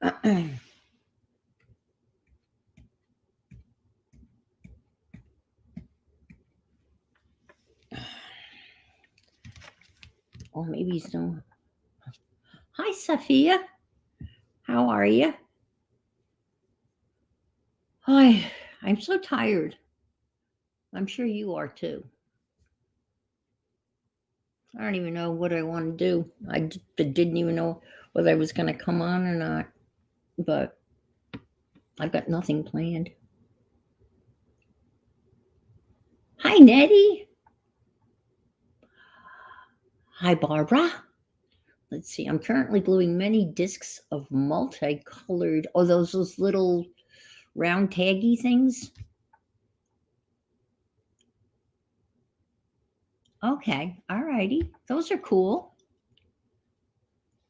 Or maybe he's doing. Hi, Sophia. How are you? Hi. I'm so tired. I'm sure you are too. I don't even know what I want to do. Didn't even know whether I was going to come on or not, but I've got nothing planned. Hi, Nettie. Hi, Barbara. Let's see. I'm currently gluing many discs of multicolored. Oh, those little round taggy things. Okay. All righty. Those are cool.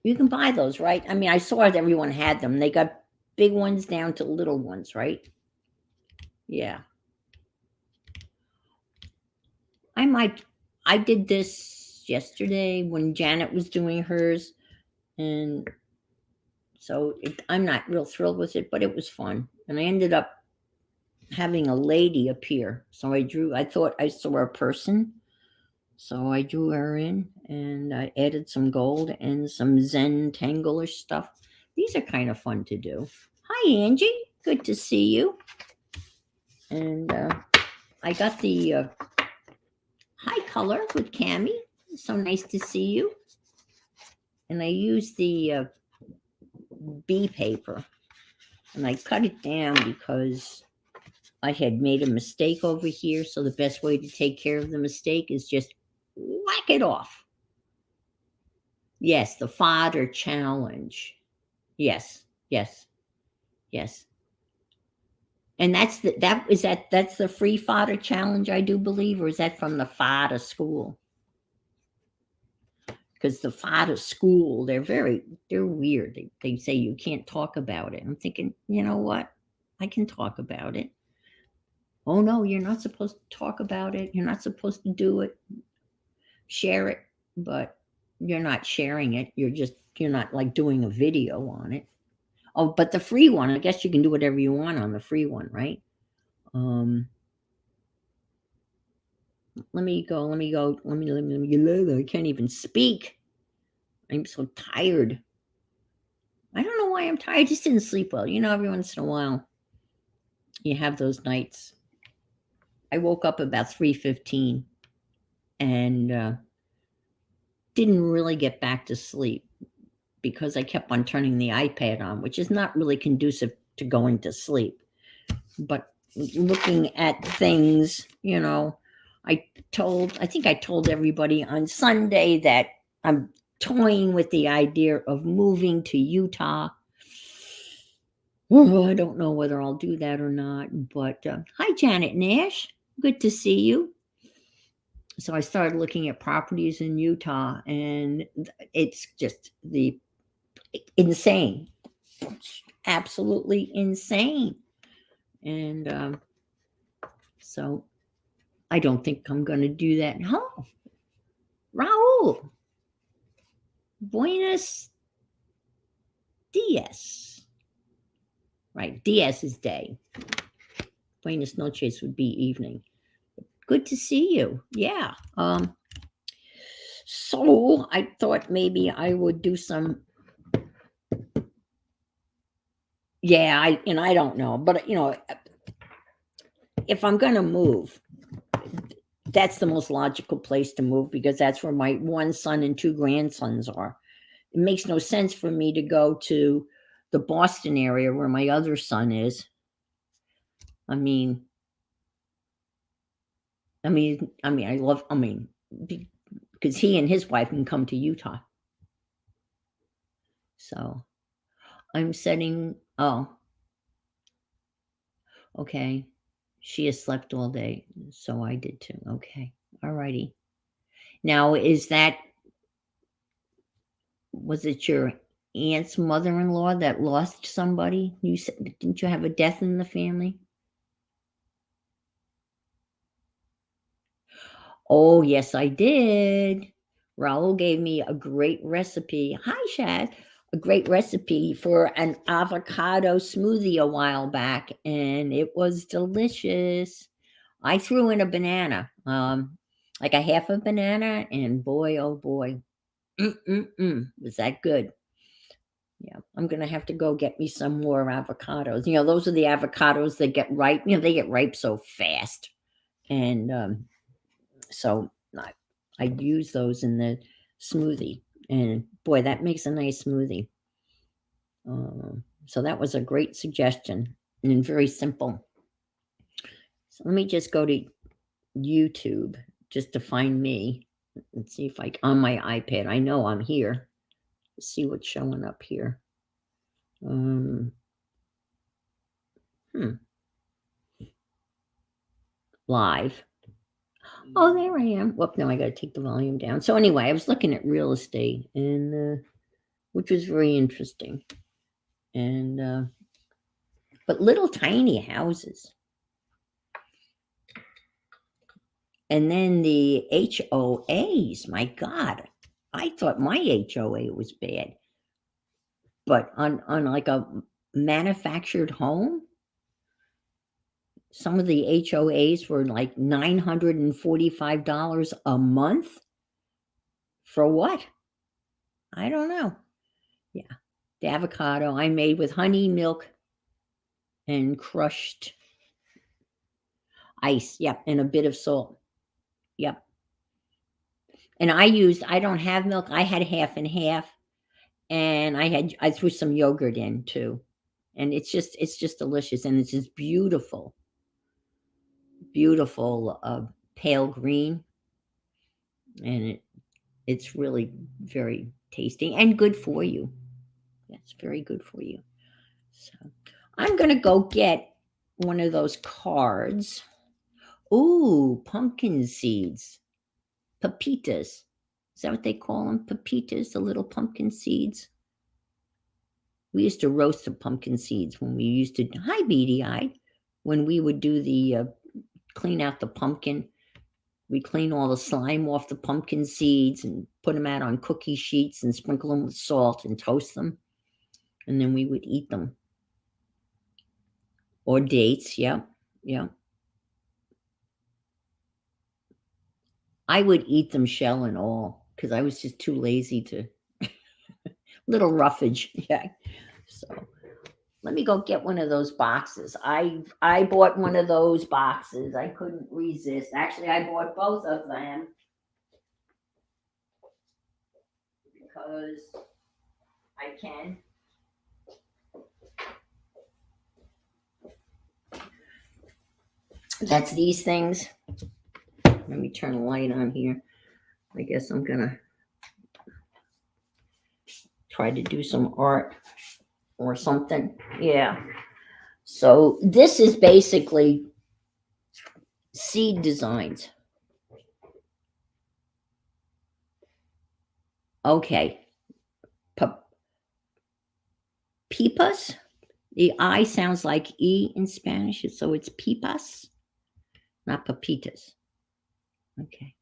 You can buy those, right? I mean, I saw that everyone had them. They got big ones down to little ones, right? Yeah. I might. I did this yesterday when Janet was doing hers, and so I'm not real thrilled with it, but it was fun. And I ended up having a lady appear. So I thought I saw a person. So I drew her in and I added some gold and some Zen Tanglish stuff. These are kind of fun to do. Hi, Angie. Good to see you. And I got the high color with Cami. So nice to see you. And I used the B paper and I cut it down because I had made a mistake over here. So the best way to take care of the mistake is just whack it off. Yes, the fodder challenge. Yes, yes, yes. And that's the free fodder challenge, I do believe, or is that from the fodder school? Because the fodder school, they're weird. They say you can't talk about it. I'm thinking, you know what? I can talk about it. Oh no, you're not supposed to talk about it. You're not supposed to do it. Share it, but you're not sharing it. You're not like doing a video on it. Oh, but the free one, I guess you can do whatever you want on the free one, right? Um, let me go. Let me get. I can't even speak. I'm so tired. I don't know why I'm tired. I just didn't sleep well. Every once in a while, you have those nights. I woke up about 3:15 and didn't really get back to sleep because I kept on turning the iPad on, which is not really conducive to going to sleep. But looking at things, I think I told everybody on Sunday that I'm toying with the idea of moving to Utah. Oh, I don't know whether I'll do that or not, but hi, Janet Nash. Good to see you. So I started looking at properties in Utah, and it's just the insane, absolutely insane. And so I don't think I'm going to do that. Oh, Raul, Buenos Dias. Right, Dias is day. Buenos noches would be evening. Good to see you. Yeah. So I thought maybe I would do some. Yeah, I don't know, but if I'm going to move, that's the most logical place to move because that's where my one son and two grandsons are. It makes no sense for me to go to the Boston area where my other son is. I mean, because he and his wife can come to Utah. So I'm setting. Oh, okay. She has slept all day, so I did too. Okay, all righty. Now, was it your aunt's mother-in-law that lost somebody? You said, didn't you have a death in the family? Oh, yes, I did. Raul gave me a great recipe. Hi, Shad. a great recipe for an avocado smoothie a while back, and it was delicious. I threw in a banana, like a half a banana, and boy, oh boy, was that good. Yeah, I'm gonna have to go get me some more avocados. Those are the avocados that get ripe. They get ripe so fast, and so I'd use those in the smoothie, and boy, that makes a nice smoothie. So that was a great suggestion and very simple. So let me just go to YouTube just to find me and see if on my iPad. I know I'm here. Let's see what's showing up here. Live. Oh, there I am. Whoop, no, I got to take the volume down. So anyway, I was looking at real estate, and which was very interesting. And but little tiny houses. And then the HOAs, my God, I thought my HOA was bad. But on like a manufactured home, some of the HOAs were like $945 a month. For what? I don't know. Yeah. The avocado I made with honey, milk, and crushed ice. Yep. And a bit of salt. Yep. And I don't have milk. I had half and half. And I threw some yogurt in too. And it's just delicious. And it's just beautiful pale green. And it's really very tasty and good for you. It's very good for you. So I'm going to go get one of those cards. Ooh, pumpkin seeds. Pepitas. Is that what they call them? Pepitas, the little pumpkin seeds. We used to roast the pumpkin seeds when we used to, hi, beady eye, when we would do the clean out the pumpkin. We clean all the slime off the pumpkin seeds and put them out on cookie sheets and sprinkle them with salt and toast them. And then we would eat them. Or dates, yeah. I would eat them shell and all because I was just too lazy to. Little roughage, yeah. So let me go get one of those boxes. I bought one of those boxes. I couldn't resist. Actually, I bought both of them because I can. That's these things. Let me turn the light on here. I guess I'm gonna try to do some art or something. Yeah. So this is basically seed designs. Okay. Pipas. The I sounds like E in Spanish, so it's pipas, not papitas. Okay.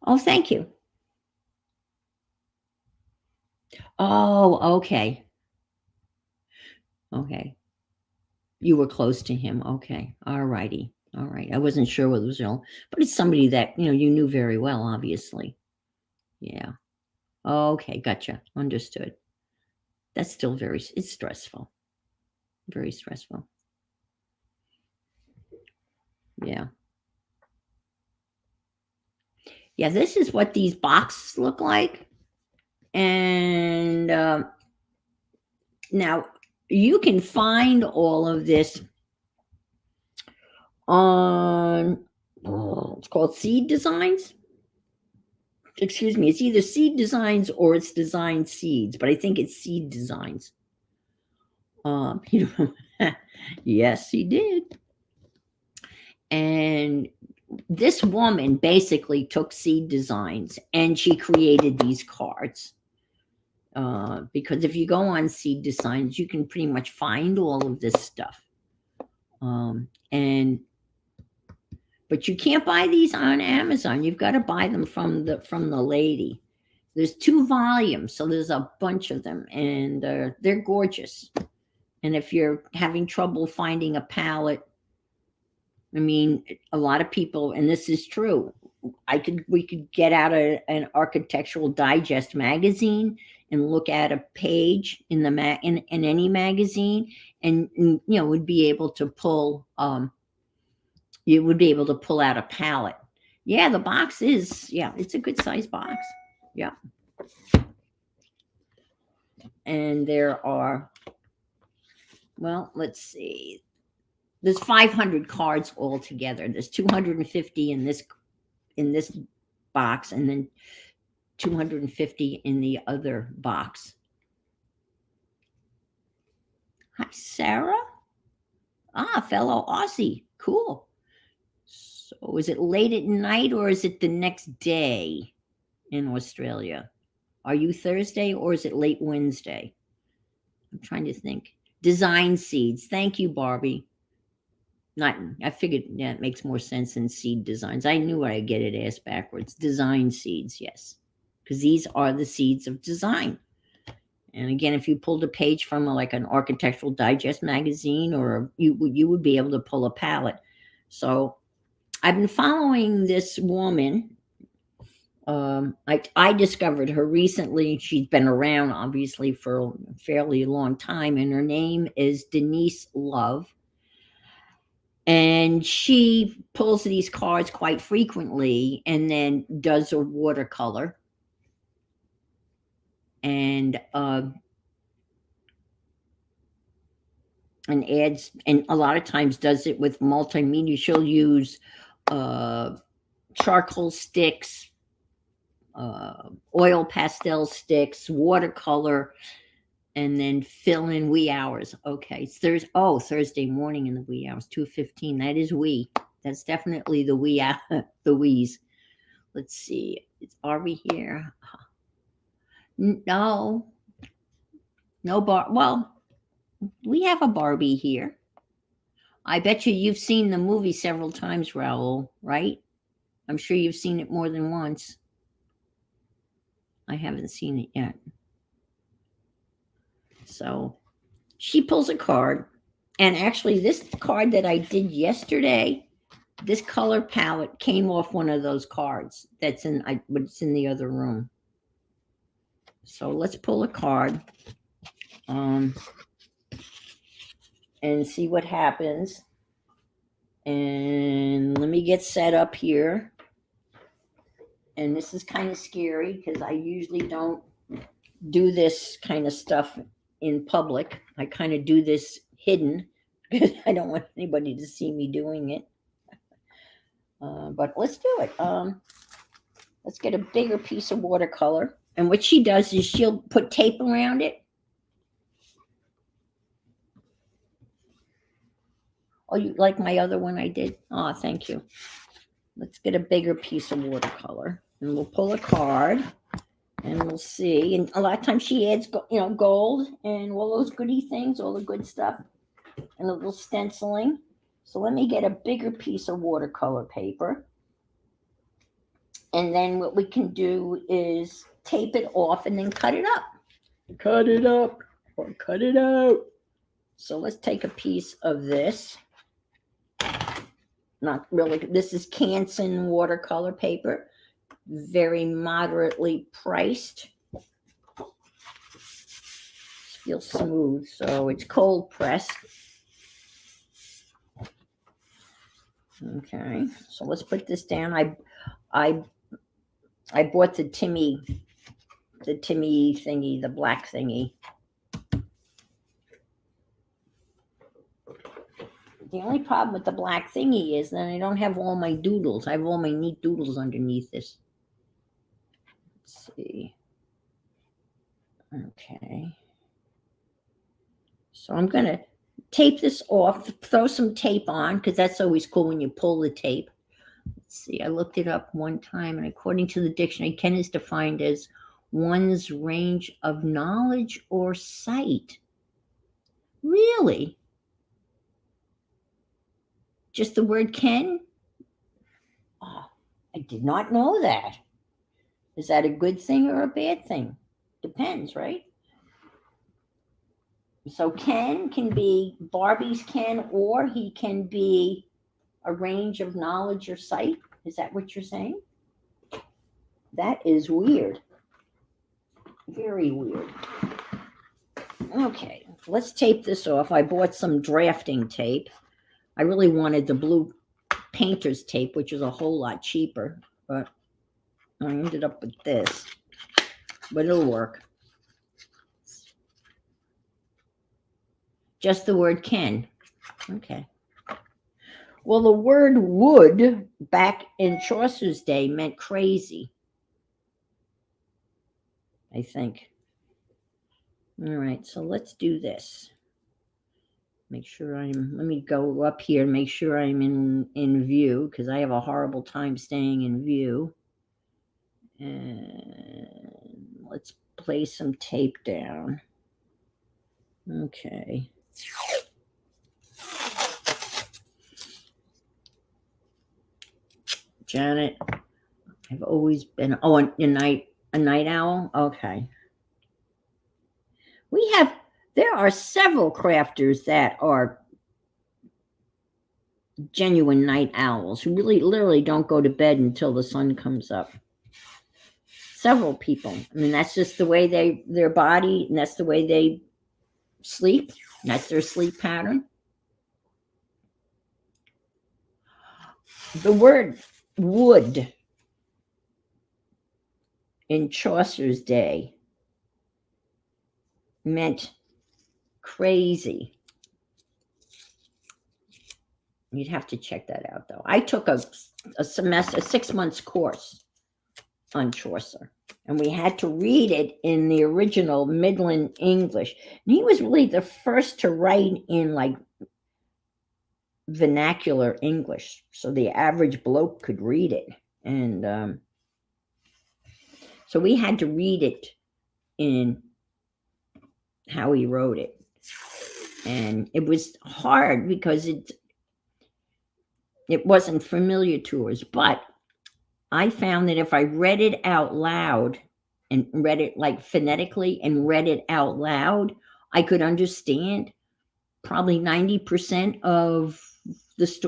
Oh, thank you. Oh, okay. Okay. You were close to him. Okay. All righty. All right. I wasn't sure whether it was real, but it's somebody that, you knew very well, obviously. Yeah. Okay. Gotcha. Understood. That's still it's stressful. Very stressful. Yeah. Yeah. This is what these boxes look like. And now you can find all of this on, it's called Seed Designs. Excuse me, it's either Seed Designs or it's Design Seeds, but I think it's Seed Designs. Yes, he did. And this woman basically took Seed Designs and she created these cards. Because if you go on Seed Designs, you can pretty much find all of this stuff. And But you can't buy these on Amazon. You've got to buy them from the lady. There's 2 volumes, so there's a bunch of them, and they're gorgeous. And if you're having trouble finding a palette, I mean, a lot of people, and this is true. We could get out an Architectural Digest magazine and look at a page in in any magazine, and would be able to pull you would be able to pull out a palette. Yeah, the box is, yeah, it's a good size box. Yeah. And there are, well, let's see. There's 500 cards altogether. There's 250 in this box, and then 250 in the other box. Hi, Sarah. Fellow Aussie. Cool. So is it late at night or is it the next day in Australia? Are you Thursday or is it late Wednesday? I'm trying to think. Design seeds. Thank you, Barbie. I figured, yeah, it makes more sense than seed designs. I knew I'd get it asked backwards. Design seeds, yes. Because these are the seeds of design. And again, if you pulled a page from like an Architectural Digest magazine, or you would be able to pull a palette. So I've been following this woman. I discovered her recently. She's been around, obviously, for a fairly long time, and her name is Denise Love. And she pulls these cards quite frequently and then does a watercolor. And adds, and a lot of times does it with multimedia. She'll use charcoal sticks, oil pastel sticks, watercolor, and then fill in wee hours. Okay, it's Thursday morning in the wee hours, 2:15. That is wee. That's definitely the wee the wees. Let's see. Are we here? No. No well, we have a Barbie here. I bet you've seen the movie several times, Raoul, right? I'm sure you've seen it more than once. I haven't seen it yet. So she pulls a card. And actually, this card that I did yesterday, this color palette came off one of those cards it's in the other room. So let's pull a card and see what happens. And let me get set up here. And this is kind of scary because I usually don't do this kind of stuff in public. I kind of do this hidden because I don't want anybody to see me doing it. But let's do it. Let's get a bigger piece of watercolor. And what she does is she'll put tape around it. Oh, you like my other one I did? Oh, thank you. Let's get a bigger piece of watercolor. And we'll pull a card. And we'll see. And a lot of times she adds, gold and all those goody things, all the good stuff, and a little stenciling. So let me get a bigger piece of watercolor paper. And then what we can do is tape it off and then cut it up. Cut it up or cut it out. So let's take a piece of this. Not really. This is Canson watercolor paper. Very moderately priced. Feels smooth, so it's cold pressed. Okay, so let's put this down. I bought the Timmy thingy, the black thingy. The only problem with the black thingy is that I don't have all my doodles. I have all my neat doodles underneath this. Let's see. Okay. So I'm going to tape this off, throw some tape on, because that's always cool when you pull the tape. Let's see. I looked it up one time, and according to the dictionary, ken is defined as one's range of knowledge or sight. Really? Just the word ken? Oh, I did not know that. Is that a good thing or a bad thing? Depends, right? So Ken can be Barbie's Ken, or he can be a range of knowledge or sight. Is that what you're saying? That is weird. Very weird. Okay, let's tape this off. I bought some drafting tape. I really wanted the blue painter's tape, which is a whole lot cheaper, but I ended up with this. But it'll work. Just the word can. Okay. Well, the word wood back in Chaucer's day meant crazy, I think. All right, so let's do this. Make sure let me go up here and make sure I'm in view, because I have a horrible time staying in view. And let's play some tape down. Okay. Janet, I've always been a night owl. Okay. There are several crafters that are genuine night owls who really literally don't go to bed until the sun comes up. Several people. I mean, that's just the way their body, and that's the way they sleep. That's their sleep pattern. The word wood in Chaucer's day meant crazy. You'd have to check that out, though. I took a 6 months course on Chaucer, and we had to read it in the original Midland English. And he was really the first to write in like vernacular English, so the average bloke could read it. And so we had to read it in how he wrote it. And it was hard because it wasn't familiar to us, but I found that if I read it out loud and read it like phonetically and read it out loud, I could understand probably 90% of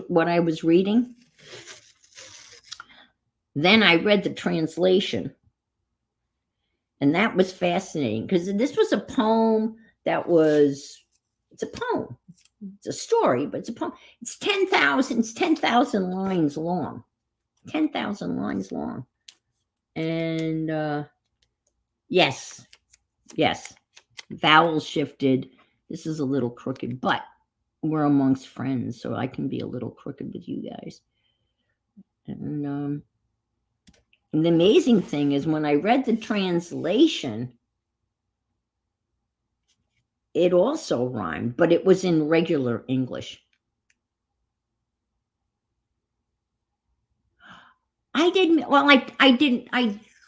what I was reading. Then I read the translation, and that was fascinating because this was a poem it's a poem. It's a story, but it's a poem. It's 10,000 lines long. 10,000 lines long. And yes, vowels shifted. This is a little crooked, but we're amongst friends, so I can be a little crooked with you guys. And the amazing thing is when I read the translation, it also rhymed, but it was in regular English. I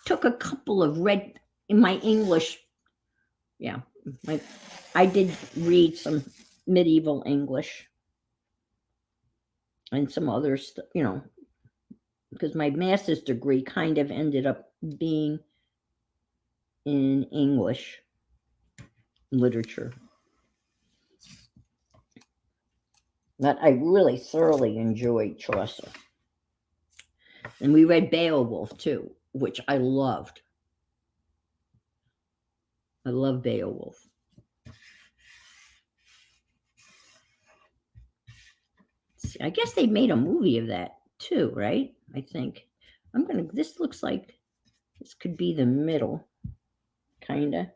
took a couple of in my English. Yeah, I did read some medieval English and some other stuff, because my master's degree kind of ended up being in English literature. But I really thoroughly enjoyed Chaucer. And we read Beowulf too, which I loved. I love Beowulf. See, I guess they made a movie of that too, right? I think. This looks like this could be the middle, kinda.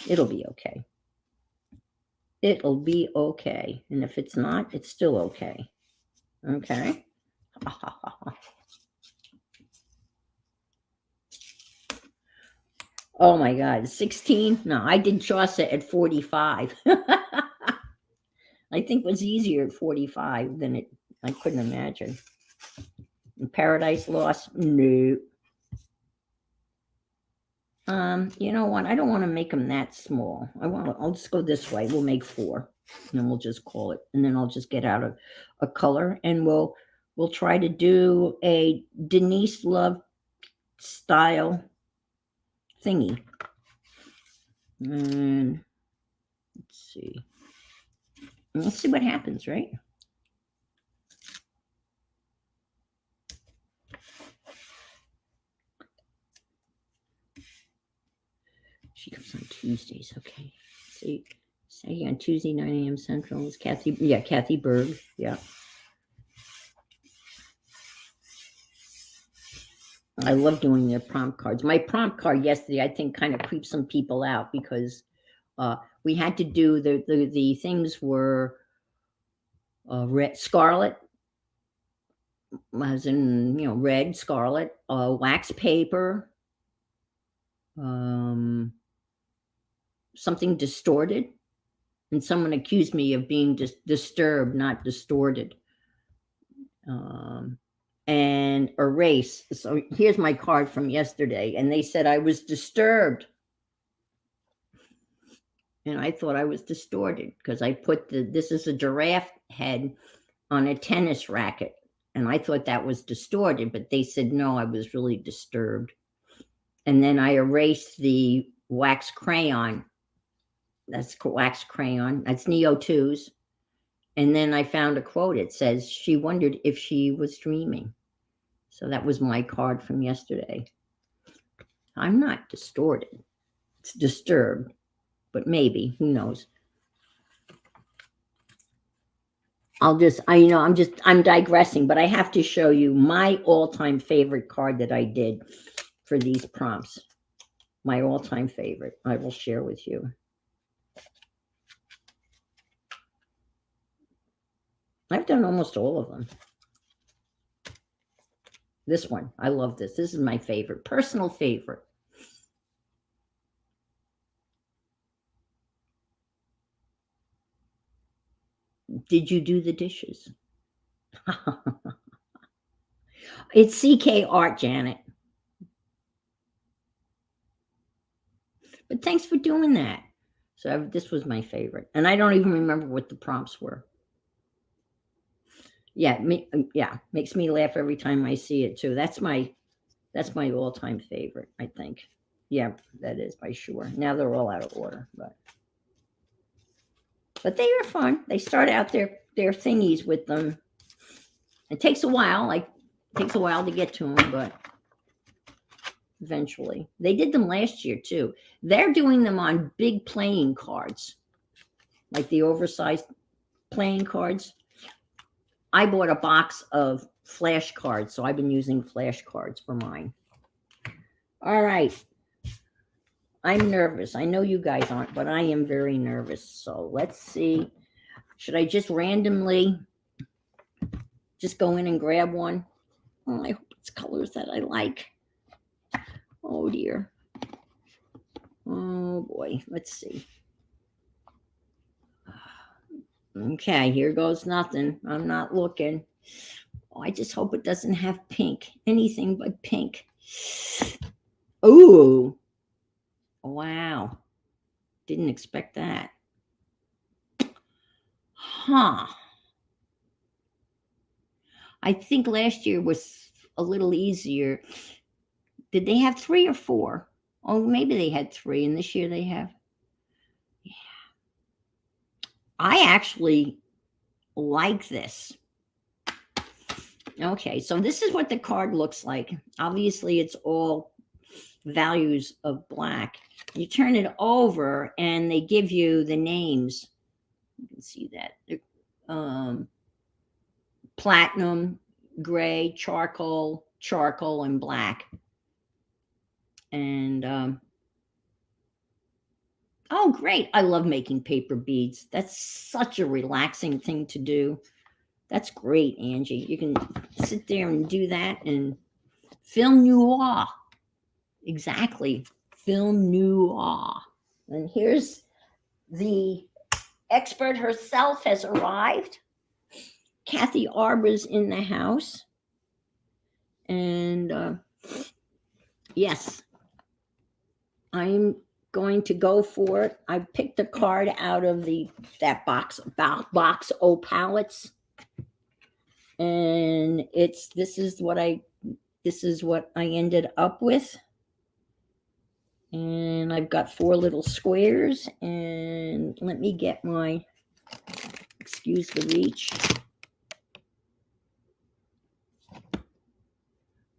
It'll be okay. It'll be okay. And if it's not, it's still okay. Okay? Oh my God, 16? No, I did Chaucer at 45. I think it was easier at 45 than I couldn't imagine. And Paradise Lost? No. You know what? I don't want to make them that small. I'll just go this way. We'll make 4. And then we'll just call it. And then I'll just get out a color and we'll we'll try to do a Denise Love style thingy. And let's see. Let's see what happens, right? She comes on Tuesdays. Okay. See, say on Tuesday, 9 a.m. Central is Kathy. Yeah, Kathy Berg. Yeah. I love doing their prompt cards. My prompt card yesterday, I think, kind of creeped some people out because we had to do the things were red, scarlet, as in red, scarlet, wax paper, something distorted, and someone accused me of being disturbed, not distorted. And erase. So here's my card from yesterday, and they said I was disturbed. And I thought I was distorted because I put this is a giraffe head on a tennis racket. And I thought that was distorted, but they said no, I was really disturbed. And then I erased the wax crayon. That's wax crayon. That's Neo 2's. And then I found a quote. It says, she wondered if she was dreaming. So that was my card from yesterday. I'm not distorted. It's disturbed, but maybe, who knows? I'm digressing, but I have to show you my all-time favorite card that I did for these prompts. My all-time favorite, I will share with you. I've done almost all of them. This one, I love this. This is my favorite, personal favorite. Did you do the dishes? It's CK Art, Janet. But thanks for doing that. So this was my favorite. And I don't even remember what the prompts were. Yeah, makes me laugh every time I see it too. That's my all-time favorite, I think. Yeah, that is by sure. Now they're all out of order, but they are fun. They start out their thingies with them. It takes a while, to get to them, but eventually. They did them last year too. They're doing them on big playing cards, like the oversized playing cards. I bought a box of flash cards, so I've been using flash cards for mine. All right. I'm nervous. I know you guys aren't, but I am very nervous. So let's see. Should I just randomly just go in and grab one? Oh, I hope it's colors that I like. Oh, dear. Oh, boy. Let's see. Okay, here goes nothing. I'm not looking. Oh, I just hope it doesn't have pink. Anything but pink. Ooh. Wow. Didn't expect that. Huh. I think last year was a little easier. Did they have 3 or 4? Oh, maybe they had 3, and this year they have. Yeah. I actually like this. Okay, so this is what the card looks like. Obviously, it's all values of black. You turn it over, and they give you the names. You can see that. Platinum, gray, charcoal, and black. And oh, great. I love making paper beads. That's such a relaxing thing to do. That's great, Angie. You can sit there and do that and film noir. Exactly. Film noir. And here's the expert herself has arrived. Kathy Arbor's in the house. And yes, I'm going to go for it. I picked a card out of that box O palettes. And this is what I ended up with. And I've got 4 little squares, and let me get my, excuse the reach.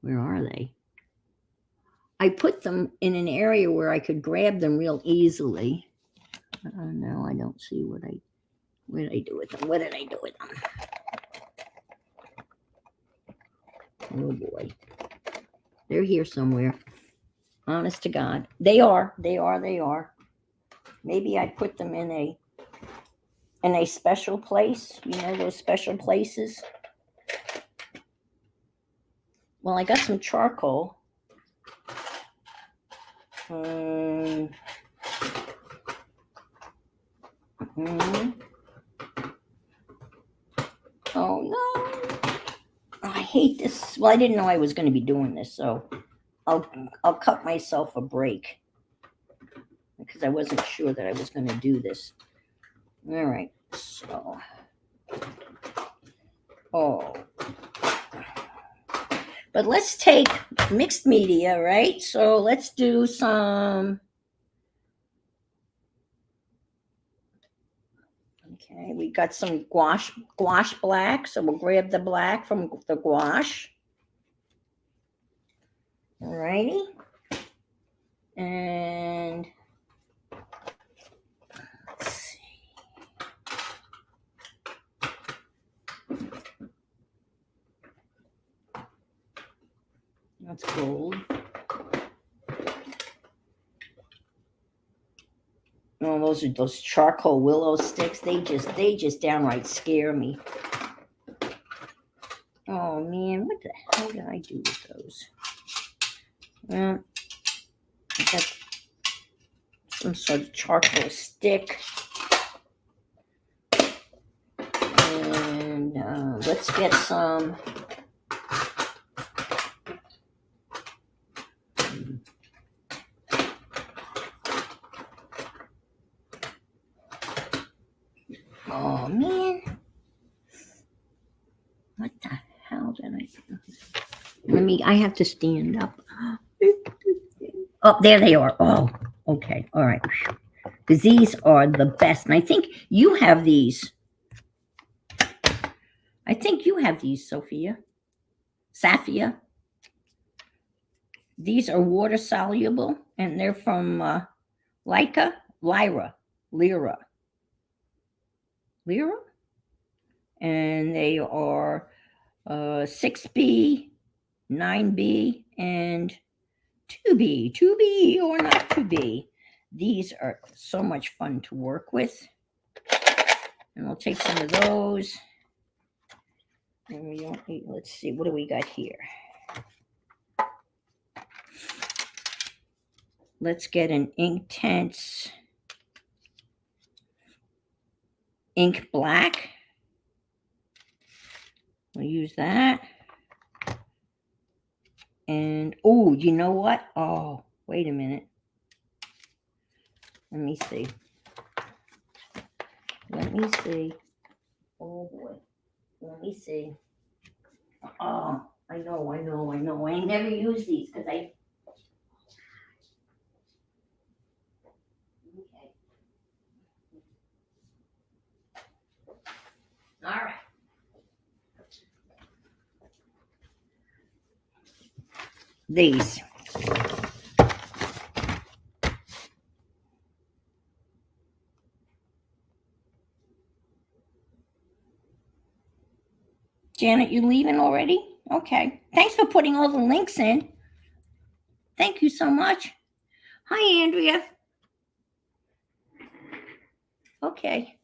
Where are they? I put them in an area where I could grab them real easily. No, I don't see what did I do with them? What did I do with them? Oh boy. They're here somewhere. Honest to God. They are. Maybe I put them in a special place. You know those special places? Well, I got some charcoal. Oh no. I hate this. Well, I didn't know I was going to be doing this, so I'll cut myself a break because I wasn't sure that I was going to do this. All right. So but let's take mixed media, right? So let's do some. Okay, we got some gouache black, so we'll grab the black from the gouache. All righty. And let's see. That's gold. Oh, those charcoal willow sticks. They just downright scare me. Oh man, what the hell did I do with those? Well, I got some sort of charcoal stick. And let's get some. Oh man, what the hell did I do? I have to stand up. Oh, there they are. Oh, okay. All right. Because these are the best. And I think you have these. Sophia. Safia. These are water soluble, and they're from Lyra. And they are 6B, 9B, and 2B or not 2B. These are so much fun to work with. And we'll take some of those. And we don't need, let's see, what do we got here? Let's get an Inktense ink black. We'll use that. And, oh, you know what? Oh, wait a minute. Let me see. Oh, boy. Let me see. Oh, I know. I never use these because I... Okay. All right. These. Janet, you leaving already? Okay. Thanks for putting all the links in. Thank you so much. Hi, Andrea. Okay.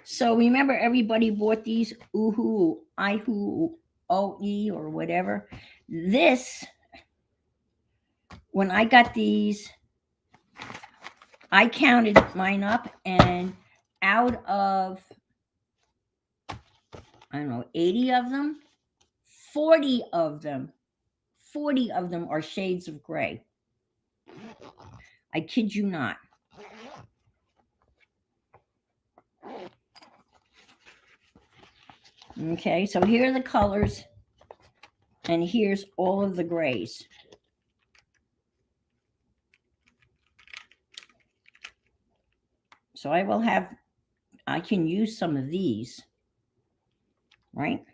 So remember, everybody bought these Oohoo, Ihu, OE, or whatever. This, when I got these, I counted mine up, and out of, I don't know, 80 of them, 40 of them are shades of gray. I kid you not. Okay, so here are the colors, and here's all of the grays. So I can use some of these, right?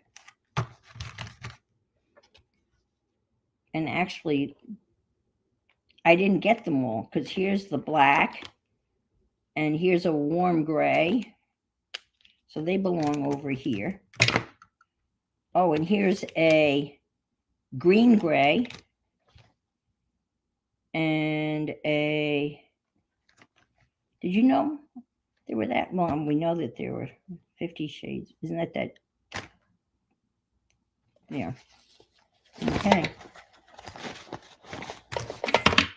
And actually, I didn't get them all, because here's the black, and here's a warm gray. So they belong over here. Oh, and here's a green gray and a, did you know there were that long? We know that there were 50 shades. Isn't that? Yeah. Okay.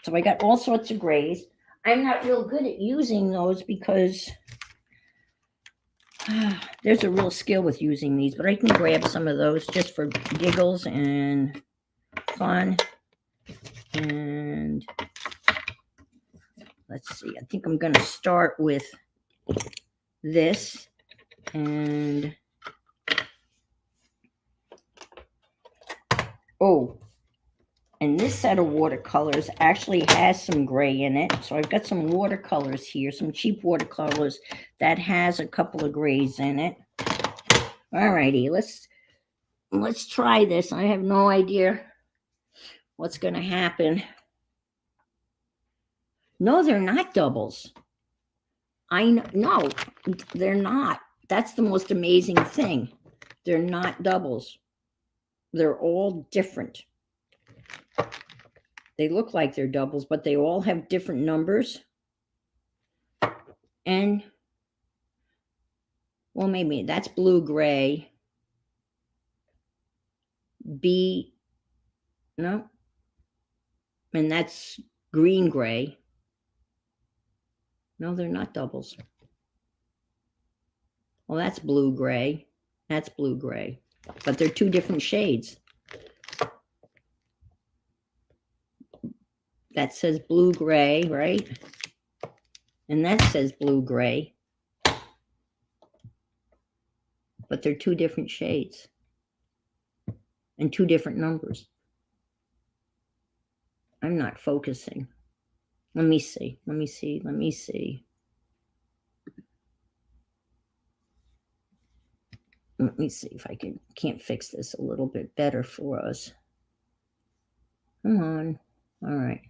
So I got all sorts of grays. I'm not real good at using those because there's a real skill with using these, but I can grab some of those just for giggles and fun. And let's see, I think I'm going to start with this. And oh, and this set of watercolors actually has some gray in it. So I've got some watercolors here, some cheap watercolors that has a couple of grays in it. All righty, let's try this. I have no idea what's going to happen. No, they're not doubles. No, they're not. That's the most amazing thing. They're not doubles. They're all different. They look like they're doubles, but they all have different numbers. And, well, maybe that's blue gray. B, no. And that's green gray. No, they're not doubles. Well, that's blue gray. That's blue gray. But they're two different shades. That says blue gray, right? And that says blue gray. But they're two different shades. And two different numbers. I'm not focusing. Let me see. Let me see. Let me see. Let me see if I can't fix this a little bit better for us. Come on. All right.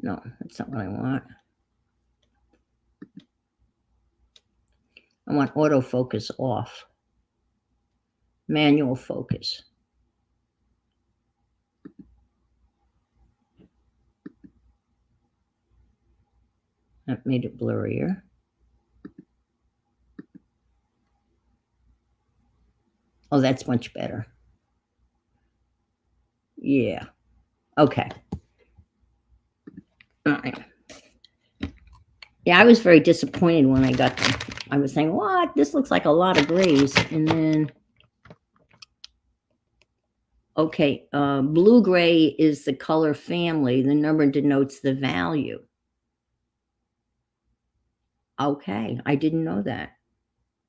No, that's not what I want. I want autofocus off. Manual focus. That made it blurrier. Oh, that's much better. Yeah. Okay. All right. Yeah, I was very disappointed when I got them. I was saying, what? This looks like a lot of grays. And then, okay, blue gray is the color family. The number denotes the value. Okay, I didn't know that.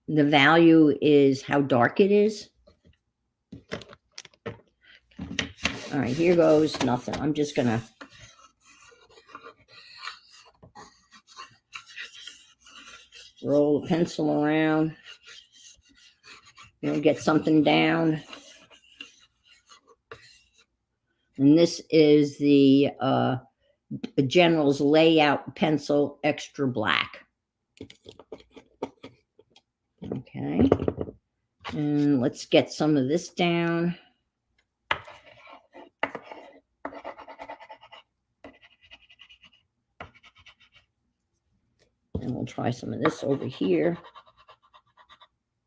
The value is how dark it is. All right, here goes nothing. I'm just going to roll the pencil around. Get something down. And this is the General's Layout Pencil Extra Black. Okay. And let's get some of this down. And we'll try some of this over here.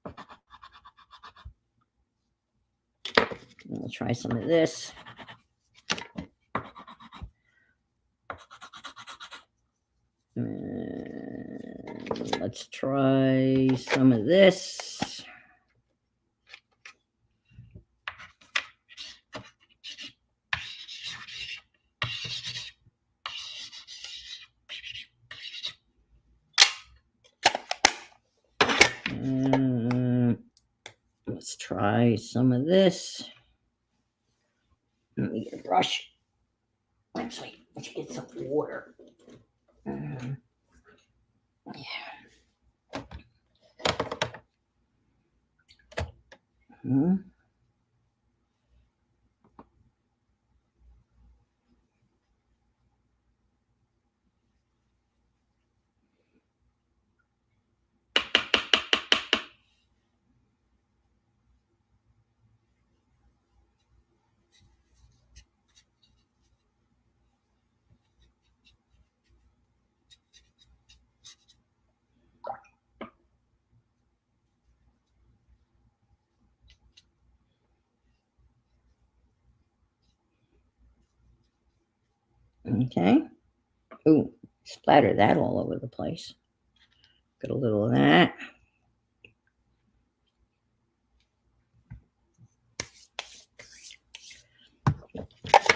And we'll try some of this. And let's try some of this. try some of this. Let me get a brush. Actually, let's get some water. Yeah. Okay. Ooh, splatter that all over the place. Get a little of that.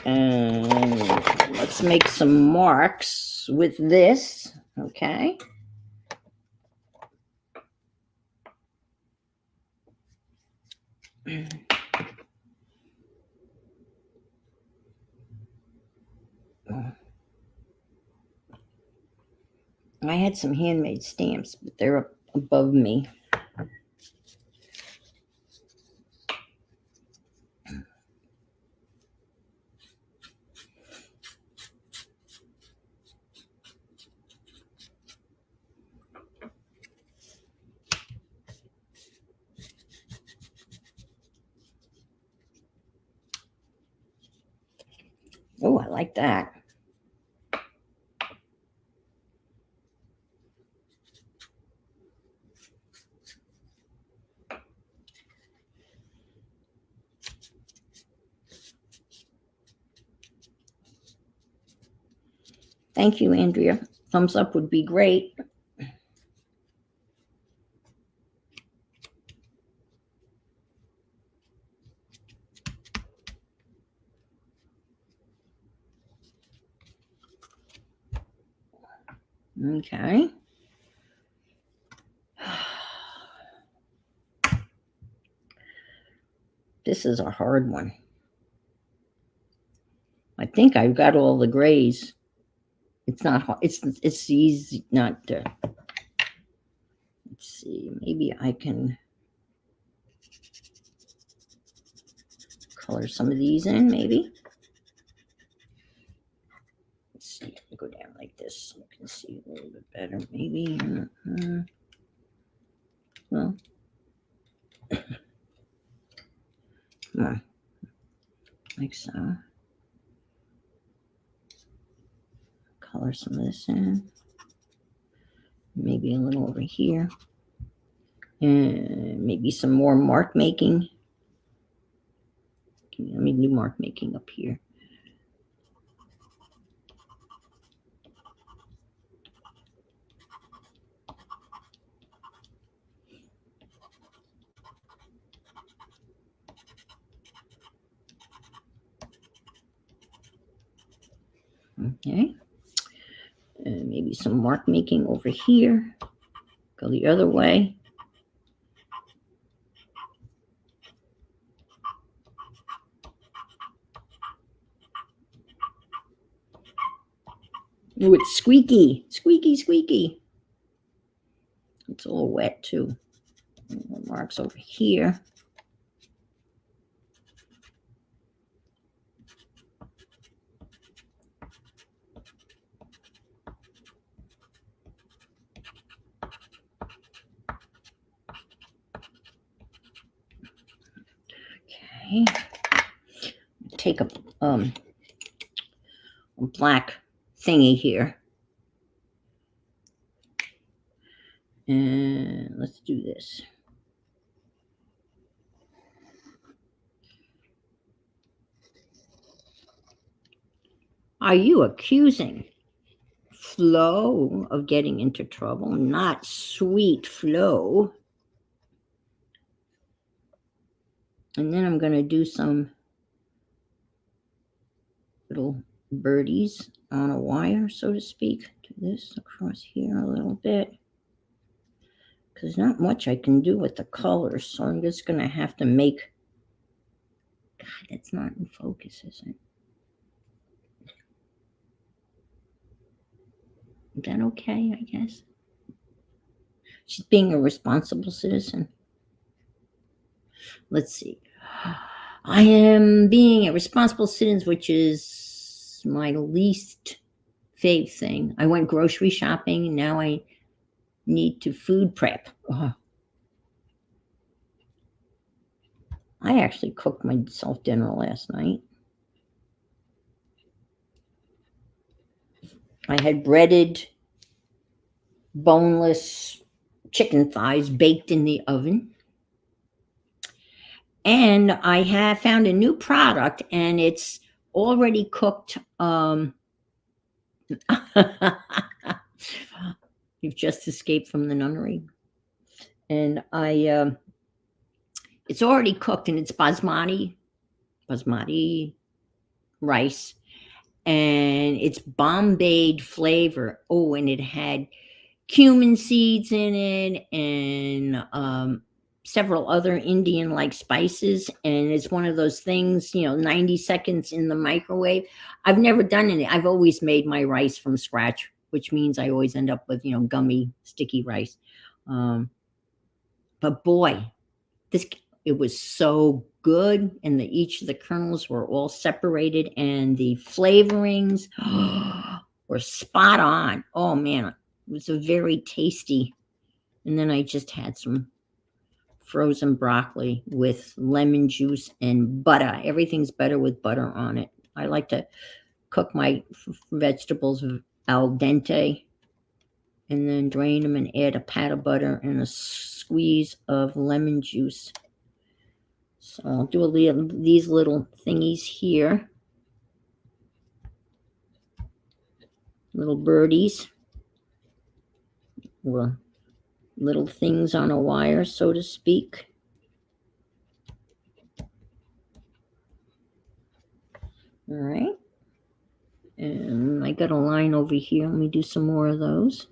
And let's make some marks with this. Okay. I had some handmade stamps, but they're up above me. Oh, I like that. Thank you, Andrea. Thumbs up would be great. Okay. This is a hard one. I think I've got all the grays. It's not hard. It's easy not to. Let's see. Maybe I can color some of these in. Maybe. Let's see. Go down like this so you can see a little bit better. Maybe. Well. Like so. Color some of this in. Maybe a little over here. And maybe some more mark making. Let me do mark making up here. Okay. And maybe some mark making over here. Go the other way. Oh, it's squeaky. Squeaky, squeaky. It's all wet too. Marks over here. Okay. Take a black thingy here. And let's do this. Are you accusing Flo of getting into trouble? Not sweet Flo. And then I'm going to do some little birdies on a wire, so to speak. Do this across here a little bit. because not much I can do with the colors. So I'm just going to have to make, God, that's not in focus, is it? Is that okay, I guess? She's being a responsible citizen. Let's see. I am being a responsible citizen, which is my least fave thing. I went grocery shopping, and now I need to food prep. I actually cooked myself dinner last night. I had breaded, boneless chicken thighs baked in the oven. And I have found a new product, and it's already cooked. You've just escaped from the nunnery. And it's already cooked, and it's basmati rice, and it's Bombay flavor. Oh, and it had cumin seeds in it, and several other Indian like spices. And it's one of those things, 90 seconds in the microwave. I've never done it. I've always made my rice from scratch, which means I always end up with, gummy, sticky rice. But boy, it was so good, and each of the kernels were all separated, and the flavorings were spot on. Oh man, it was a very tasty. And then I just had some frozen broccoli with lemon juice and butter. Everything's better with butter on it. I like to cook my vegetables al dente and then drain them and add a pat of butter and a squeeze of lemon juice. So I'll do these little thingies here. Little birdies. Or little things on a wire, so to speak. All right. And I got a line over here. Let me do some more of those.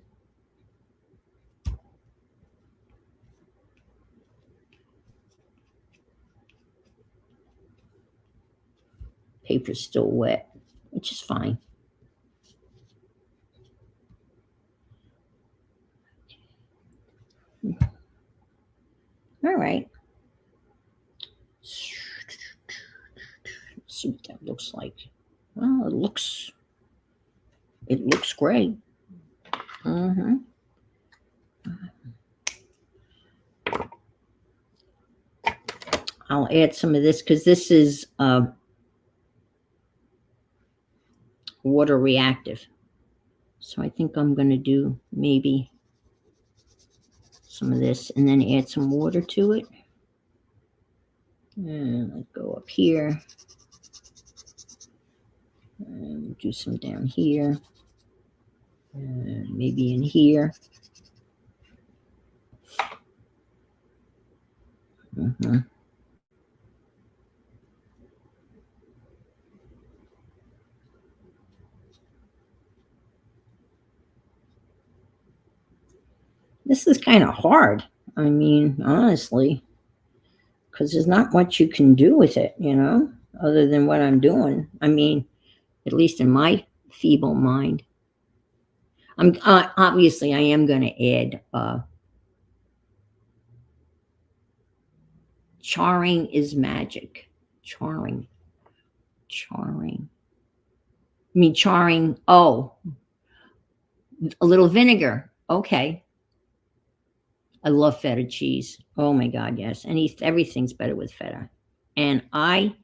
Paper's still wet, which is fine. All right. Let's see what that looks like. Well, it looks great. Mm-hmm. I'll add some of this because this is water reactive. So I think I'm going to do maybe some of this and then add some water to it. And let's go up here. And do some down here. And maybe in here. Mm-hmm. This is kind of hard. I mean, honestly, because there's not much you can do with it, other than what I'm doing. I mean, at least in my feeble mind. I'm obviously I am going to add charring is magic. Charring. I mean charring. Oh, a little vinegar. Okay. I love feta cheese. Oh my God, yes. Everything's better with feta. And I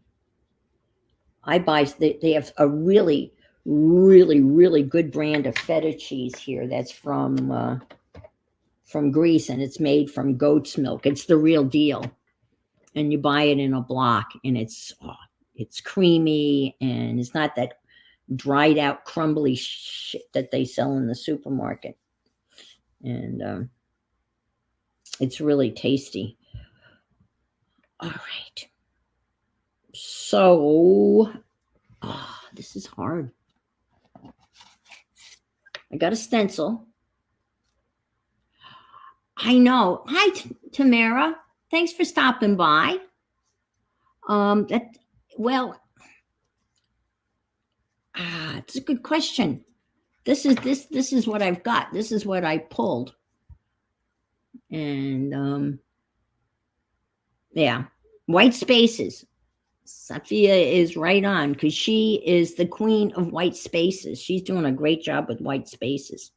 buy. They have a really, really, really good brand of feta cheese here. That's from Greece, and it's made from goat's milk. It's the real deal. And you buy it in a block, and it's creamy, and it's not that dried out, crumbly shit that they sell in the supermarket. And it's really tasty. All right. So, this is hard. I got a stencil. I know. Hi, Tamara. Thanks for stopping by. That well, it's a good question. This is what I've got. This is what I pulled, and yeah, white spaces. Sophia is right on because she is the queen of white spaces. She's doing a great job with white spaces.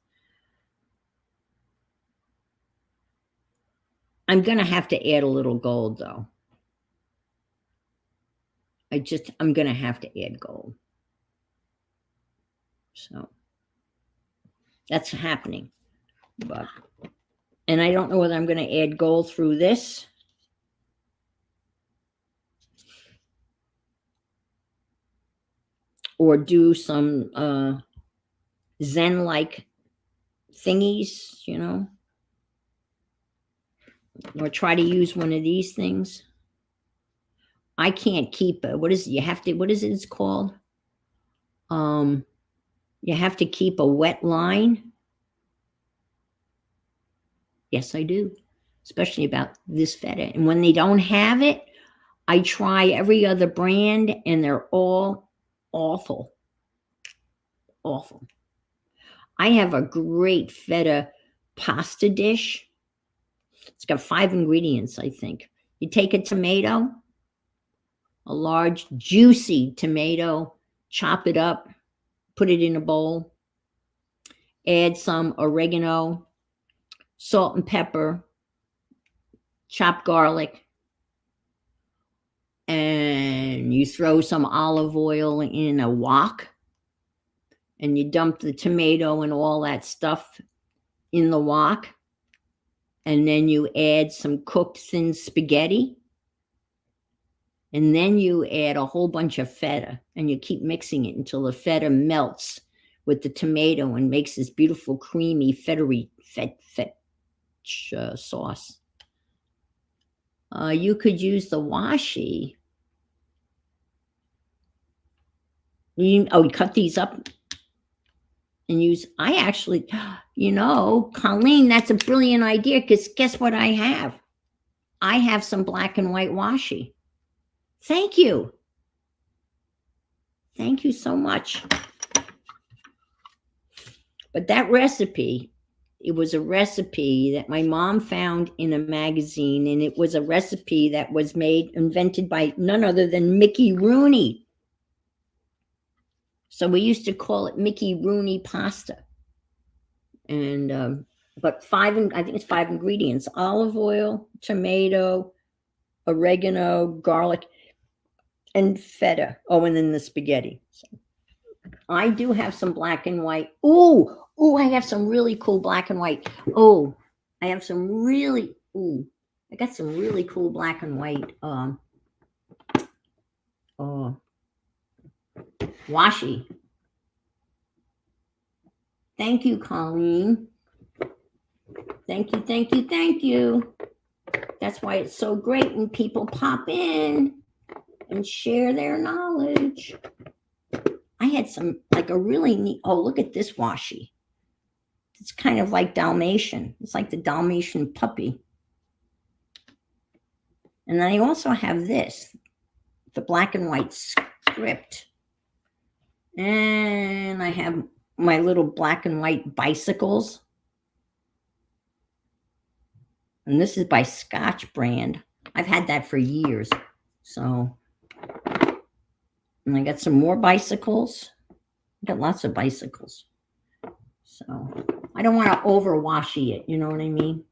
I'm gonna have to add a little gold though. I'm gonna have to add gold. So that's happening. And I don't know whether I'm going to add gold through this. Or do some Zen-like thingies, or try to use one of these things. I can't keep it. What is it? It's called? You have to keep a wet line. Yes, I do. Especially about this feta. And when they don't have it, I try every other brand and they're all awful. Awful. I have a great feta pasta dish. It's got 5 ingredients, I think. You take a tomato, a large, juicy tomato, chop it up, put it in a bowl, add some oregano, salt and pepper, chopped garlic, and you throw some olive oil in a wok, and you dump the tomato and all that stuff in the wok, and then you add some cooked thin spaghetti, and then you add a whole bunch of feta, and you keep mixing it until the feta melts with the tomato and makes this beautiful creamy feta sauce. You could use the washi. You cut these up and use. I actually, Colleen, that's a brilliant idea because guess what I have? I have some black and white washi. Thank you. Thank you so much. But that recipe, it was a recipe that my mom found in a magazine, and it was a recipe that was invented by none other than Mickey Rooney. So we used to call it Mickey Rooney pasta. And but I think it's 5 ingredients: olive oil, tomato, oregano, garlic, and feta. Oh, and then the spaghetti. So I do have some black and white. Oh, I have some really cool black and white. Oh, I have some really. I got some really cool black and white. Washi. Thank you, Colleen. Thank you, thank you, thank you. That's why it's so great when people pop in and share their knowledge. I had some, like a really neat, look at this washi. It's kind of like Dalmatian. It's like the Dalmatian puppy. And then I also have this, the black and white script. And I have my little black and white bicycles. And this is by Scotch brand. I've had that for years. So, and I got some more bicycles. I got lots of bicycles. So I don't want to overwashi it, you know what I mean?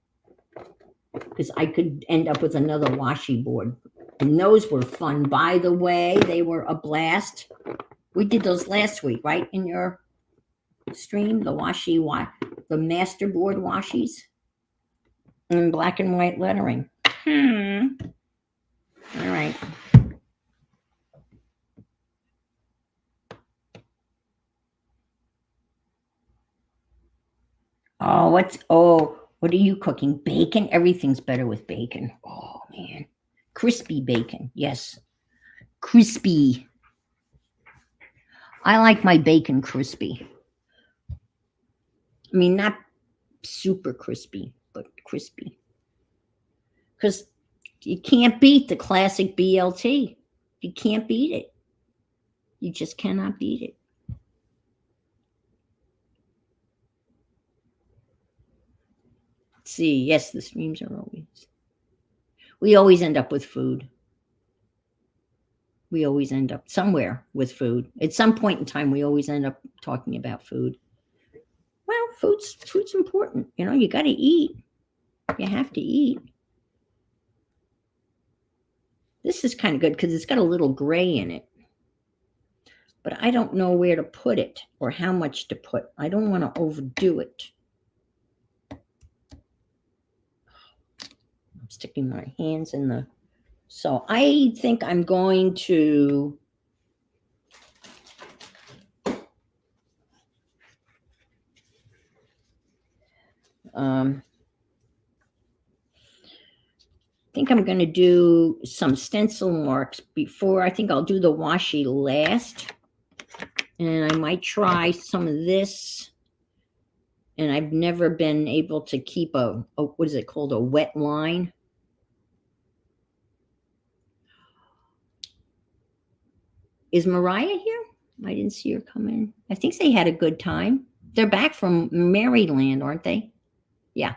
Because I could end up with another washi board. And those were fun. By the way, they were a blast. We did those last week, right? In your stream, the masterboard washis in black and white lettering. All right. What are you cooking? Bacon? Everything's better with bacon. Oh, man. Crispy bacon. Yes. Crispy. I like my bacon crispy. I mean, not super crispy, but crispy. Because you can't beat the classic BLT. You can't beat it. You just cannot beat it. Let's see, yes, the streams are always. We always end up with food. We always end up somewhere with food. At some point in time, we always end up talking about food. Well, food's important. You know, you got to eat. You have to eat. This is kind of good because it's got a little gray in it. But I don't know where to put it or how much to put. I don't want to overdo it. I'm sticking my hands in the... So I think I'm going to... I think I'm going to do some stencil marks before. I think I'll do the washi last. And I might try some of this. And I've never been able to keep a what is it called? A wet line. Is Mariah here? I didn't see her come in. I think they had a good time. They're back from Maryland, aren't they? Yeah.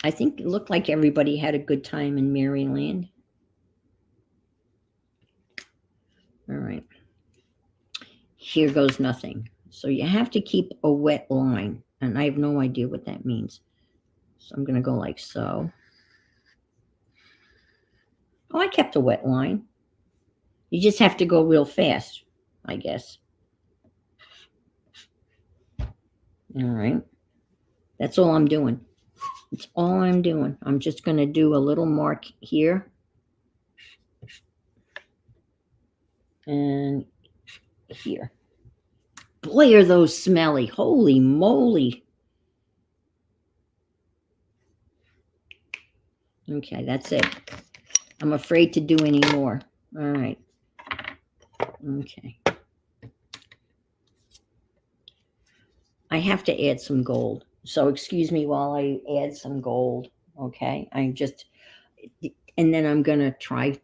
I think it looked like everybody had a good time in Maryland. All right. Here goes nothing. So you have to keep a wet line. And I have no idea what that means. So I'm going to go like so. Oh, I kept a wet line. You just have to go real fast, I guess. All right. That's all I'm doing. That's all I'm doing. I'm just going to do a little mark here. And here. Boy, are those smelly. Holy moly. Okay, that's it. I'm afraid to do any more. All right. Okay. I have to add some gold. So excuse me while I add some gold. Okay. I'm just, and then I'm going to try,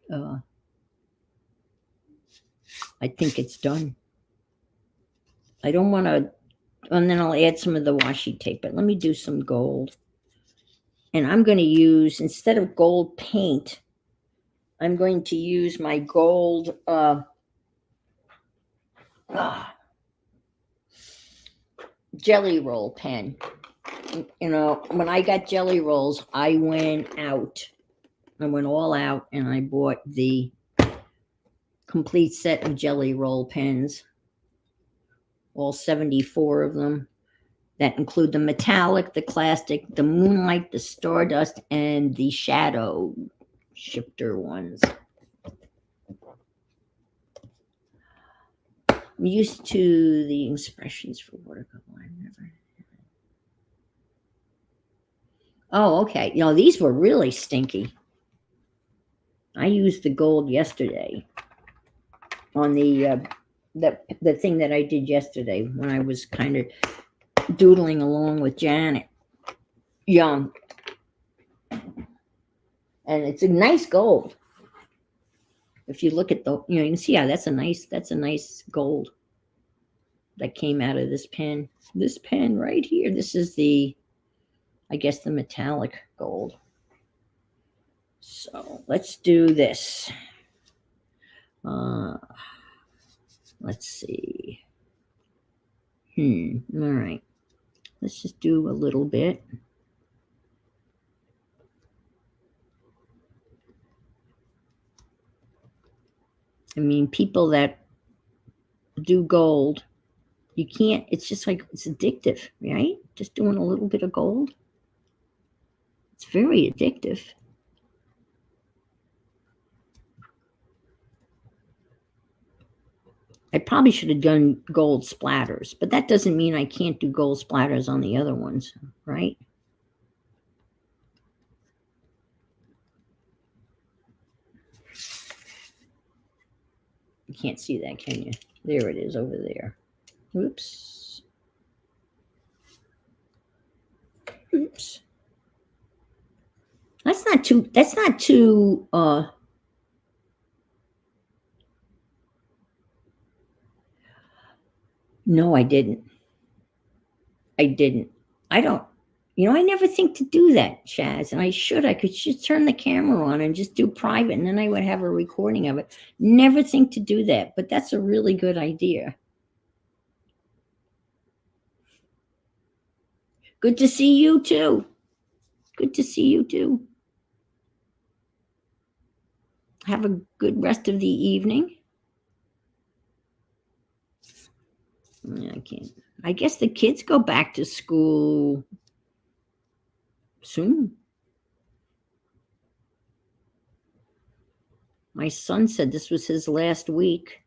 I think it's done. I don't want to, and then I'll add some of the washi tape, but let me do some gold. And I'm going to use, instead of gold paint, I'm going to use my gold, jelly roll pen. You know, when I got jelly rolls, I went out. I went all out and I bought the complete set of jelly roll pens, all 74 of them, that include the metallic, the classic, the moonlight, the stardust, and the shadow shifter ones. I'm used to the expressions for watercolor. I've never. Oh, okay. You know, these were really stinky. I used the gold yesterday on the thing that I did yesterday when I was kind of doodling along with Janet Young. And it's a nice gold. If you look at the, you know, you can see how that's a nice gold that came out of this pen. This pen right here. This is the, I guess, the metallic gold. So let's do this. Let's see. All right. Let's just do a little bit. I mean, people that do gold, you can't, it's just like, it's addictive, right? Just doing a little bit of gold. It's very addictive. I probably should have done gold splatters, but that doesn't mean I can't do gold splatters on the other ones, right? You can't see that, can you? There it is over there. Oops. Oops. That's not too, no, I didn't. I didn't. I don't, I never think to do that, Chaz, and I should. I could just turn the camera on and just do private, and then I would have a recording of it. Never think to do that, but that's a really good idea. Good to see you too. Good to see you too. Have a good rest of the evening. I can't. I guess the kids go back to school soon. My son said this was his last week.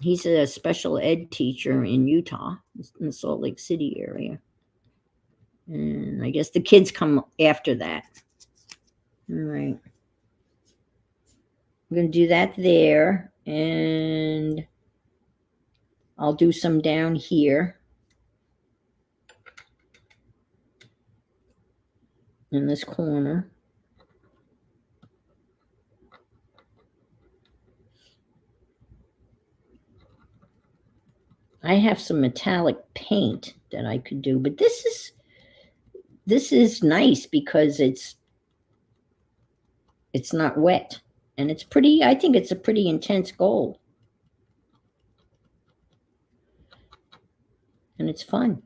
He's a special ed teacher in Utah, in the Salt Lake City area. And I guess the kids come after that. All right. I'm going to do that there. And I'll do some down here in this corner. I have some metallic paint that I could do, but this is nice because it's not wet, and it's pretty. I think it's a pretty intense gold, and it's fun.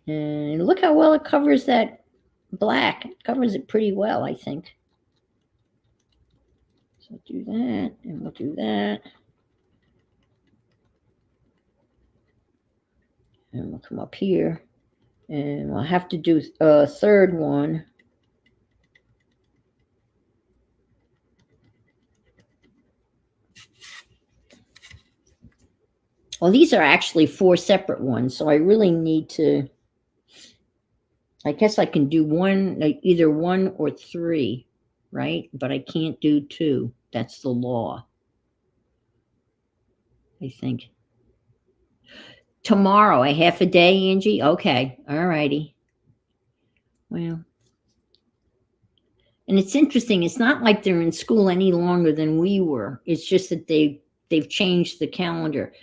And look how well it covers that black. It covers it pretty well, I think. So do that, and we'll do that. And we'll come up here, and we'll have to do a third one. Well, these are actually 4 separate ones, so I really need to, I guess I can do one, like either 1 or 3, right? But I can't do 2. That's the law, I think. Tomorrow, a half a day, Angie? Okay, all righty. Well, and it's interesting. It's not like they're in school any longer than we were. It's just that they've changed the calendar.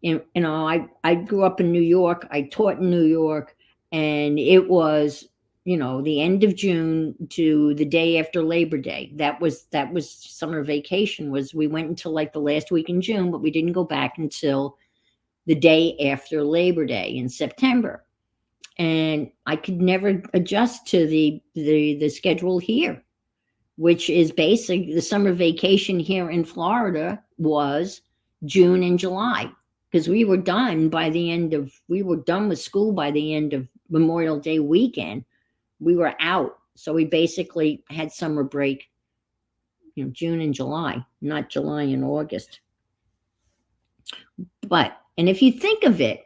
I grew up in New York. I taught in New York, and it was, the end of June to the day after Labor Day. That was summer vacation. We went until like the last week in June, but we didn't go back until the day after Labor Day in September. And I could never adjust to the schedule here, which is basically the summer vacation here in Florida was June and July, because we were done with school by the end of Memorial Day weekend. We were out. So we basically had summer break, June and July, not July and August. And if you think of it,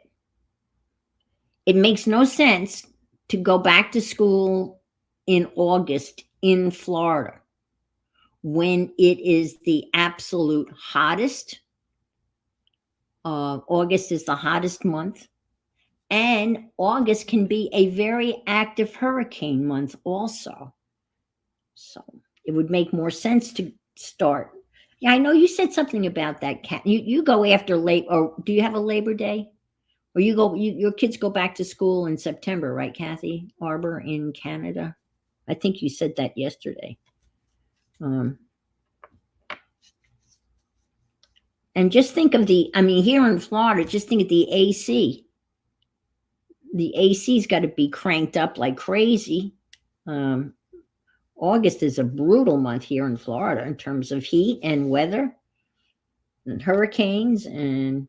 it makes no sense to go back to school in August in Florida when it is the absolute hottest. August is the hottest month, and August can be a very active hurricane month also. So it would make more sense to start. Yeah, I know you said something about that, Kat. You go after or do you have a Labor Day? Or your kids go back to school in September, right, Kathy Arbor in Canada? I think you said that yesterday. And just think of here in Florida, just think of the AC. The AC's got to be cranked up like crazy. August is a brutal month here in Florida in terms of heat and weather and hurricanes and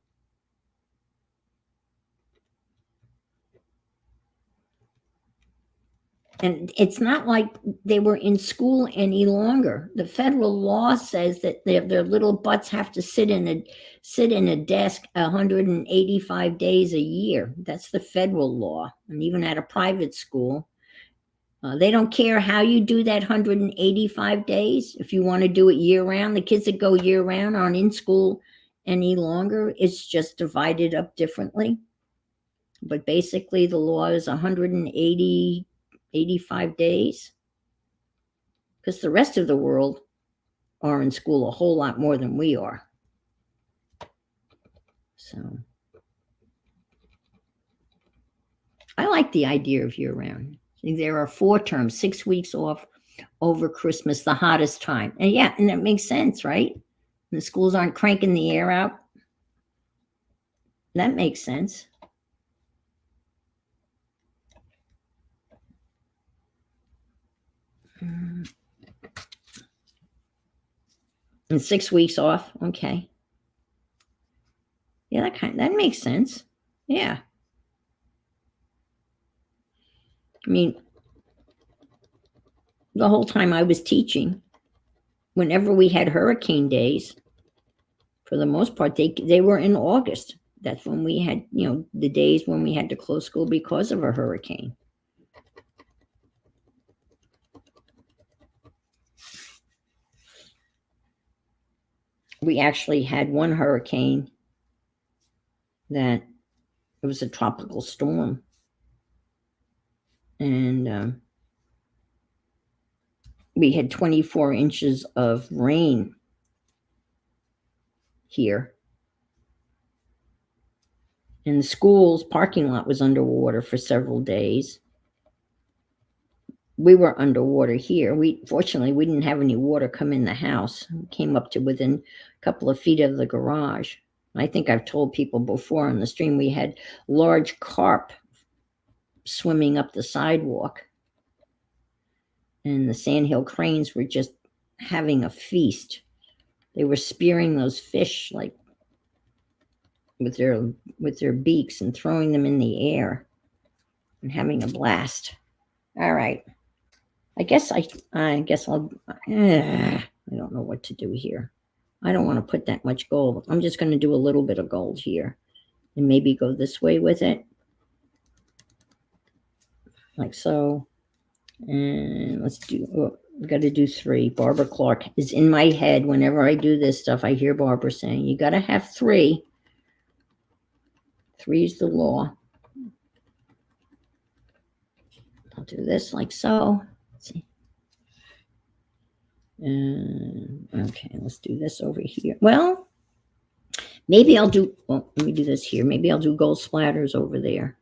it's not like they were in school any longer. The federal law says that their little butts have to sit in a desk 185 days a year. That's the federal law. And even at a private school, they don't care how you do that 185 days. If you want to do it year round, the kids that go year round aren't in school any longer. It's just divided up differently. But basically, the law is 180, 85 days. Because the rest of the world are in school a whole lot more than we are. So I like the idea of year round. There are 4 terms, 6 weeks off over Christmas, the hottest time. And yeah, and that makes sense, right? The schools aren't cranking the air out. That makes sense. And 6 weeks off. Okay. Yeah, that makes sense. Yeah. I mean, the whole time I was teaching, whenever we had hurricane days, for the most part, they were in August. That's when we had, the days when we had to close school because of a hurricane. We actually had one hurricane that it was a tropical storm. And we had 24 inches of rain here. And the school's parking lot was underwater for several days. We were underwater here. Fortunately, we didn't have any water come in the house. We came up to within a couple of feet of the garage. I think I've told people before on the stream we had large carp swimming up the sidewalk. And the sandhill cranes were just having a feast. They were spearing those fish like with their beaks and throwing them in the air and having a blast. All right. I guess I'll I don't know what to do here. I don't want to put that much gold. I'm just going to do a little bit of gold here and maybe go this way with it. Like so. And let's do, we got to do 3. Barbara Clark is in my head. Whenever I do this stuff, I hear Barbara saying, you got to have 3. 3 is the law. I'll do this like so. Let's see. Okay, let's do this over here. Well, maybe I'll do, well, let me do this here. Maybe I'll do gold splatters over there.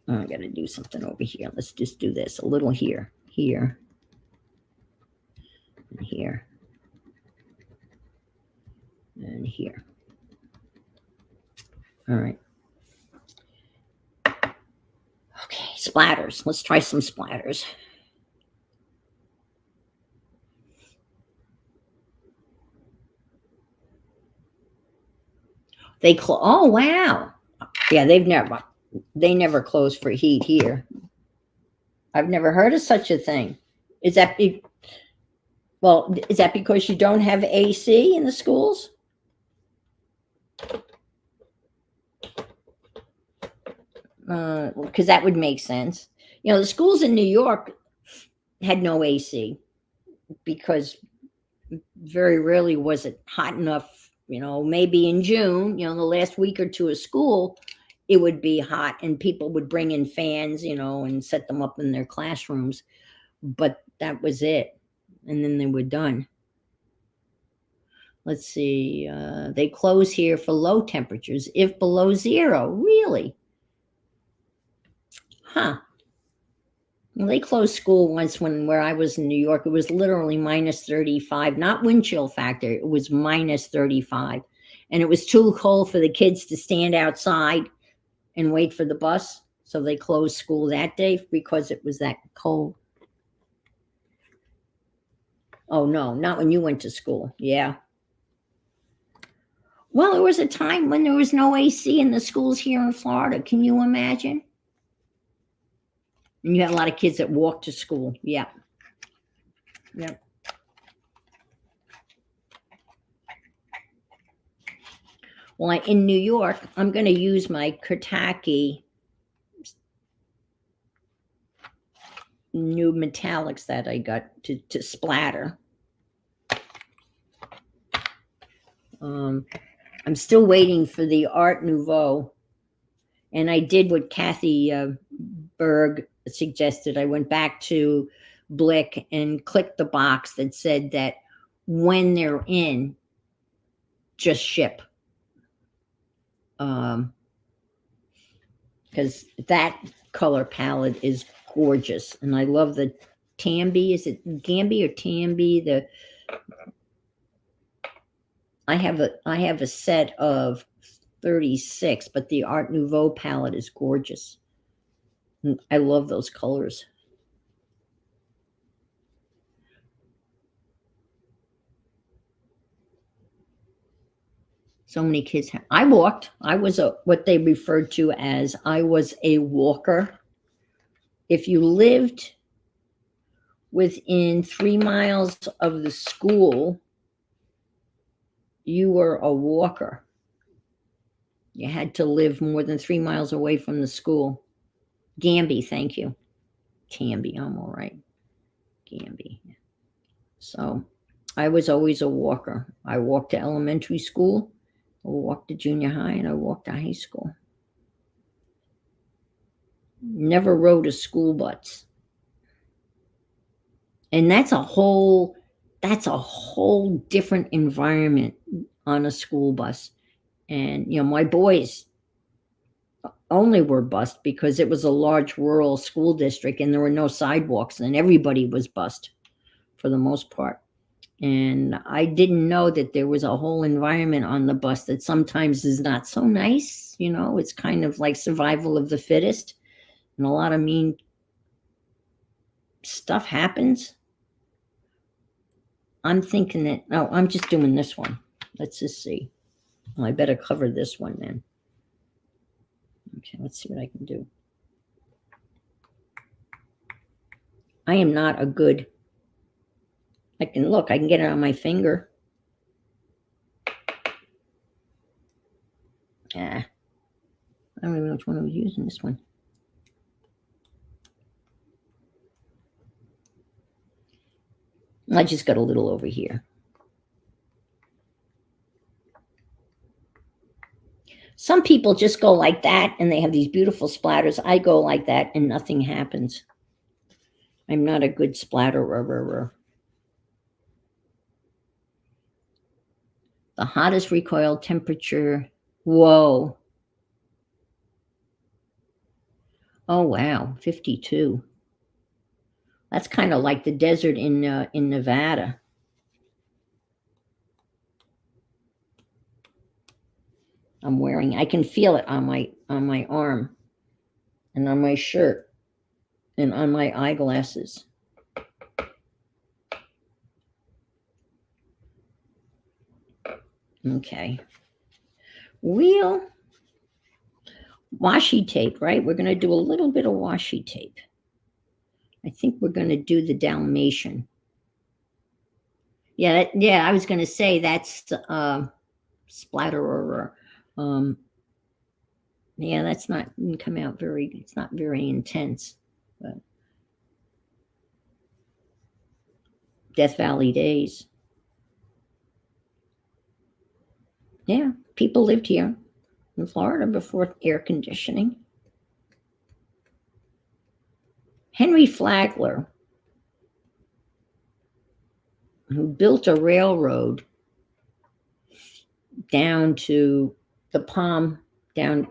Oh, I got to do something over here. Let's just do this a little here, here, and here, and here. All right. Okay, splatters. Let's try some splatters. Oh, wow. Yeah, they never close for heat here. I've never heard of such a thing. Is that because you don't have AC in the schools? Because that would make sense. The schools in New York had no AC because very rarely was it hot enough. Maybe in June, the last week or two of school, it would be hot and people would bring in fans, and set them up in their classrooms. But that was it. And then they were done. Let's see. They close here for low temperatures if below 0. Really? Huh. Well, they closed school once where I was in New York. It was literally minus 35, not wind chill factor. It was minus 35. And it was too cold for the kids to stand outside and wait for the bus. So they closed school that day because it was that cold. Oh, no, not when you went to school. Yeah. Well, there was a time when there was no AC in the schools here in Florida. Can you imagine? And you had a lot of kids that walked to school. Yeah. Yep. Well, in New York, I'm going to use my Kurtaki new metallics that I got to splatter. I'm still waiting for the Art Nouveau. And I did what Kathy Berg suggested. I went back to Blick and clicked the box that said that when they're in, just ship. Because that color palette is gorgeous. And I love the Tambi. Is it Gambi or Tambi? I have a set of 36, but the Art Nouveau palette is gorgeous. I love those colors. So many kids. I walked. I was what they referred to as I was a walker. If you lived within 3 miles of the school, you were a walker. You had to live more than 3 miles away from the school. Gambi, thank you. Tambi, I'm all right. Gambi. So I was always a walker. I walked to elementary school, I walked to junior high, and I walked to high school. Never rode a school bus. And that's a whole different environment on a school bus. And my boys only were bused because it was a large rural school district and there were no sidewalks and everybody was bused for the most part. And I didn't know that there was a whole environment on the bus that sometimes is not so nice. It's kind of like survival of the fittest, and a lot of mean stuff happens. I'm thinking that, I'm just doing this one. Let's just see. Well, I better cover this one then. Okay, let's see what I can do. I am not a good, I can get it on my finger. I don't even know which one I was using, this one. I just got a little over here. Some people just go like that and they have these beautiful splatters. I go like that and nothing happens. I'm not a good splatterer. The hottest recoil temperature. Whoa. Oh, wow. 52. That's kind of like the desert in Nevada. I'm wearing. I can feel it on my arm and on my shirt and on my eyeglasses. Okay. Washi tape, right? We're going to do a little bit of washi tape. I think we're going to do the Dalmatian. Yeah, I was going to say that's splatterer. Yeah, that's not come out it's not very intense, but Death Valley Days. Yeah, people lived here in Florida before air conditioning. Henry Flagler, who built a railroad down to the Palm, down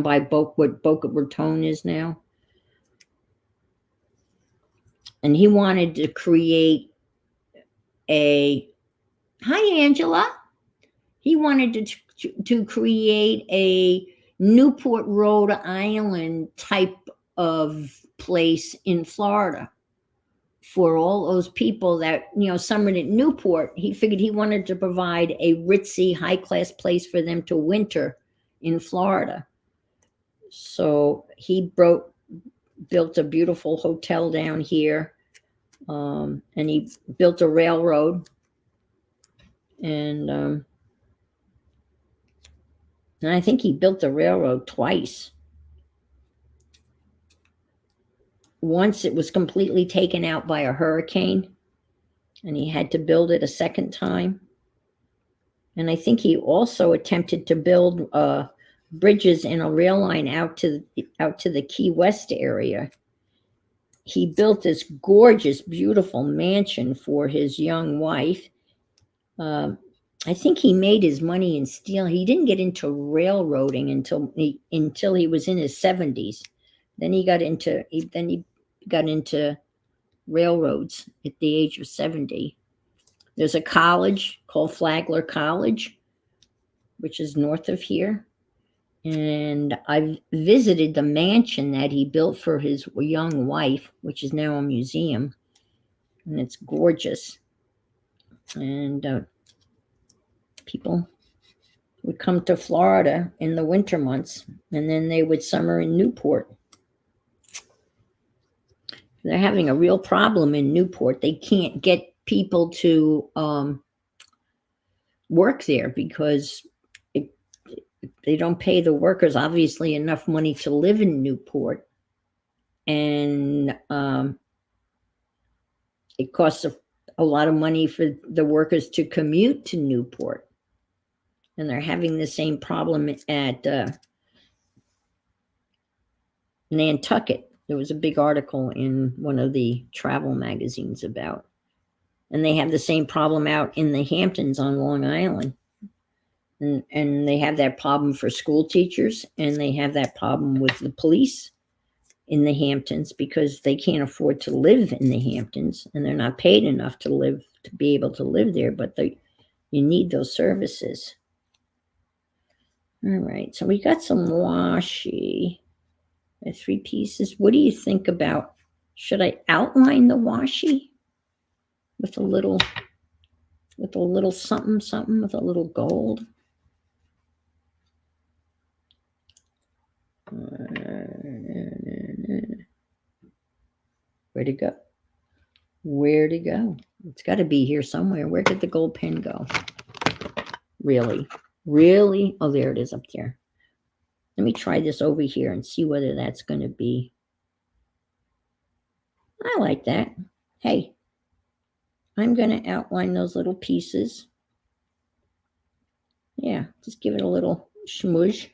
by what Boca Raton is now. And he wanted to create hi, Angela. He wanted to create a Newport, Rhode Island type of place in Florida for all those people that, summered at Newport. He figured he wanted to provide a ritzy, high-class place for them to winter in Florida. So he built a beautiful hotel down here, and he built a railroad, and I think he built the railroad twice. once it was completely taken out by a hurricane, and he had to build it a second time. And I think he also attempted to build bridges and a rail line out to the Key West area. He built this gorgeous, beautiful mansion for his young wife. I think he made his money in steel. He didn't get into railroading until he was in his 70s. Then he got into railroads at the age of 70. There's a college called Flagler College, which is north of here. And I've visited the mansion that he built for his young wife, which is now a museum. And it's gorgeous. And people would come to Florida in the winter months, and then they would summer in Newport. They're having a real problem in Newport. They can't get people to work there because they don't pay the workers, obviously, enough money to live in Newport. And it costs a lot of money for the workers to commute to Newport. And they're having the same problem at Nantucket. There was a big article in one of the travel magazines about. And they have the same problem out in the Hamptons on Long Island. And they have that problem for school teachers, and they have that problem with the police in the Hamptons because they can't afford to live in the Hamptons, and they're not paid enough to be able to live there, but you need those services. All right, so we got some washi. 3 pieces. What do you think about, should I outline the washi with a little something, with a little gold? Where'd it go? Where'd it go? It's got to be here somewhere. Where did the gold pen go? Really? Oh, there it is up there. Let me try this over here and see whether that's going to be. I like that. Hey, I'm going to outline those little pieces. Yeah, just give it a little smudge.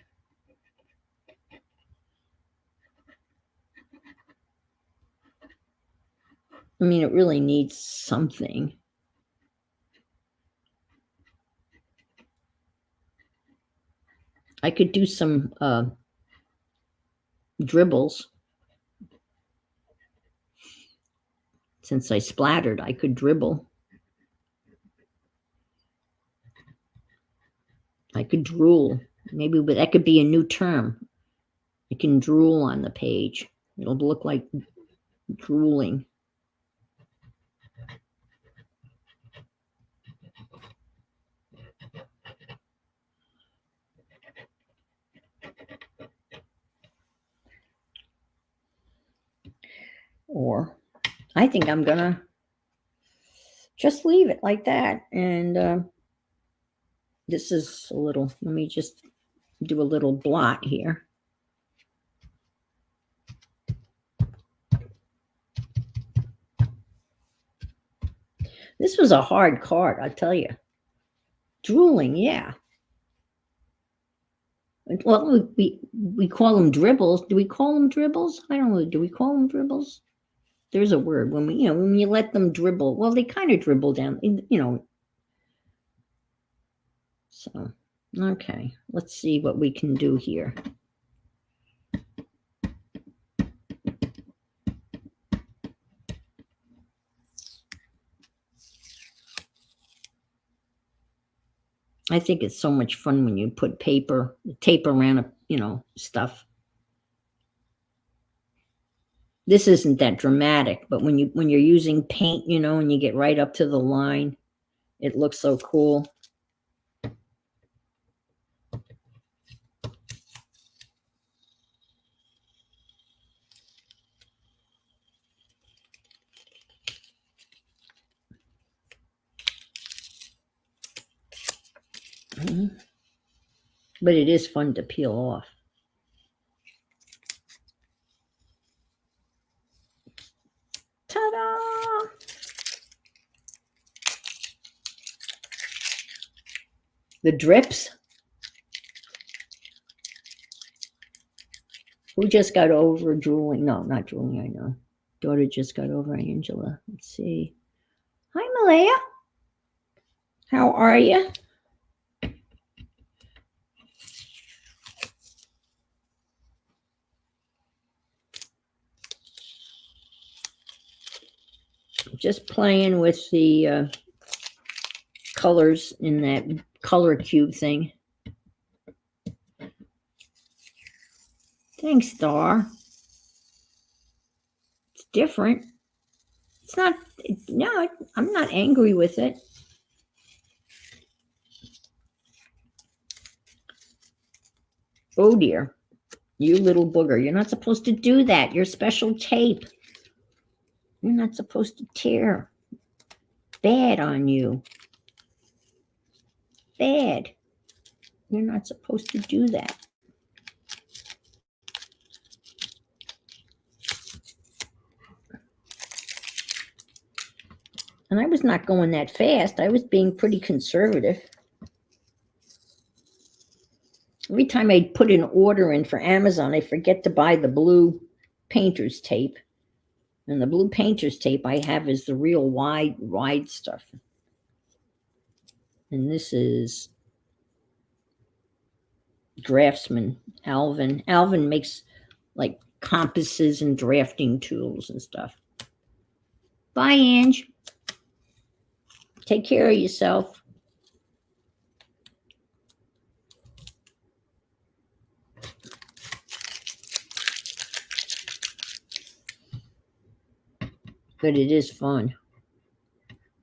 I mean, it really needs something. I could do some dribbles. Since I splattered, I could dribble. I could drool. Maybe that could be a new term. I can drool on the page. It'll look like drooling. Or I think I'm gonna just leave it like that. And this is a little, let me just do a little blot here. This was a hard card, I'll tell you. Drooling, yeah. Well, we call them dribbles. Do we call them dribbles? I don't know. Do we call them dribbles? There's a word when when you let them dribble. Well, they kind of dribble down, So, okay, let's see what we can do here. I think it's so much fun when you put tape around, stuff. This isn't that dramatic, but when you're using paint, and you get right up to the line, it looks so cool. But it is fun to peel off. Ta-da! The drips. Who just got over drooling? No, not drooling, I know. Daughter just got over Angela. Let's see. Hi, Malaya. How are you? Just playing with the colors in that color cube thing. Thanks, Star. It's different. It's not, no, I'm not angry with it. Oh dear. You little booger. You're not supposed to do that. You're special tape. You're not supposed to tear. Bad on you. Bad. You're not supposed to do that. And I was not going that fast. I was being pretty conservative. Every time I put an order in for Amazon, I forget to buy the blue painter's tape. And the blue painter's tape I have is the real wide stuff. And this is Draftsman, Alvin. Alvin makes like compasses and drafting tools and stuff. Bye, Ange. Take care of yourself. But it is fun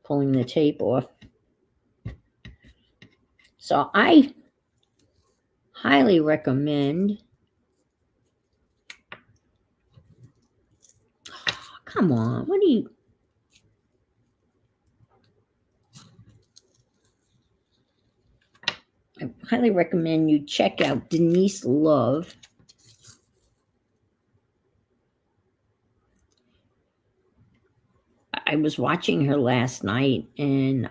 pulling the tape off. So I highly recommend. Oh, come on, what do you? I highly recommend you check out Denise Love. I was watching her last night, and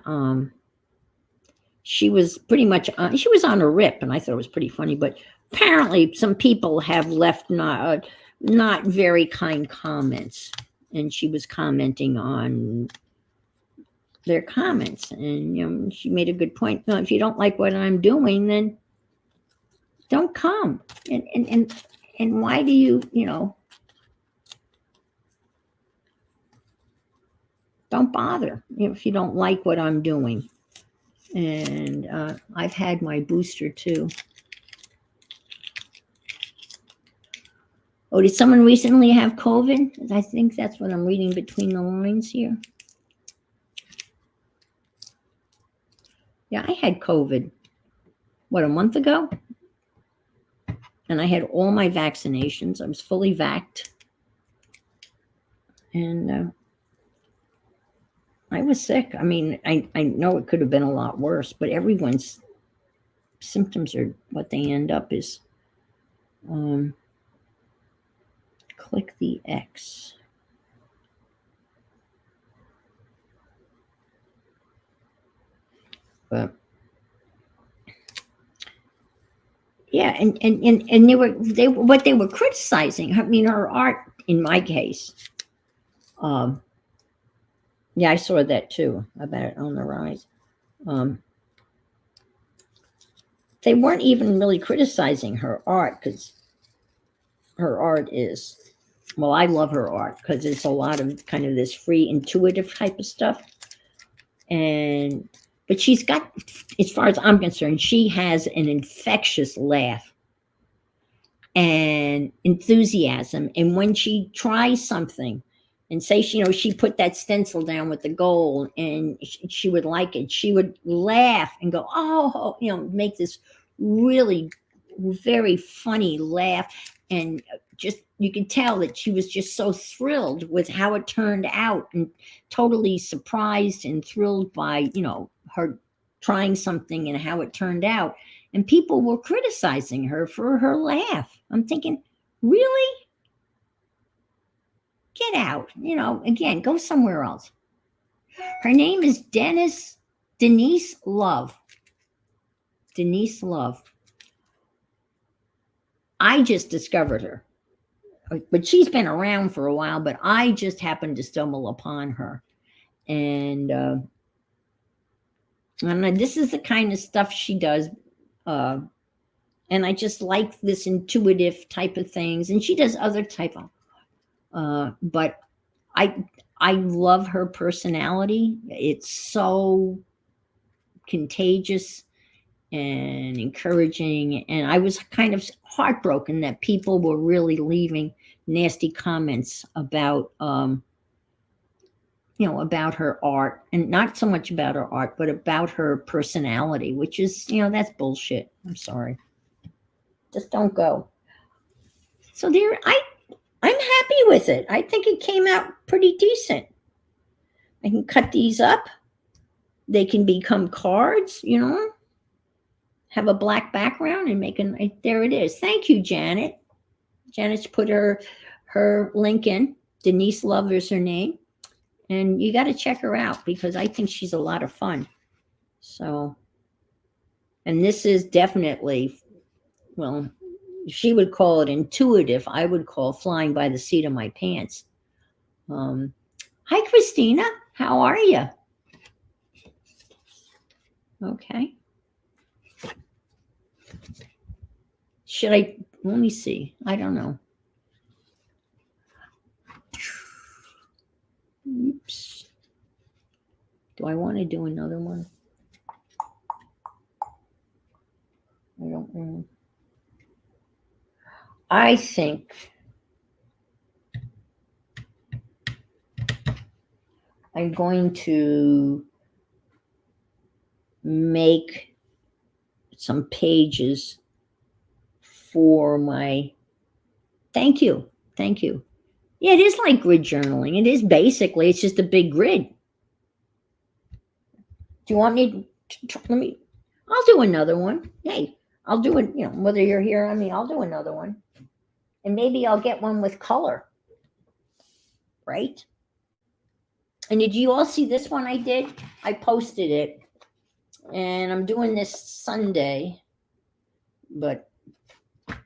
she was pretty much she was on a rip, and I thought it was pretty funny. But apparently, some people have left not very kind comments, and she was commenting on their comments, and she made a good point. No, if you don't like what I'm doing, then don't come. And why do you don't bother if you don't like what I'm doing. And I've had my booster too. Oh, did someone recently have COVID? I think that's what I'm reading between the lines here. Yeah, I had COVID, a month ago? And I had all my vaccinations. I was fully vaxxed. And I was sick. I mean, I know it could have been a lot worse, but everyone's symptoms are what they end up is. Click the X. But yeah, and they were criticizing. I mean, her art, in my case. Yeah, I saw that too about it on the rise. They weren't even really criticizing her art because her art is, well, I love her art because it's a lot of kind of this free, intuitive type of stuff. But she's got, as far as I'm concerned, she has an infectious laugh and enthusiasm. And when she tries something, and say she put that stencil down with the gold, and she would like it, she would laugh and go, oh, make this really very funny laugh, and just you could tell that she was just so thrilled with how it turned out, and totally surprised and thrilled by her trying something and how it turned out. And people were criticizing her for her laugh. I'm thinking, really? get out. Again, go somewhere else. Her name is Denise Love. Denise Love. I just discovered her, but she's been around for a while, but I just happened to stumble upon her. And this is the kind of stuff she does. And I just like this intuitive type of things. And she does other type of, but I love her personality. It's so contagious and encouraging. And I was kind of heartbroken that people were really leaving nasty comments about, about her art, and not so much about her art, but about her personality, which is, that's bullshit. I'm sorry. Just don't go. So I'm happy with it. I think it came out pretty decent. I can cut these up. They can become cards, have a black background and there it is. Thank you, Janet. Janet's put her link in. Denise Love is her name. And you got to check her out because I think she's a lot of fun. So, and this is definitely, well, she would call it intuitive. I would call flying by the seat of my pants. Hi, Christina. How are you? Okay. Let me see. I don't know. Oops. Do I want to do another one? I don't know. I think I'm going to make some pages for my, thank you. Yeah, it is like grid journaling. It is basically, it's just a big grid. Do you want me to, I'll do another one. Hey, I'll do it, whether you're here on me, I'll do another one. And maybe I'll get one with color. Right? And did you all see this one I did? I posted it. And I'm doing this Sunday. But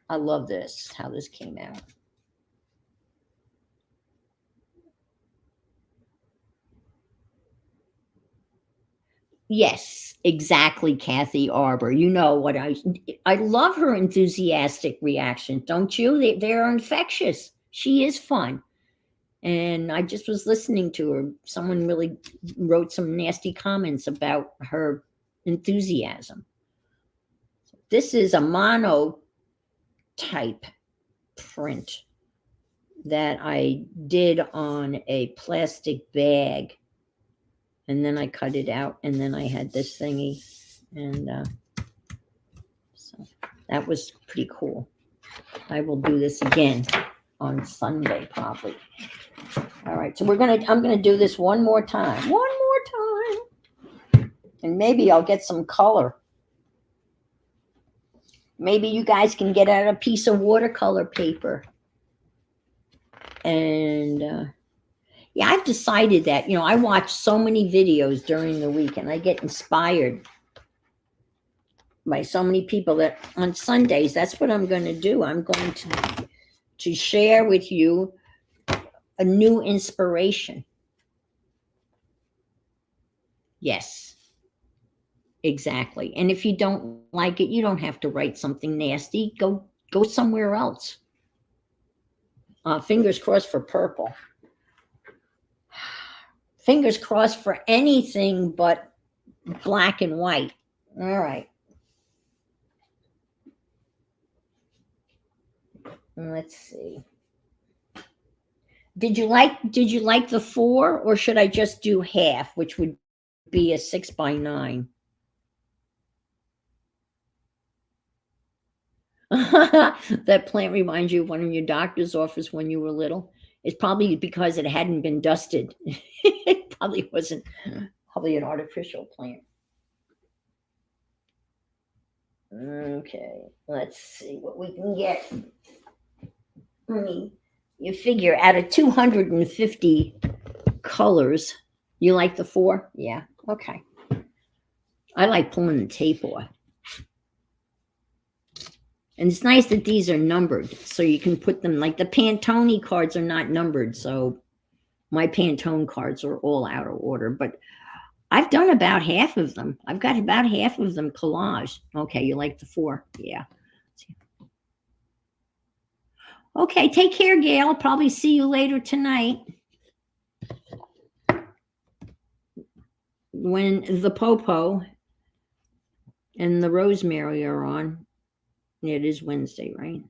I love this, how this came out. Yes, exactly, Kathy Arbor. You know what I love her enthusiastic reaction, don't you? They're infectious. She is fun. And I just was listening to her. Someone really wrote some nasty comments about her enthusiasm. This is a mono type print that I did on a plastic bag. And then I cut it out, and then I had this thingy. And so that was pretty cool. I will do this again on Sunday, probably. All right, so I'm gonna do this one more time. And maybe I'll get some color. Maybe you guys can get out a piece of watercolor paper. And yeah, I've decided that, I watch so many videos during the week and I get inspired by so many people that on Sundays, that's what I'm going to do. I'm going to share with you a new inspiration. Yes, exactly. And if you don't like it, you don't have to write something nasty. Go somewhere else. Fingers crossed for purple. Fingers crossed for anything but black and white. All right. Let's see. Did you like the 4, or should I just do half, which would be a 6x9? That plant reminds you of one in your doctor's office when you were little. It's probably because it hadn't been dusted. It probably wasn't, probably an artificial plant. Okay, let's see what we can get. You figure out of 250 colors, you like the 4? Yeah, okay. I like pulling the tape off. And it's nice that these are numbered, so you can put them, like the Pantone cards are not numbered, so my Pantone cards are all out of order, but I've done about half of them. I've got about half of them collage. Okay, you like the 4? Yeah. Okay, take care, Gail. Probably see you later tonight when the Popo and the Rosemary are on. It is Wednesday, right?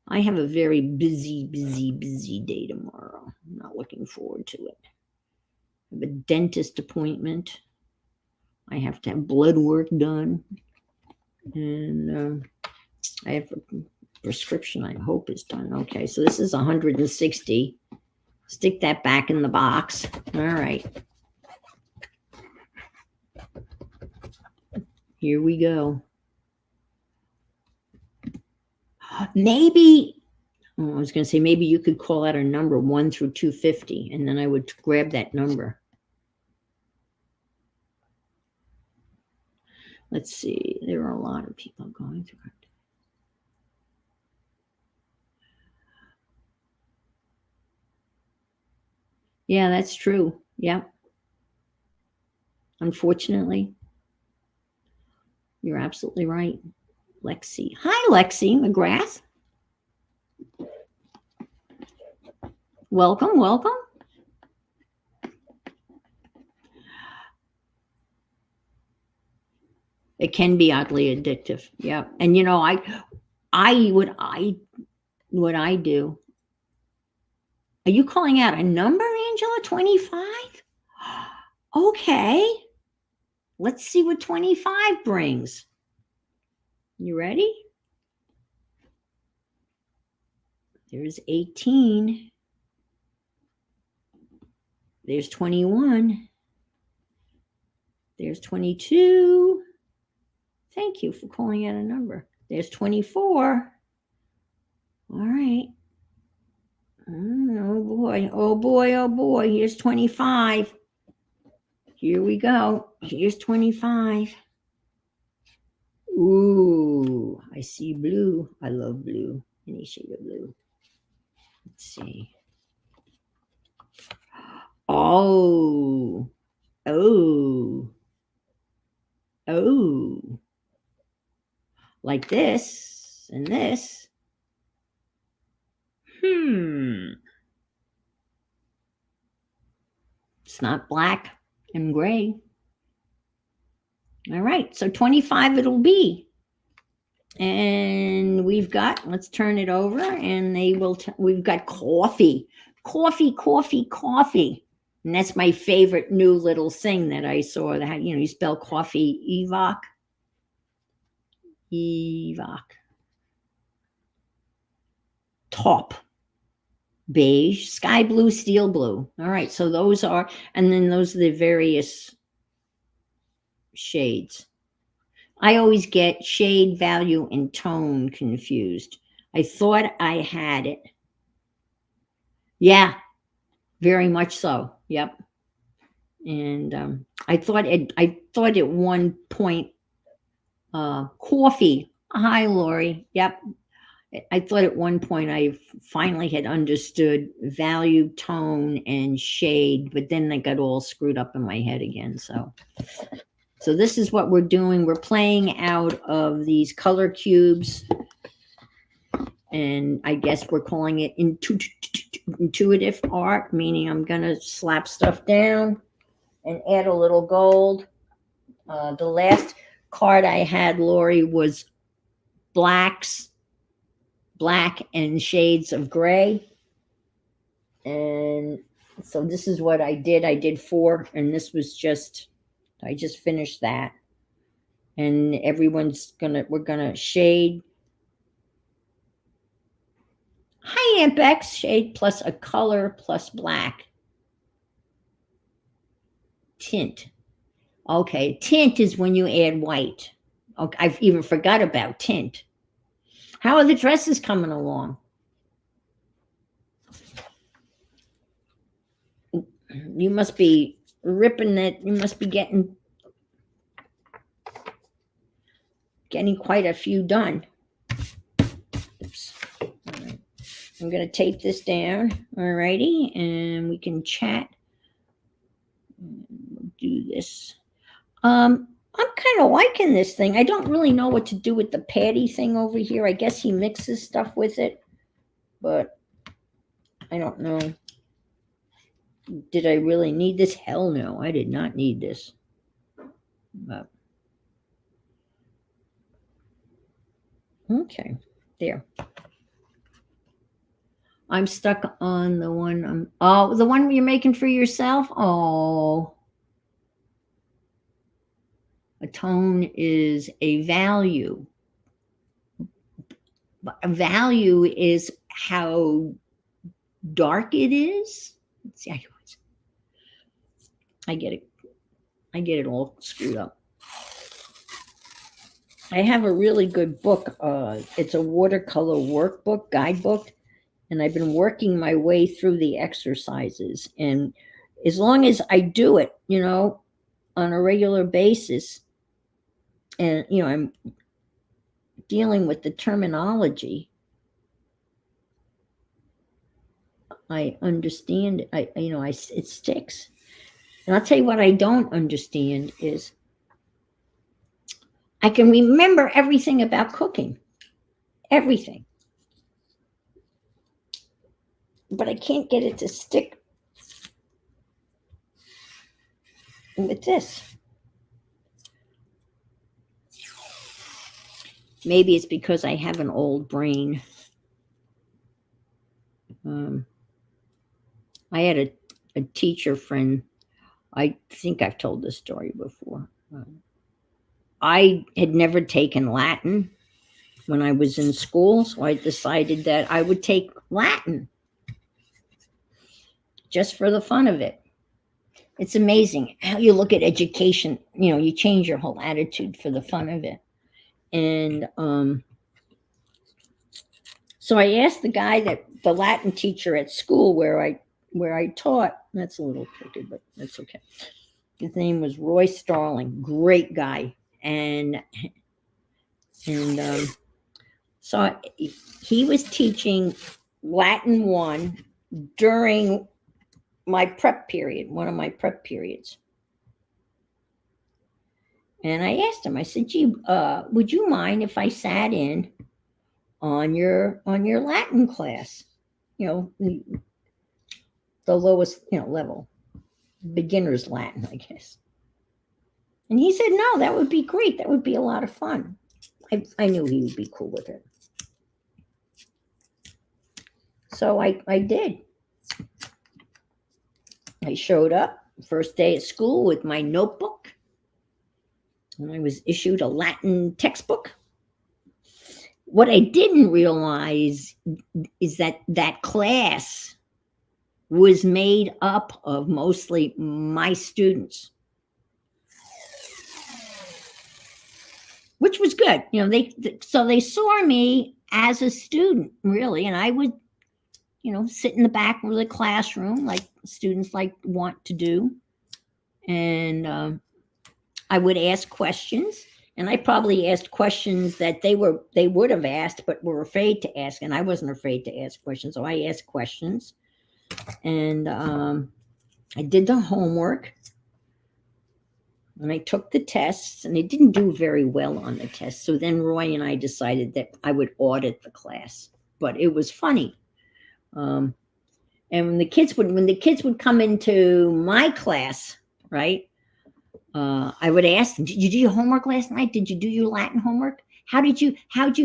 I have a very busy day tomorrow. I'm not looking forward to it. I have a dentist appointment. I have to have blood work done. And I have a prescription I hope is done. Okay, so this is 160. Stick that back in the box. All right. Here we go. Maybe, I was going to say, maybe you could call out a number 1 through 250, and then I would grab that number. Let's see. There are a lot of people going through it. Yeah, that's true. Yeah. Unfortunately, you're absolutely right. Lexi. Hi, Lexi McGrath. Welcome, welcome. It can be oddly addictive. Yeah. And you know, what I do. Are you calling out a number, Angela? 25? Okay. Let's see what 25 brings. You ready? There's 18. There's 21. There's 22. Thank you for calling out a number. There's 24. All right. Oh boy. Oh boy. Oh boy. Here's 25. Here we go. Here's 25. Ooh, I see blue. I love blue. Any shade of blue. Let's see. Oh. Oh. Oh. Like this and this. It's not black and gray. All right, so 25 it'll be. And we've got, let's turn it over and they will, we've got coffee. And that's my favorite new little thing that I saw that, you know, you spell coffee, Evoc. Top. Beige, sky blue, steel blue. All right, so those are, and then those are the various shades. I always get shade, value, and tone confused. I thought I had it. Yeah, very much so. Yep. And I thought at one point, coffee. Hi, Lori. Yep. I thought at one point I finally had understood value, tone, and shade, but then I got all screwed up in my head again. So this is what we're doing. We're playing out of these color cubes, and I guess we're calling it intuitive art, meaning I'm going to slap stuff down and add a little gold. The last card I had, Lori, was black and shades of gray. And so this is what I did. I did 4, and this was just, I just finished that. And we're gonna shade. Hi, Ampex, shade plus a color plus black. Tint. Okay, tint is when you add white. Okay, I've even forgot about tint. How are the dresses coming along? You must be ripping that. You must be getting quite a few done. Oops. All right. I'm going to tape this down. All righty. And we can chat. We'll do this. I'm kind of liking this thing. I don't really know what to do with the patty thing over here. I guess he mixes stuff with it, but I don't know. Did I really need this? Hell no, I did not need this. But okay, there. I'm stuck on the one. The one you're making for yourself. Oh, a tone is a value. A value is how dark it is. Let's see. I get it. I get it all screwed up. I have a really good book. It's a watercolor workbook, guidebook, and I've been working my way through the exercises. And as long as I do it, on a regular basis, and I'm dealing with the terminology, I understand it. It sticks. And I'll tell you what I don't understand is I can remember everything about cooking, everything, but I can't get it to stick with this. Maybe it's because I have an old brain. I had a teacher friend. I think I've told this story before. I had never taken Latin when I was in school, so I decided that I would take Latin just for the fun of it. It's amazing how you look at education. You change your whole attitude for the fun of it. And so I asked the Latin teacher at school where I taught. That's a little crooked, but that's okay. His name was Roy Starling, great guy, and so he was teaching Latin 1 during my prep period, one of my prep periods. And I asked him, I said, gee, would you mind if I sat in on your Latin class? The lowest, level, beginner's Latin, I guess. And he said, no, that would be great. That would be a lot of fun. I knew he would be cool with it. So I did. I showed up first day at school with my notebook, and I was issued a Latin textbook. What I didn't realize is that class was made up of mostly my students, which was good. They saw me as a student, really, and I would, sit in the back of the classroom like students want to do, and I would ask questions. And I probably asked questions that they would have asked, but were afraid to ask. And I wasn't afraid to ask questions, so I asked questions. And I did the homework. And I took the tests, and I didn't do very well on the tests. So then Roy and I decided that I would audit the class. But it was funny. And when the kids would come into my class, right? I would ask them, did you do your homework last night? Did you do your Latin homework? How'd you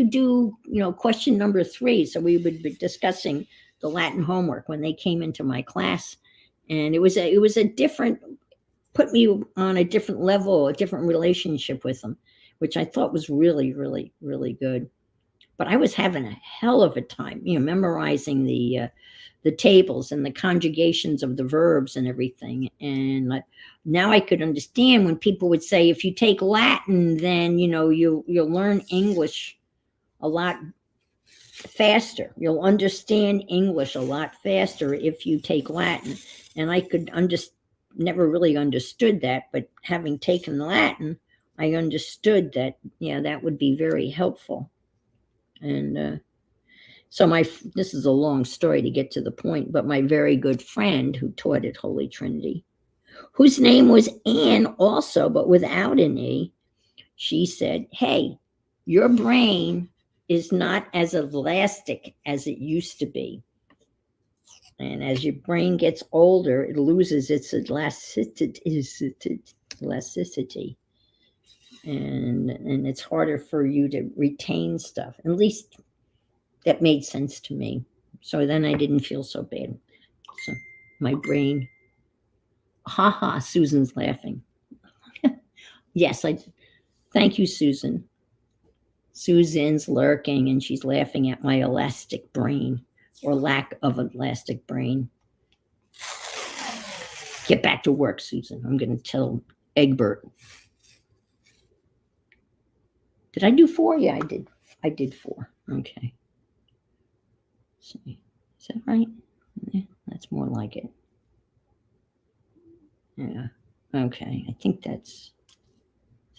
do, question number 3? So we would be discussing the Latin homework when they came into my class. And it was a different, put me on a different level, a different relationship with them, which I thought was really, really, really good. But I was having a hell of a time, memorizing the tables and the conjugations of the verbs and everything. And now I could understand when people would say, if you take Latin, then, you'll learn English a lot faster. You'll understand English a lot faster if you take Latin. And I could never really understood that, but having taken Latin, I understood that, yeah, that would be very helpful. And so this is a long story to get to the point, but my very good friend who taught at Holy Trinity, whose name was Anne also, but without an E, she said, hey, your brain is not as elastic as it used to be. And as your brain gets older, it loses its elasticity. And it's harder for you to retain stuff. At least that made sense to me. So then I didn't feel so bad. So my brain, haha, Susan's laughing. Yes, thank you, Susan. Susan's lurking and she's laughing at my elastic brain or lack of elastic brain. Get back to work, Susan. I'm going to tell Egbert. Did I do 4? Yeah, I did. I did 4. Okay. Let's see. Is that right? Yeah, that's more like it. Yeah. Okay. I think is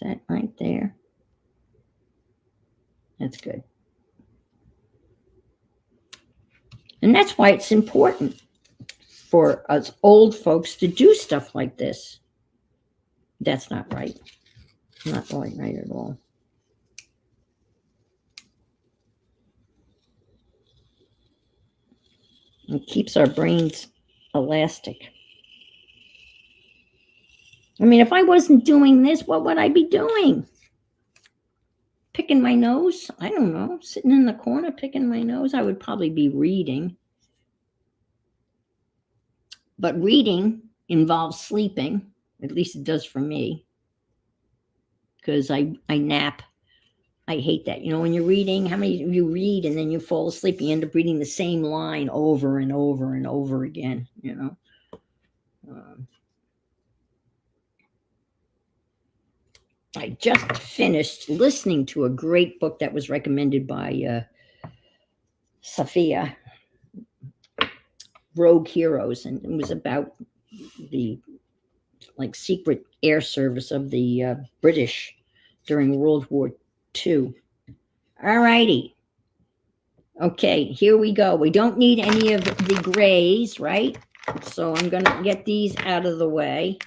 that right there? That's good. And that's why it's important for us old folks to do stuff like this. That's not right. Not right at all. It keeps our brains elastic. I mean, if I wasn't doing this, what would I be doing? Picking my nose? I don't know. Sitting in the corner picking my nose? I would probably be reading. But reading involves sleeping. At least it does for me. Because I nap. I hate that. You know, when you're reading, how many of you read and then you fall asleep? You end up reading the same line over and over and over again, you know. I just finished listening to a great book that was recommended by Sophia, Rogue Heroes, and it was about the secret air service of the British during World War II. All righty. Okay, here we go. We don't need any of the grays, right? So I'm going to get these out of the way.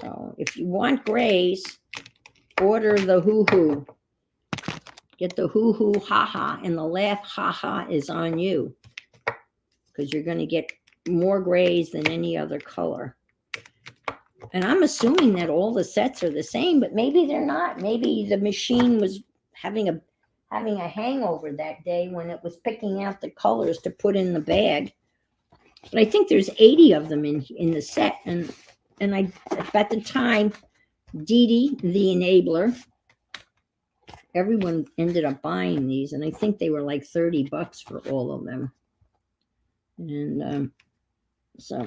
So if you want grays, order the hoo-hoo. Get the hoo-hoo ha-ha, and the laugh ha-ha is on you. Because you're going to get more grays than any other color. And I'm assuming that all the sets are the same, but maybe they're not. Maybe the machine was having a hangover that day when it was picking out the colors to put in the bag. But I think there's 80 of them in the set. And I, at the time, Dee Dee, the enabler, everyone ended up buying these. And I think they were like $30 for all of them. And so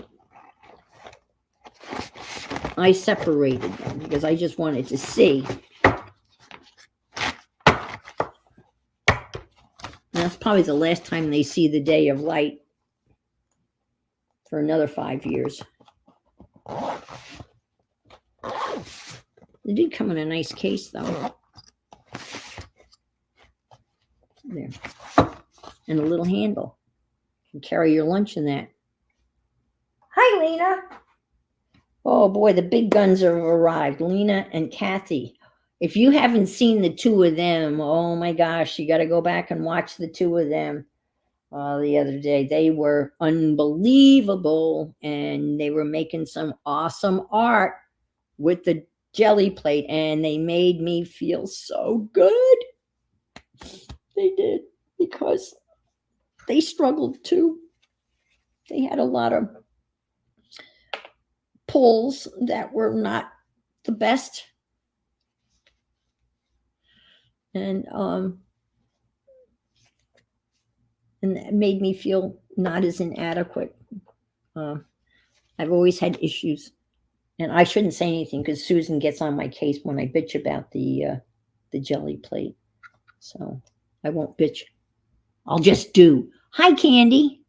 I separated them because I just wanted to see. That's probably the last time they see the day of light for another 5 years. They did come in a nice case, though. There. And a little handle. You can carry your lunch in that. Hi, Lena. Oh, boy, the big guns have arrived. Lena and Kathy. If you haven't seen the two of them, oh, my gosh, you got to go back and watch the two of them. The other day, they were unbelievable, and they were making some awesome art with the jelly plate, and they made me feel so good. They did, because they struggled too. They had a lot of pulls that were not the best, and that made me feel not as inadequate. I've always had issues, and I shouldn't say anything because Susan gets on my case when I bitch about the jelly plate. So I won't bitch I'll just do. Hi, Candy.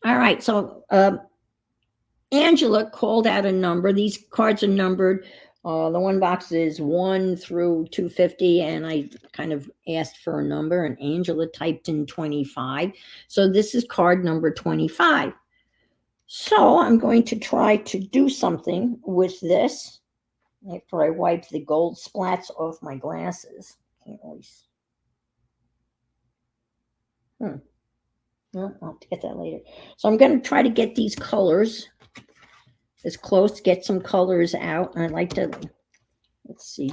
All right. So Angela called out a number. These cards are numbered. The one box is 1 through 250, and I kind of asked for a number, and Angela typed in 25. So this is card number 25. So I'm going to try to do something with this after I wipe the gold splats off my glasses. Can't always. Well, I'll have to get that later. So I'm going to try to get these colors as close, get some colors out. I'd like to, let's see,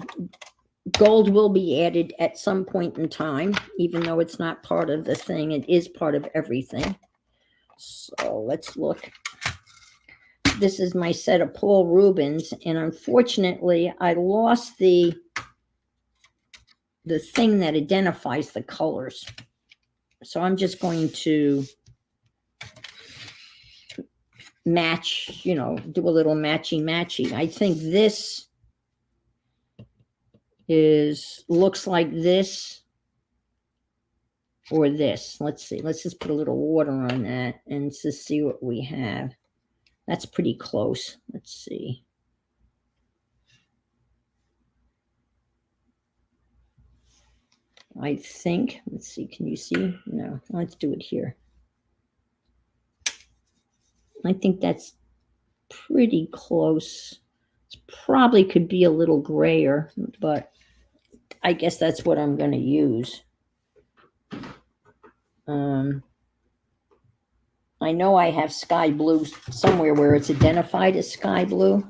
gold will be added at some point in time, even though it's not part of the thing. It is part of everything. So let's look. This is my set of Paul Rubens, and unfortunately, I lost the thing that identifies the colors. So I'm just going to match, do a little matchy. I think this looks like this or this. Let's see. Let's just put a little water on that and just see what we have. That's pretty close. Let's see. I think, let's see, can you see? No, let's do it here. I think that's pretty close. It probably could be a little grayer, but I guess that's what I'm going to use. I know I have sky blue somewhere where it's identified as sky blue,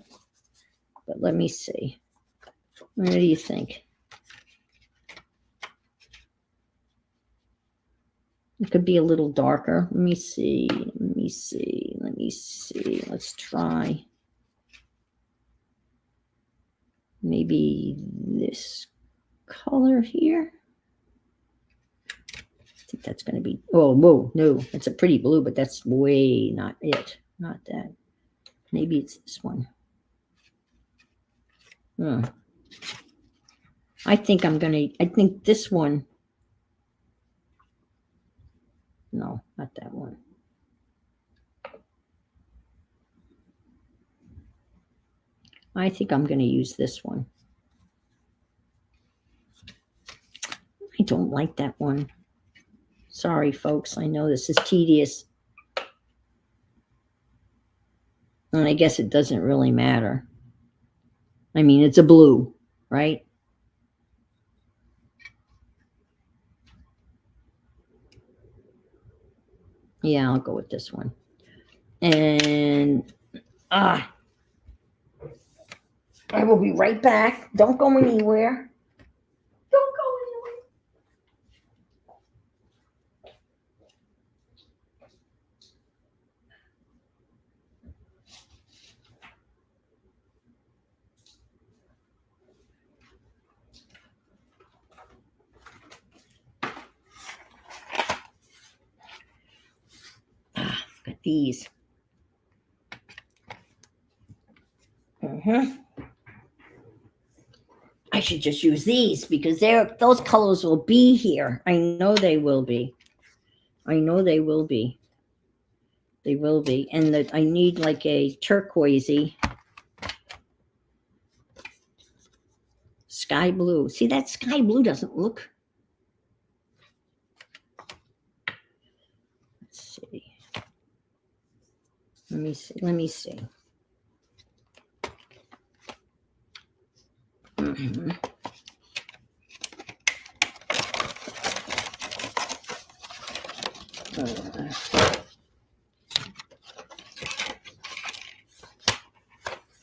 but let me see. What do you think? It could be a little darker. Let me see. Let's try. Maybe this color here. I think that's going to be, oh, whoa, no, it's a pretty blue, but that's way not it. Not that. Maybe it's this one. I think this one. No, not that one. I think I'm going to use this one. I don't like that one. Sorry, folks. I know this is tedious. And I guess it doesn't really matter. I mean, it's a blue, right? Yeah, I'll go with this one. And I will be right back. Don't go anywhere. Don't go anywhere. Got these. I should just use these because those colors will be here. I know they will be. They will be. And I need like a turquoisey sky blue. See, that sky blue doesn't look. Let's see. Let me see.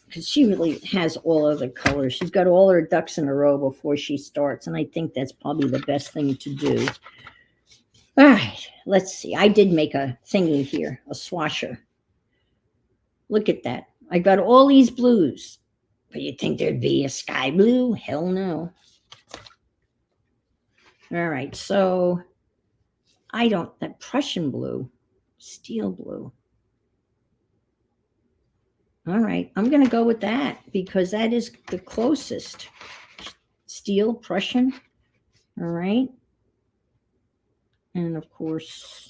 Because she really has all of the colors. She's got all her ducks in a row before she starts, and I think that's probably the best thing to do. All right, let's see. I did make a thingy here, a swasher. Look at that. I got all these blues. But you'd think there'd be a sky blue? Hell no. All right, so that Prussian blue, steel blue. All right, I'm going to go with that because that is the closest. Steel, Prussian. All right. And of course,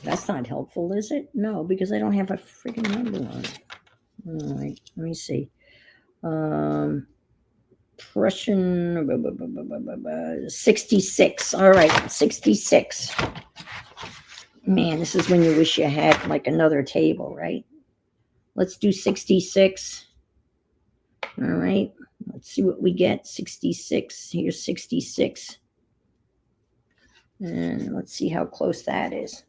that's not helpful, is it? No, because I don't have a freaking number on it. All right, let me see. Prussian 66. All right, 66. Man, this is when you wish you had like another table, right? Let's do 66. All right, let's see what we get. 66. Here's 66. And let's see how close that is.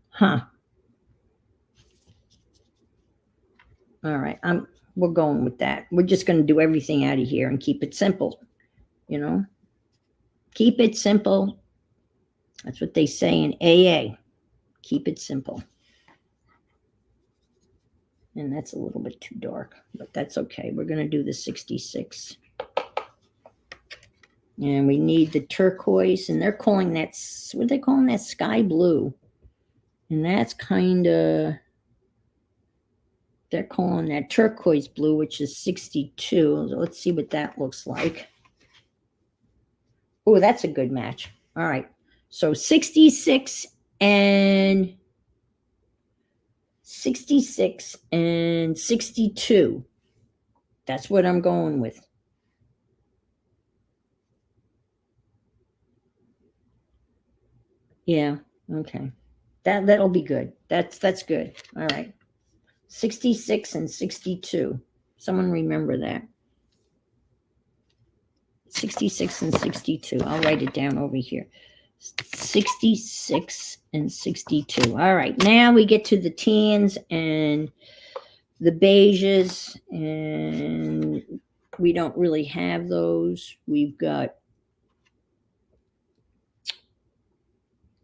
Huh. All right, we're going with that. We're just going to do everything out of here and keep it simple, you know? Keep it simple. That's what they say in AA. Keep it simple. And that's a little bit too dark, but that's okay. We're going to do the 66. And we need the turquoise, and they're calling that, what are they calling that? Sky blue. And that's kind of, they're calling that turquoise blue, which is 62. So let's see what that looks like. Oh, that's a good match. All right. So 66 and 62. That's what I'm going with. Yeah. Okay. That'll be good. That's good. All right. 66 and 62. Someone remember that. 66 and 62. I'll write it down over here. 66 and 62. All right. Now we get to the tans and the beiges, and we don't really have those. We've got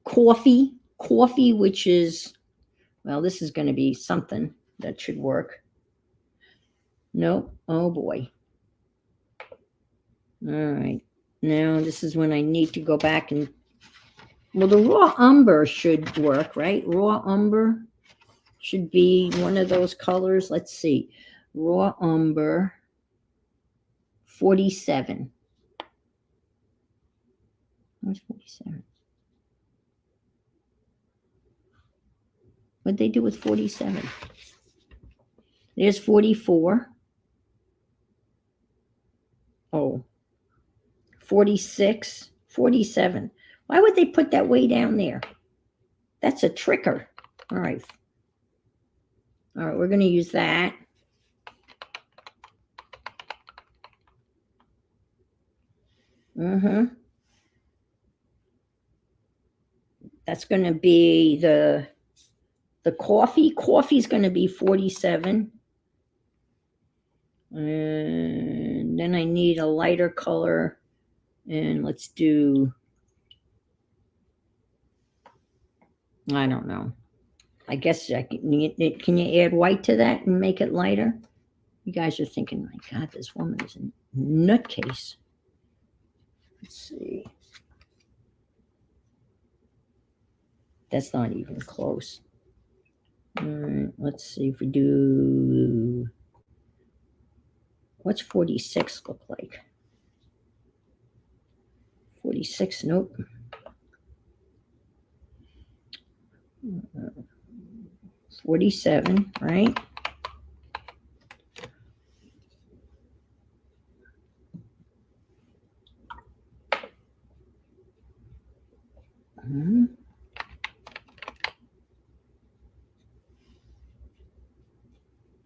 coffee, which is, well, this is going to be something that should work. Nope. Oh boy. All right. Now this is when I need to go back and, well, the raw umber should work, right? Raw umber should be one of those colors. Let's see. Raw umber 47. Where's 47? What'd they do with 47? There's 44. Oh, 46, 47. Why would they put that way down there? That's a tricker. All right. All right, we're going to use that. That's going to be the coffee. Coffee's going to be 47. And then I need a lighter color. And let's do, I don't know. I guess can you add white to that and make it lighter? You guys are thinking, my God, this woman is a nutcase. Let's see. That's not even close. All right, let's see if we do, what's 46 look like? 46, nope. 47, right?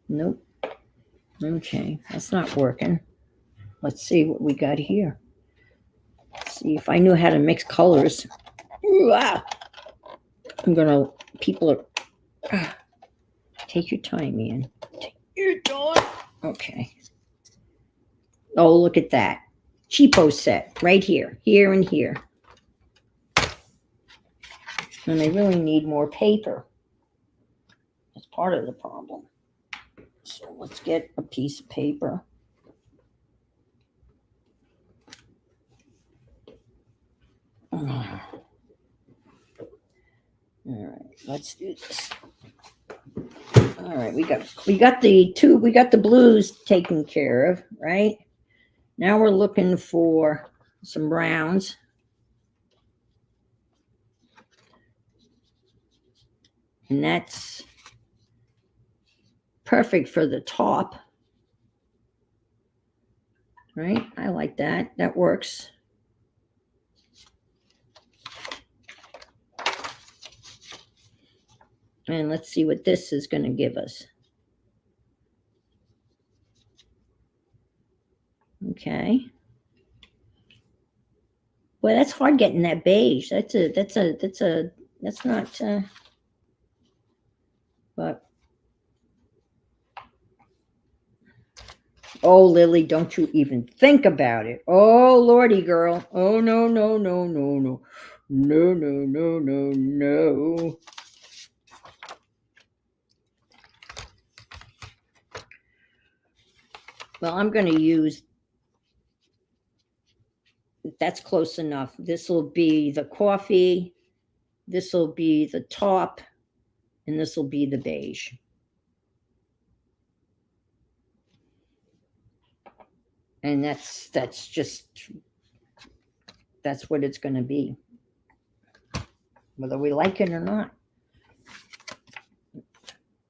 Nope. Okay, that's not working. Let's see what we got here. Let's see if I knew how to mix colors. Ooh, ah. People are, take your time, man. Take your time. Okay. Oh, look at that. Cheapo set right here, here and here. And I really need more paper. That's part of the problem. So let's get a piece of paper. All right, let's do this. All right, we got the blues taken care of, right? Now we're looking for some browns. And that's perfect for the top. Right? I like that. That works. And let's see what this is going to give us. Okay. Well, that's hard getting that beige. That's not, but. Oh, Lily, don't you even think about it. Oh, Lordy, girl. Oh, no, no, no, no, no. No, no, no, no, no. Well, I'm going to use, that's close enough. This will be the coffee. This will be the top. And this will be the beige. And that's what it's going to be, whether we like it or not.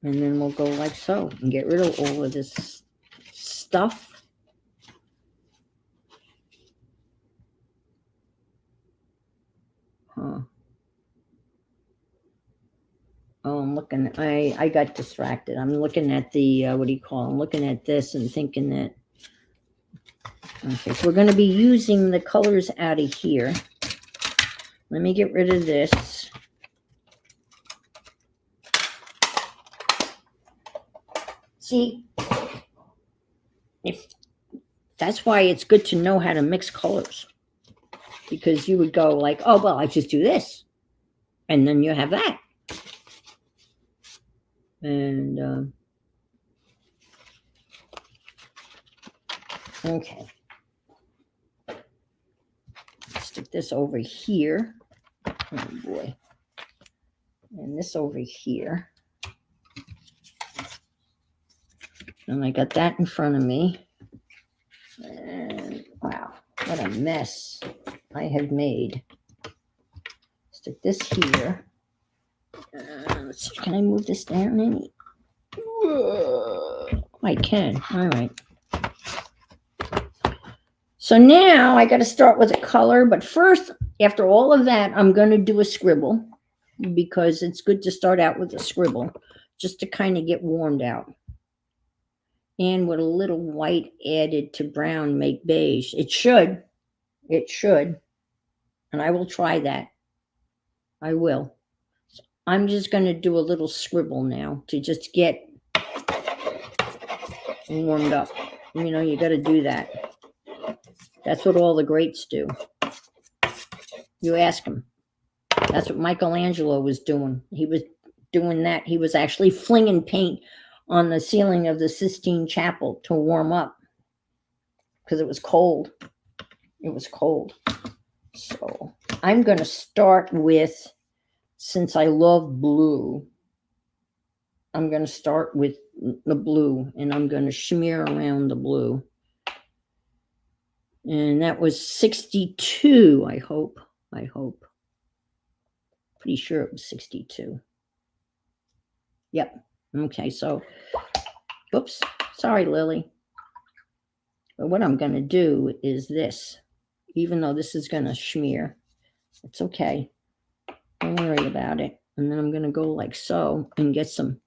And then we'll go like so and get rid of all of this stuff. Huh. Oh, I'm looking, I got distracted. I'm looking at the, what do you call it? I'm looking at this and thinking that, okay, so we're going to be using the colors out of here. Let me get rid of this. See, if that's why it's good to know how to mix colors, because you would go like, oh, well, I just do this. And then you have that. And, okay. Stick this over here. Oh boy. And this over here. And I got that in front of me. And wow, what a mess I have made. Stick this here. Let's see, can I move this down any? I can. All right. So now I got to start with a color, but first, after all of that, I'm going to do a scribble, because it's good to start out with a scribble just to kind of get warmed out. And with a little white added to brown, make beige. It should. And I will try that. I will. So I'm just going to do a little scribble now to just get warmed up. You know, you got to do that. That's what all the greats do. You ask them. That's what Michelangelo was doing. He was doing that. He was actually flinging paint on the ceiling of the Sistine Chapel to warm up, because it was cold. It was cold. So I'm going to start with, since I love blue, I'm going to start with the blue, and I'm going to smear around the blue. And that was 62, I hope. Pretty sure it was 62. Yep. Okay, so, oops, sorry, Lily. But what I'm going to do is this. Even though this is going to smear, it's okay. Don't worry about it. And then I'm going to go like so and get some,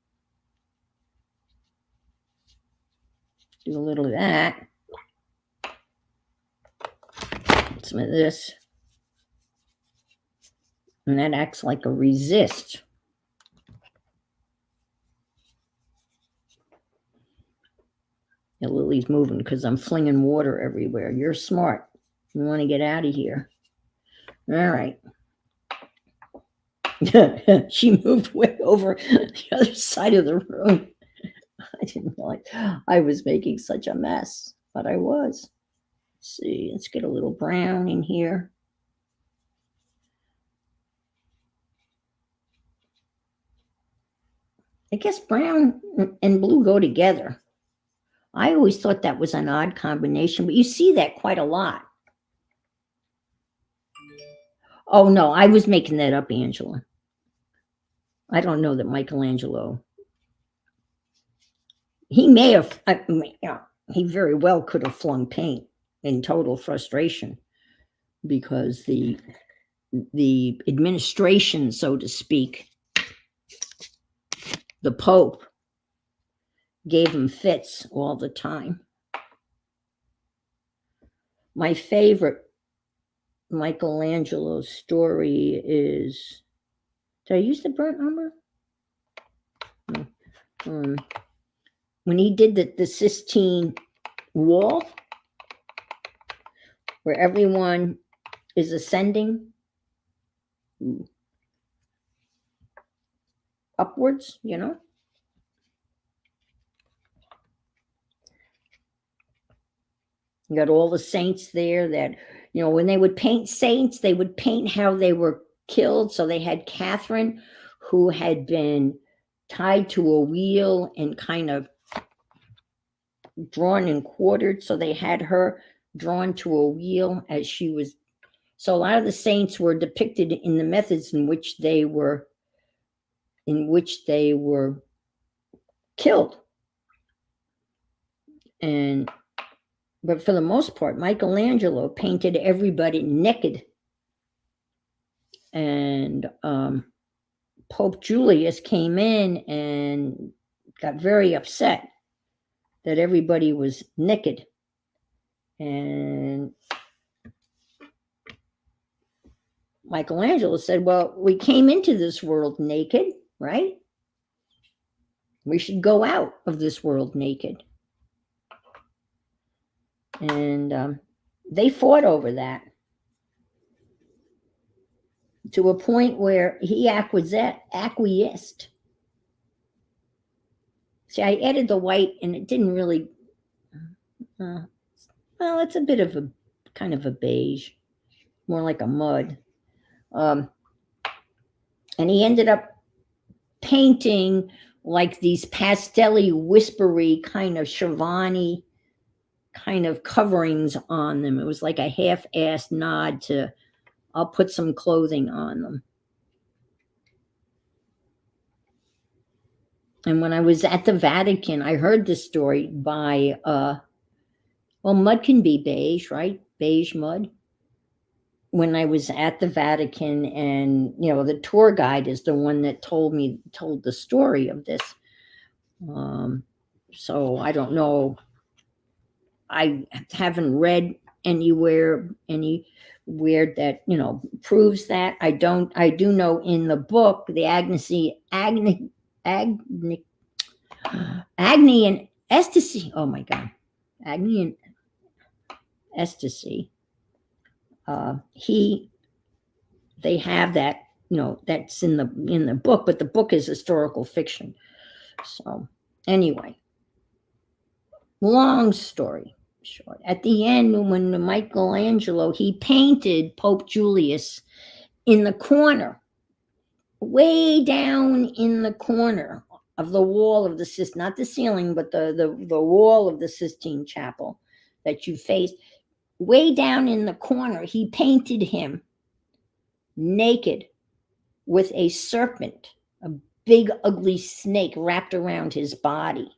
do a little of that. Some of this. And that acts like a resist. Yeah, Lily's moving because I'm flinging water everywhere. You're smart. You want to get out of here. All right. She moved way over the other side of the room. I didn't realize I was making such a mess, but I was. Let's see, let's get a little brown in here. I guess brown and blue go together. I always thought that was an odd combination, but you see that quite a lot. Oh no, I was making that up, Angela. I don't know that Michelangelo. He may have. I mean, yeah, he very well could have flung paint in total frustration because the administration, so to speak, the Pope gave him fits all the time. My favorite Michelangelo story is. Did I use the burnt umber? No. When he did the Sistine wall, where everyone is ascending upwards, you know. You got all the saints there that, you know, when they would paint saints, they would paint how they were killed. So they had Catherine, who had been tied to a wheel and kind of drawn and quartered. So they had her drawn to a wheel as she was. So a lot of the saints were depicted in the methods in which they were killed. But for the most part, Michelangelo painted everybody naked. And Pope Julius came in and got very upset that everybody was naked. And Michelangelo said, well, we came into this world naked, right? We should go out of this world naked. And they fought over that to a point where he acquiesced. See, I added the white and it didn't really, well, it's a bit of a kind of a beige, more like a mud. And he ended up painting like these pastelly, whispery kind of Shivani kind of coverings on them. It was like a half-assed nod to, I'll put some clothing on them. And when I was at the Vatican, I heard this story by, well, mud can be beige, right? Beige mud. When I was at the Vatican, and, you know, the tour guide is the one that told the story of this. So I don't know. I haven't read anywhere that, you know, proves that. I do know in the book, the Agni and ecstasy. Oh my God. Agni and ecstasy. They have that, you know, that's in the book, but the book is historical fiction. So anyway, long story short, at the end, when Michelangelo, he painted Pope Julius in the corner, way down in the corner of the wall of the not the ceiling, but the wall of the Sistine Chapel that you faced, way down in the corner, he painted him naked with a serpent, a big ugly snake wrapped around his body.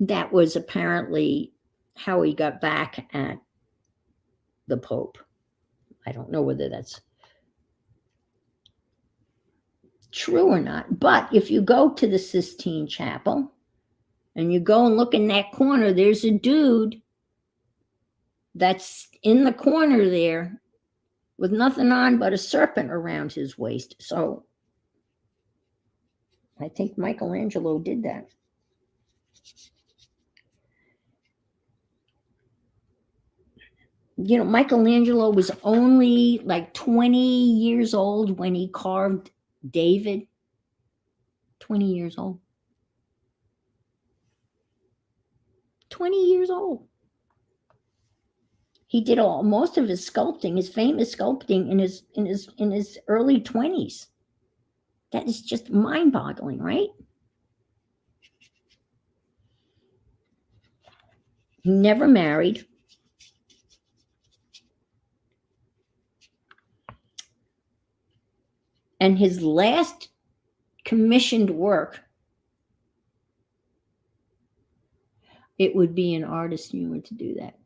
That was apparently how he got back at the Pope. I don't know whether that's true or not, but if you go to the Sistine Chapel and you go and look in that corner, there's a dude that's in the corner there with nothing on but a serpent around his waist. So I think Michelangelo did that. You know, Michelangelo was only like 20 years old when he carved David. 20 years old. 20 years old. He did most of his sculpting, his famous sculpting, in his early 20s. That is just mind-boggling, right? He never married. And his last commissioned work, it would be an artist humor to do that.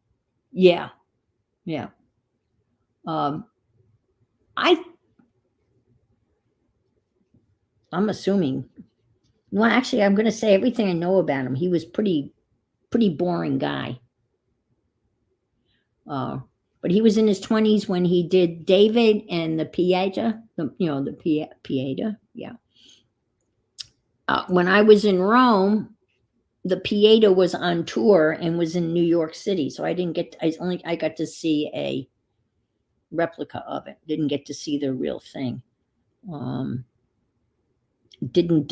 Yeah, yeah. Um, I I'm assuming. Well, actually, I'm going to say everything I know about him. He was pretty boring guy. Uh, but he was in his 20s when he did David and the Pieta. The Pieta. Yeah. When I was in Rome, the Pieta was on tour and was in New York City, so I didn't get. I got to see a replica of it. Didn't get to see the real thing. Didn't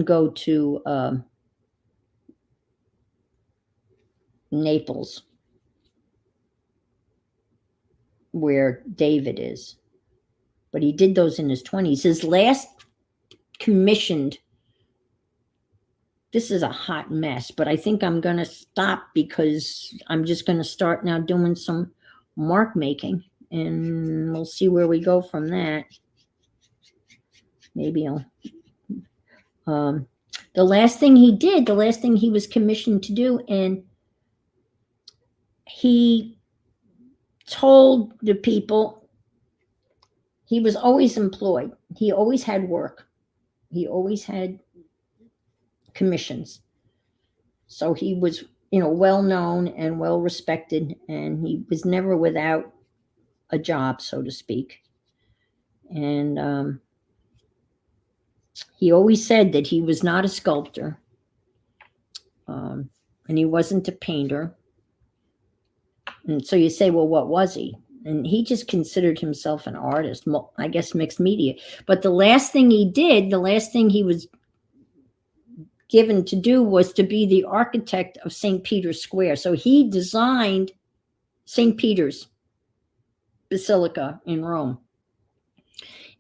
go to Naples, where David is, but he did those in his 20s. His last commissioned. This is a hot mess, but I think I'm going to stop because I'm just going to start now doing some mark making, and we'll see where we go from that. Maybe I'll. The last thing he was commissioned to do, and he told the people he was always employed. He always had work. He always had commissions. So he was, well known and well respected, and he was never without a job, so to speak. And he always said that he was not a sculptor, and he wasn't a painter. And so you say, well, what was he? And he just considered himself an artist, I guess mixed media. But the last thing he was given to do was to be the architect of St. Peter's Square. So he designed St. Peter's Basilica in Rome.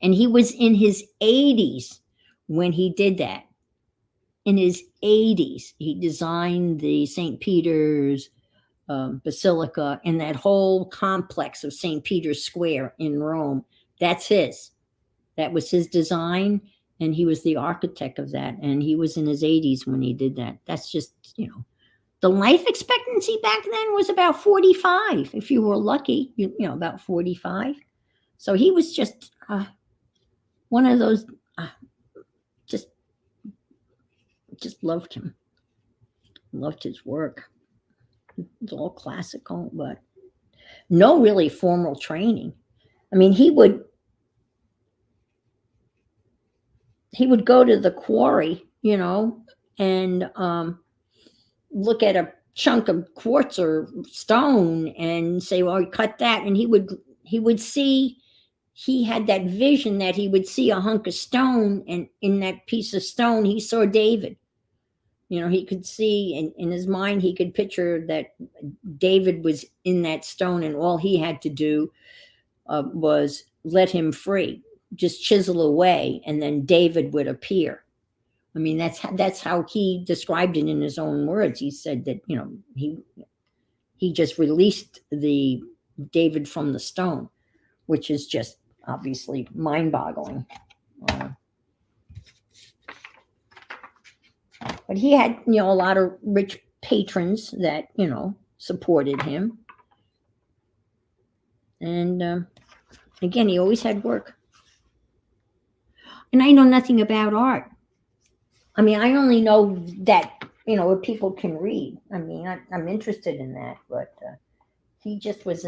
And he was in his 80s when he did that. In his 80s, he designed the St. Peter's Basilica and that whole complex of St. Peter's Square in Rome. That's his. That was his design, and he was the architect of that. And he was in his 80s when he did that. That's just, the life expectancy back then was about 45. If you were lucky, about 45. So he was just one of those. Just loved him. Loved his work. It's all classical, but no really formal training. I mean, he would go to the quarry, and look at a chunk of quartz or stone and say, well, cut that. And he would see, he had that vision that he would see a hunk of stone, and in that piece of stone, he saw David. He could see in his mind, he could picture that David was in that stone, and all he had to do was let him free, just chisel away, and then David would appear. I mean, that's how he described it in his own words. He said that, he just released the David from the stone, which is just obviously mind-boggling. But he had, a lot of rich patrons that, supported him. And again, he always had work. And I know nothing about art. I mean, I only know that, what people can read. I mean, I'm interested in that, but he just was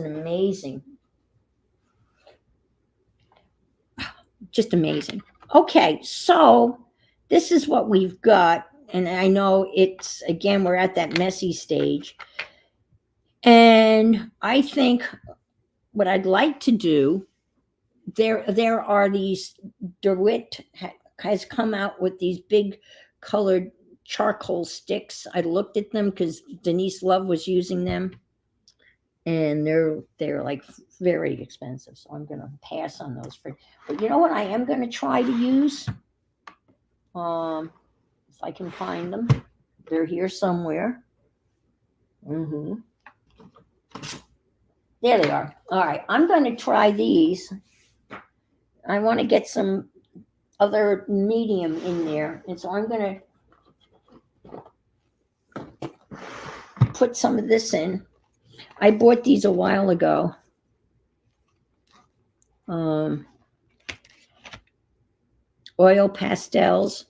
just amazing. Okay, so this is what we've got. And I know we're at that messy stage. And I think what I'd like to do, there are these, DeWitt has come out with these big colored charcoal sticks. I looked at them because Denise Love was using them. and they're like very expensive. So I'm gonna pass on those for. But you know what? I am gonna try to use. If I can find them, they're here somewhere. Mm-hmm. There they are. All right, I'm going to try these. I want to get some other medium in there, and so I'm going to put some of this in. I bought these a while ago. Oil pastels.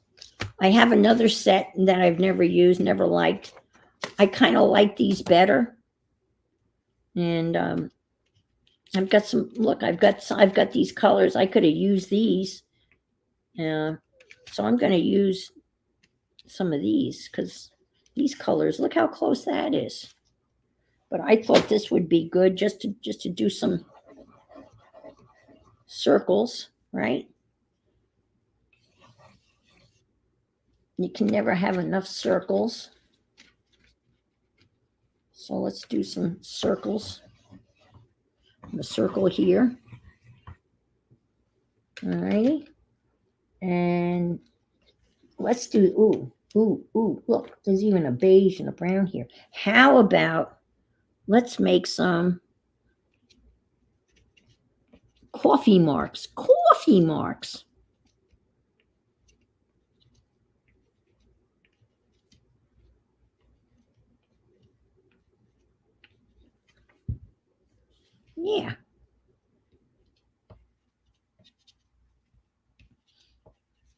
I have another set that I've never used, never liked. I kind of like these better. And I've got some. Look, I've got these colors. I could have used these. So I'm going to use some of these because these colors. Look how close that is. But I thought this would be good just to do some circles, right? You can never have enough circles. So let's do some circles. A circle here. All righty. And let's do, ooh, look, there's even a beige and a brown here. How about, let's make some coffee marks. Coffee marks. Yeah.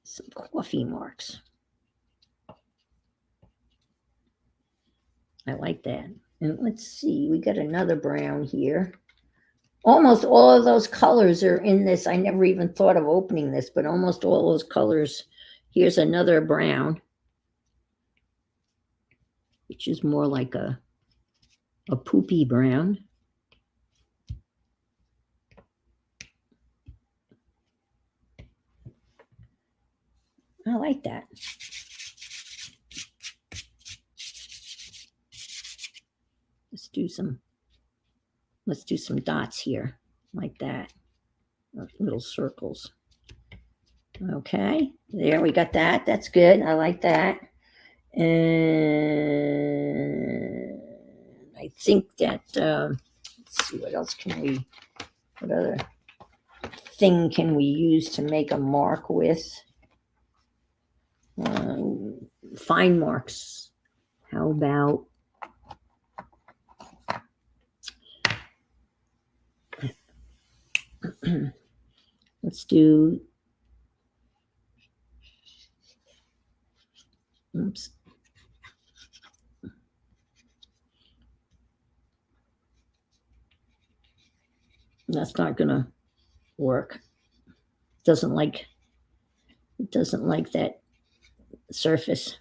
Some coffee marks. I like that. And let's see, we got another brown here. Almost all of those colors are in this. I never even thought of opening this, but almost all those colors. Here's another brown, which is more like a poopy brown. I like that. Let's do some dots here like that. Little circles. Okay, there we got that. That's good. I like that. And I think that let's see, what other thing can we use to make a mark with? Fine marks. How about let's do, oops. That's not gonna work. It doesn't like that surface.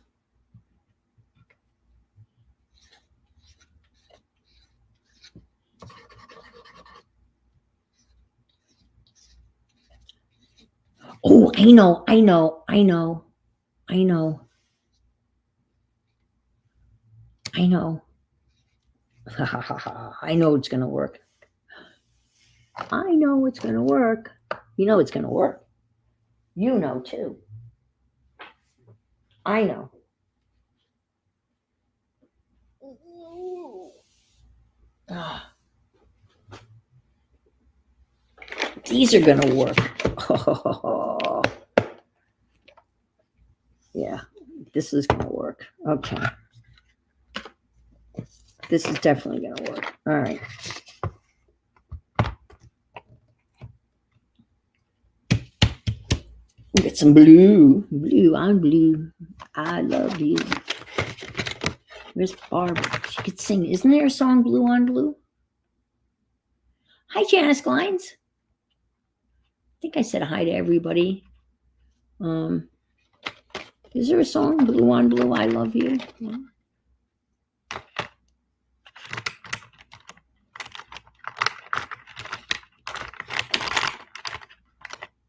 Oh, I know. I know it's gonna work. I know it's gonna work. You know it's gonna work. You know too. I know. These are gonna work. Yeah, this is gonna work. Okay. This is definitely gonna work. All right. Get some blue. Blue. I'm blue. I love blue. Where's Barbara? She could sing. Isn't there a song, Blue on Blue? Hi, Janice Glines. I think I said hi to everybody. Is there a song, Blue on Blue, I Love You? Yeah.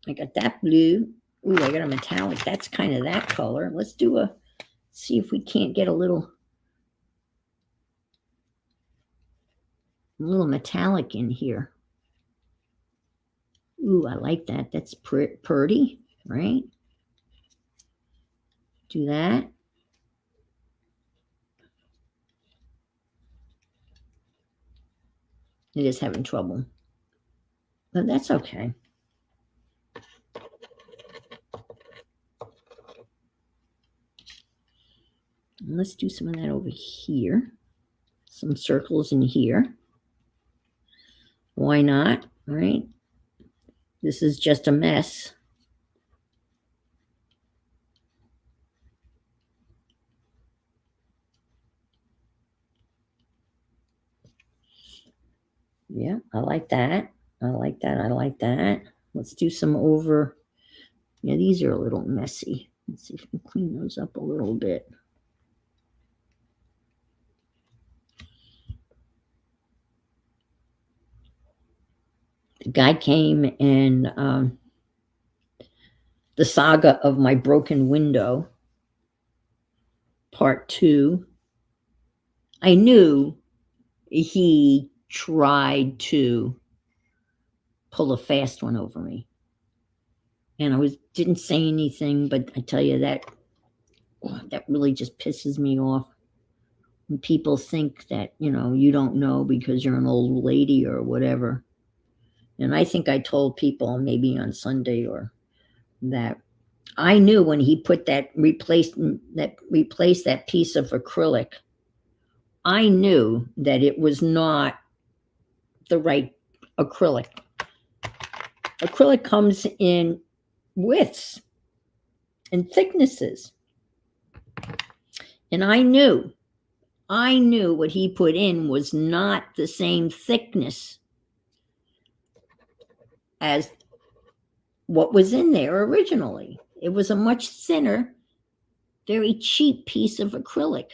I got that blue. Ooh, I got a metallic. That's kind of that color. Let's see if we can't get a little. a little metallic in here. Ooh, I like that. That's pretty, right? Do that. It is having trouble, but that's okay. And let's do some of that over here. Some circles in here. Why not, right? This is just a mess. Yeah, I like that. I like that. I like that. Let's do some over. Yeah, these are a little messy. Let's see if we can clean those up a little bit. The guy came and the saga of my broken window, part 2. I knew he tried to pull a fast one over me. And I didn't say anything, but I tell you that really just pisses me off. When people think that, you don't know because you're an old lady or whatever. And I think I told people maybe on Sunday or that I knew when he put replaced that piece of acrylic, I knew that it was not the right acrylic. Acrylic comes in widths and thicknesses. And I knew what he put in was not the same thickness as what was in there originally. It was a much thinner, very cheap piece of acrylic.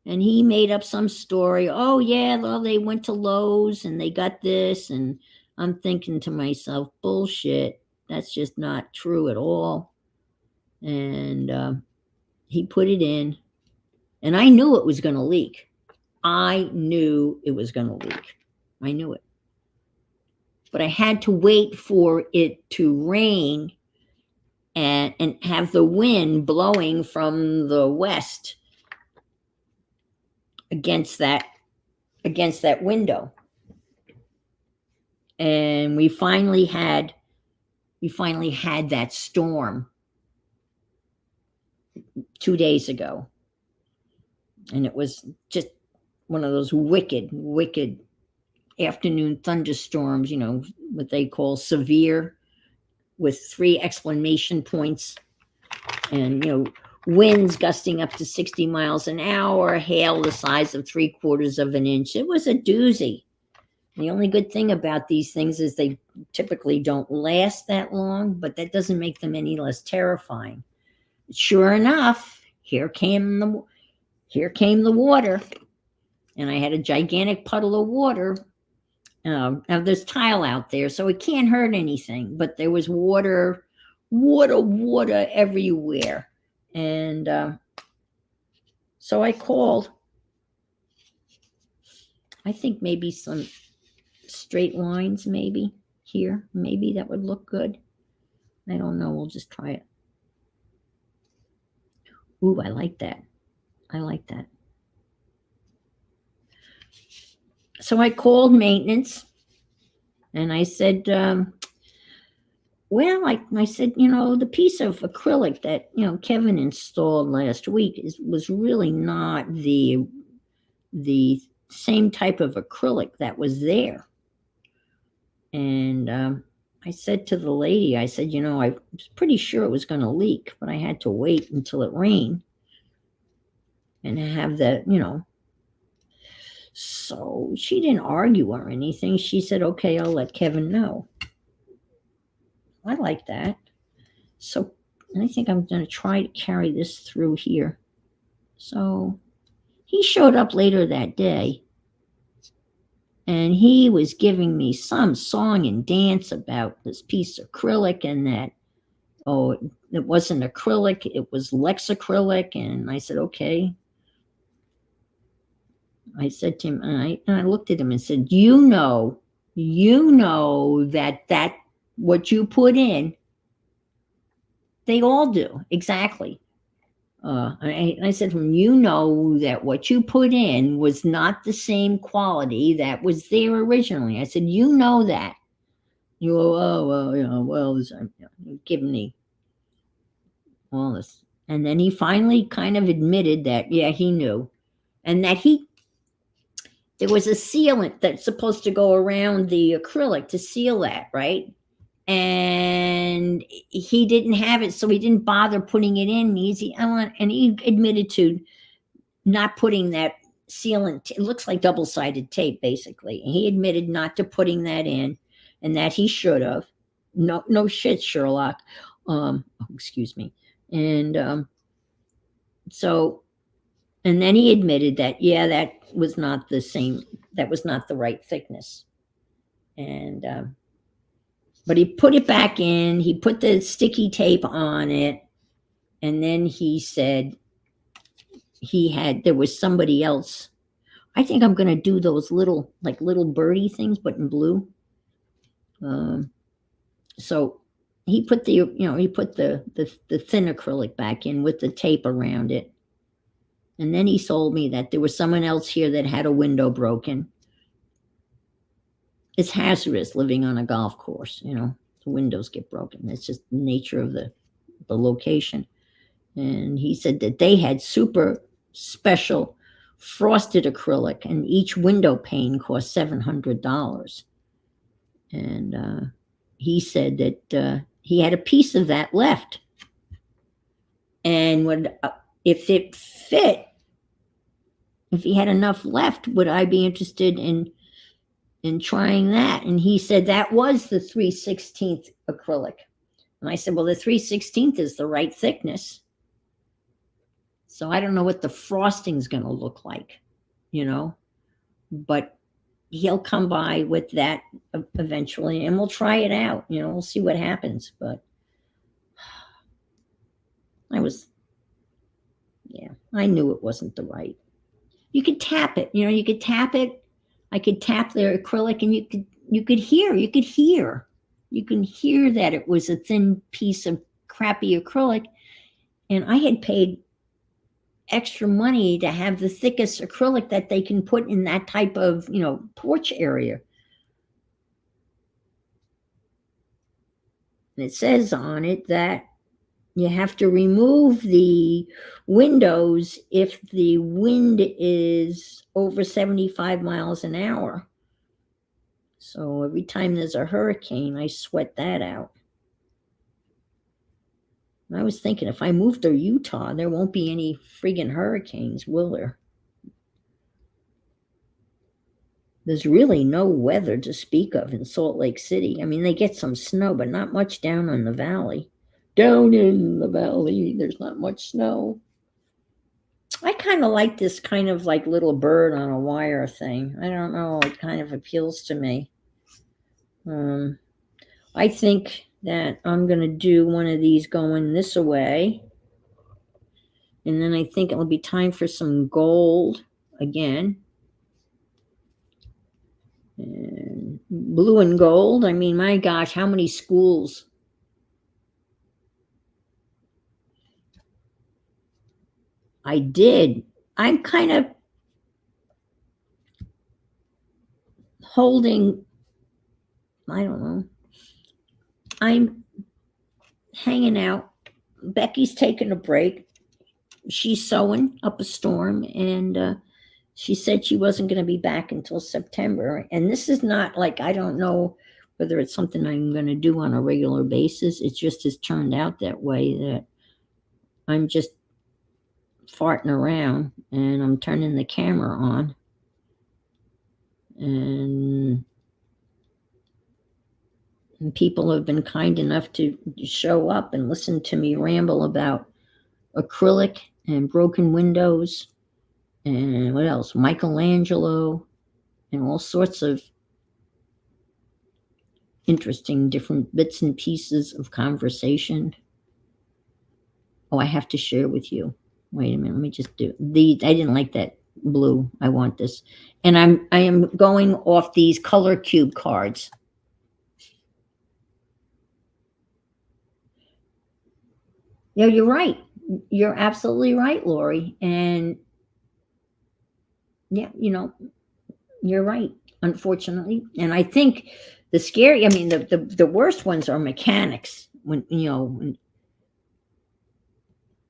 And he made up some story. Oh, yeah, well, they went to Lowe's and they got this. And I'm thinking to myself, bullshit. That's just not true at all. And he put it in. And I knew it was going to leak. I knew it was going to leak. I knew it. But I had to wait for it to rain and have the wind blowing from the west against that window. And we finally had that storm 2 days ago. And it was just one of those wicked afternoon thunderstorms, what they call severe, with 3 exclamation points. And, winds gusting up to 60 miles an hour, hail the size of 3/4 of an inch. It was a doozy. The only good thing about these things is they typically don't last that long, but that doesn't make them any less terrifying. Sure enough, here came the water, and I had a gigantic puddle of water. Now there's tile out there, so it can't hurt anything, but there was water everywhere. And so I called. I think maybe some straight lines, maybe here. Maybe that would look good. I don't know. We'll just try it. Ooh, I like that. I like that. So I called maintenance and I said, well, I said, the piece of acrylic that, Kevin installed last week was really not the same type of acrylic that was there. And I said to the lady, I said, I was pretty sure it was going to leak, but I had to wait until it rained and have that, So she didn't argue or anything. She said, okay, I'll let Kevin know. I like that. So I think I'm going to try to carry this through here. So he showed up later that day, and he was giving me some song and dance about this piece of acrylic and that, it wasn't acrylic, it was Lexacrylic. And I said, okay. I said to him, and I looked at him and said, you know that what you put in, they all do exactly. I said to him, you know that what you put in was not the same quality that was there originally. I said, you know that. You go, oh well, well, giving me all this, and then he finally kind of admitted that, yeah, he knew, and that there was a sealant that's supposed to go around the acrylic to seal that, right? And he didn't have it, so he didn't bother putting it in. And he admitted to not putting that sealant. It looks like double-sided tape, basically. And he admitted not to putting that in, and that he should have. No shit, Sherlock. Excuse me. And so, and then he admitted that, yeah, that was not the same. That was not the right thickness. And but he put it back in. He put the sticky tape on it, and then he said there was somebody else. I think I'm going to do those little birdie things, but in blue. So he put the thin acrylic back in with the tape around it, and then he told me that there was someone else here that had a window broken. It's hazardous living on a golf course. The windows get broken. It's just the nature of the location. And he said that they had super special frosted acrylic, and each window pane cost $700. And he said that he had a piece of that left, and if it fit, if he had enough left, would I be interested in trying that? And he said that was the 3/16 acrylic. And I said, well, the 3/16 is the right thickness. So I don't know what the frosting's going to look like, but he'll come by with that eventually, and we'll try it out. We'll see what happens. But I knew it wasn't the right. You could tap it, you could tap it. I could tap the acrylic, and you could hear that it was a thin piece of crappy acrylic. And I had paid extra money to have the thickest acrylic that they can put in that type of, porch area. And it says on it that you have to remove the windows if the wind is over 75 miles an hour. So every time there's a hurricane, I sweat that out. And I was thinking, if I move to Utah, there won't be any friggin' hurricanes, will there? There's really no weather to speak of in Salt Lake City. I mean, they get some snow, but not much down in the valley. Down in the valley, there's not much snow. I kind of like this kind of like little bird on a wire thing. I don't know. It kind of appeals to me. I think that I'm going to do one of these going this way. And then I think it'll be time for some gold again. And blue and gold. I mean, my gosh, how many schools? I did. I'm kind of holding, I don't know. I'm hanging out. Becky's taking a break. She's sewing up a storm, and she said she wasn't going to be back until September. And this is not like, I don't know whether it's something I'm going to do on a regular basis. It just has turned out that way, that I'm just farting around and I'm turning the camera on. And people have been kind enough to show up and listen to me ramble about acrylic and broken windows and what else? Michelangelo and all sorts of interesting different bits and pieces of conversation. Oh, I have to share with you. Wait a minute, let me just do these. I didn't like that blue. I want this. And I am going off these color cube cards. Yeah, you're right. You're absolutely right, Lori. And yeah, you're right, unfortunately. And I think I mean, the worst ones are mechanics when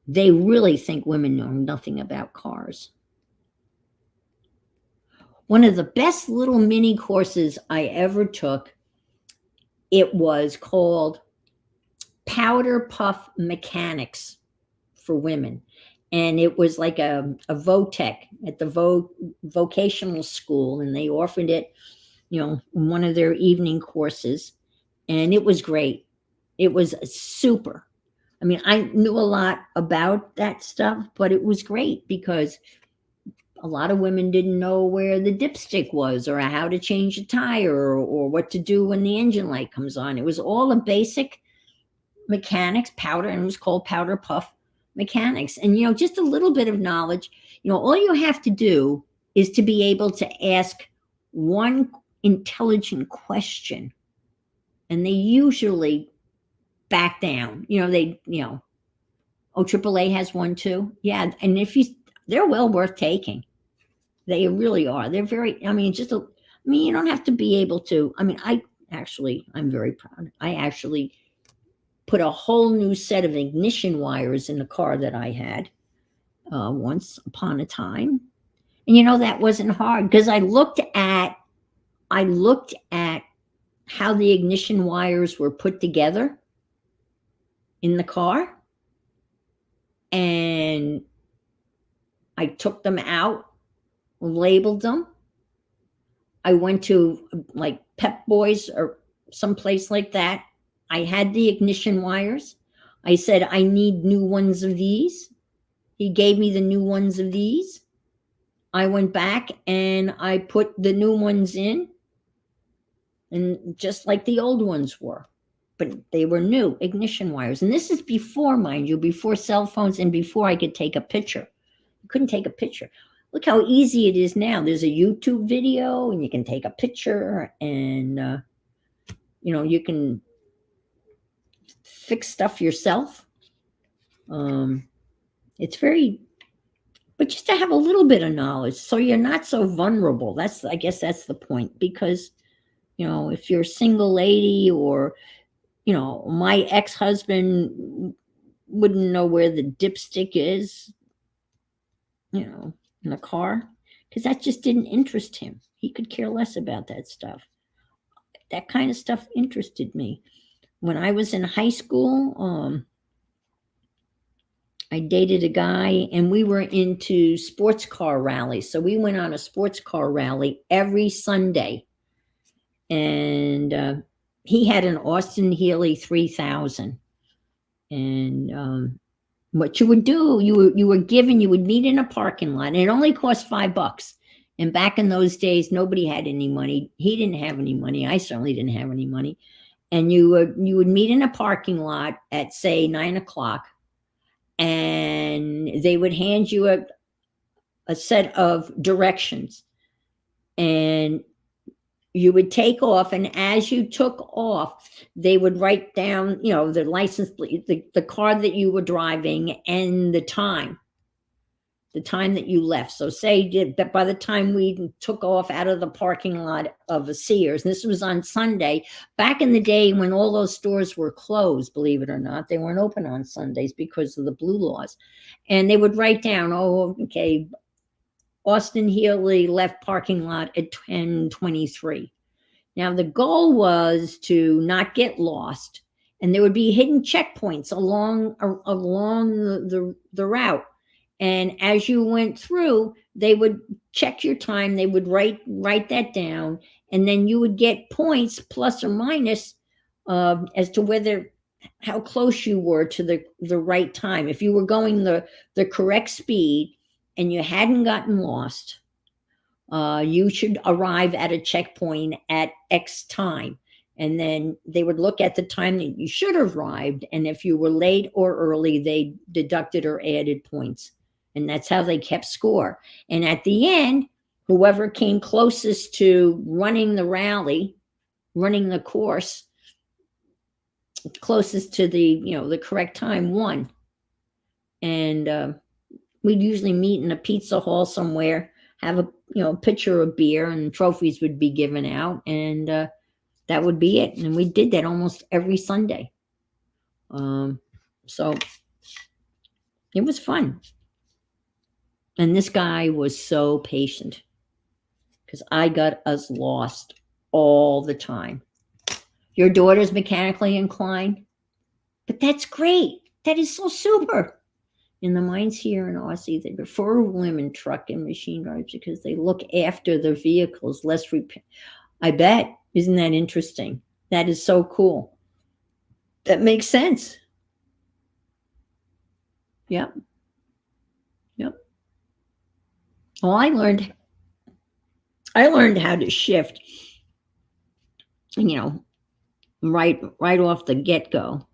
they really think women know nothing about cars. One of the best little mini courses I ever took, it was called Powder Puff Mechanics for Women. And it was like a VOTEC at the vocational school, and they offered it, one of their evening courses, and it was great. It was super. I mean, I knew a lot about that stuff, but it was great because a lot of women didn't know where the dipstick was or how to change a tire or what to do when the engine light comes on. It was all a basic mechanics powder, and it was called Powder Puff Mechanics. And, just a little bit of knowledge, all you have to do is to be able to ask one intelligent question, and they usually back down. AAA has one too. Yeah. And they're well worth taking. They really are. They're very, I mean, you don't have to be able to, I'm very proud. I actually put a whole new set of ignition wires in the car that I had once upon a time. And that wasn't hard because I looked at how the ignition wires were put together in the car, and I took them out, labeled them. I went to like Pep Boys or someplace like that. I had the ignition wires. I said, I need new ones of these. He gave me the new ones of these. I went back and I put the new ones in, and just like the old ones were, but they were new ignition wires. And this is before, mind you, before cell phones and before I could take a picture. You couldn't take a picture. Look how easy it is now. There's a YouTube video and you can take a picture, and you can fix stuff yourself. It's very, but just to have a little bit of knowledge so you're not so vulnerable. I guess that's the point, because if you're a single lady, or my ex-husband wouldn't know where the dipstick is, in a car, because that just didn't interest him. He could care less about that stuff. That kind of stuff interested me. When I was in high school, I dated a guy, and we were into sports car rallies. So we went on a sports car rally every Sunday, and he had an Austin Healey 3000. And what you would do, you would meet in a parking lot, and it only cost $5. And back in those days, nobody had any money. He didn't have any money. I certainly didn't have any money. And you would meet in a parking lot at, say, 9:00, and they would hand you a set of directions, and you would take off. And as you took off, they would write down, the license plate, the car that you were driving, and the time that you left. So say that by the time we took off out of the parking lot of a Sears, and this was on Sunday, back in the day when all those stores were closed, believe it or not, they weren't open on Sundays because of the blue laws. And they would write down, okay, Austin Healey left parking lot at 10:23. Now, the goal was to not get lost, and there would be hidden checkpoints along the route. And as you went through, they would check your time. They would write that down, and then you would get points, plus or minus, as to how close you were to the right time. If you were going the correct speed and you hadn't gotten lost, you should arrive at a checkpoint at X time. And then they would look at the time that you should have arrived. And if you were late or early, they deducted or added points And that's how they kept score. And at the end, whoever came closest to running the rally, running the course, closest to the correct time won. And we'd usually meet in a pizza hall somewhere, have a pitcher of beer, and trophies would be given out, and that would be it. And we did that almost every Sunday. So it was fun. And this guy was so patient because I got us lost all the time. Your daughter's mechanically inclined, but that's great. That is so super. In the mines here in Aussie, they prefer women truck and machine drivers because they look after their vehicles, less repair. I bet. Isn't that interesting? That is so cool. That makes sense. Yep. Well, I learned how to shift, right off the get-go.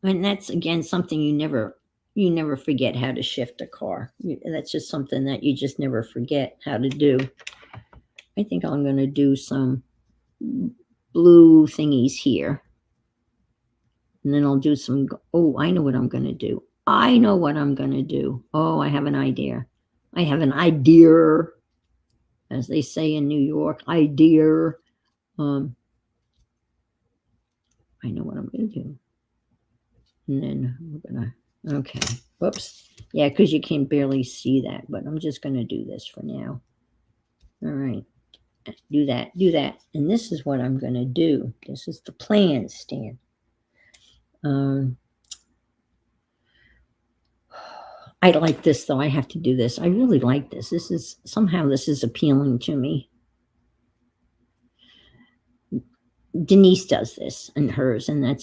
And that's, again, something you never forget, how to shift a car. That's just something that you just never forget how to do. I think I'm going to do some blue thingies here. And then I'll do some, I know what I'm going to do. Oh, I have an idea. As they say in New York, idea. I know what I'm going to do. And then we're going to, okay. Whoops. Yeah, because you can barely see that, but I'm just going to do this for now. All right. Do that. And this is what I'm going to do. This is the plan, Stan. I like this, though. I have to do this. I really like this. This is appealing to me. Denise does this in hers, and I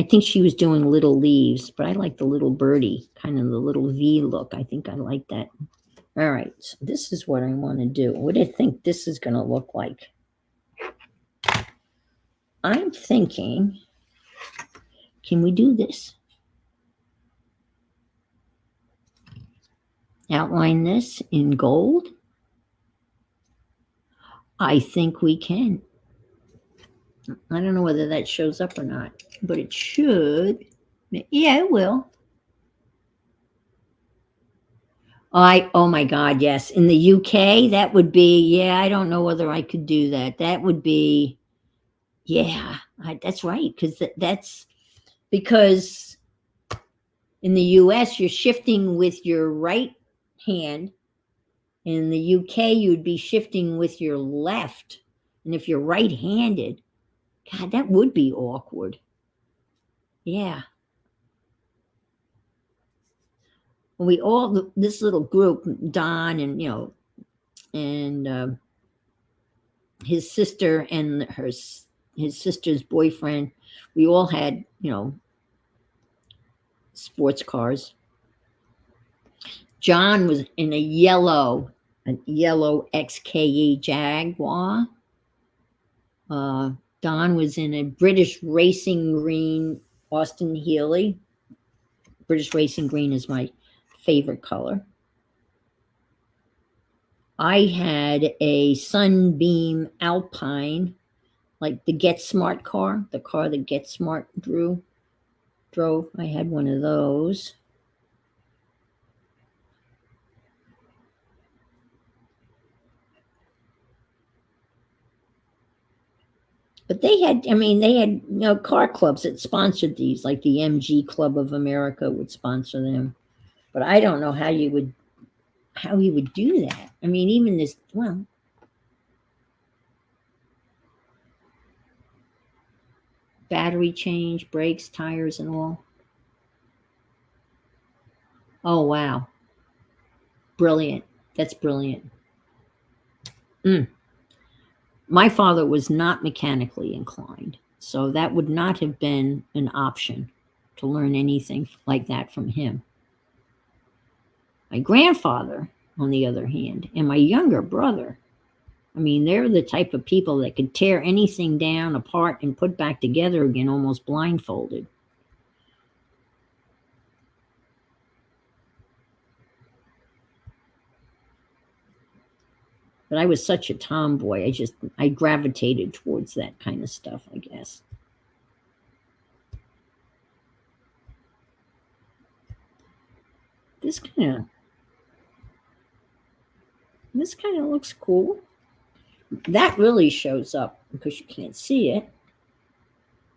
think she was doing little leaves, but I like the little birdie, kind of the little V look. I think I like that. All right, so this is what I want to do. What do you think this is going to look like? I'm thinking, can we do this? Outline this in gold? I think we can. I don't know whether that shows up or not, but it should. Yeah, it will. Oh my God, yes. In the UK, that would be, I don't know whether I could do that. That would be, that's right. That's because in the US, you're shifting with your right hand. In the UK, you'd be shifting with your left. And if you're right-handed, God, that would be awkward. Yeah. We all, this little group, Don and, and his sister and his sister's boyfriend, we all had, sports cars. John was in a yellow XKE Jaguar. Don was in a British Racing Green Austin Healey. British Racing Green is my favorite color. I had a Sunbeam Alpine, like the Get Smart car, the car that Get Smart drove. I had one of those. But they had car clubs that sponsored these, like the MG Club of America would sponsor them. But I don't know how you would do that. I mean, even this, battery change, brakes, tires, and all. Oh, wow. Brilliant. That's brilliant. My father was not mechanically inclined, so that would not have been an option to learn anything like that from him. My grandfather, on the other hand, and my younger brother, they're the type of people that could tear anything down, apart, and put back together again almost blindfolded. But I was such a tomboy. I gravitated towards that kind of stuff, I guess. This kind of this kind of looks cool. That really shows up because you can't see it,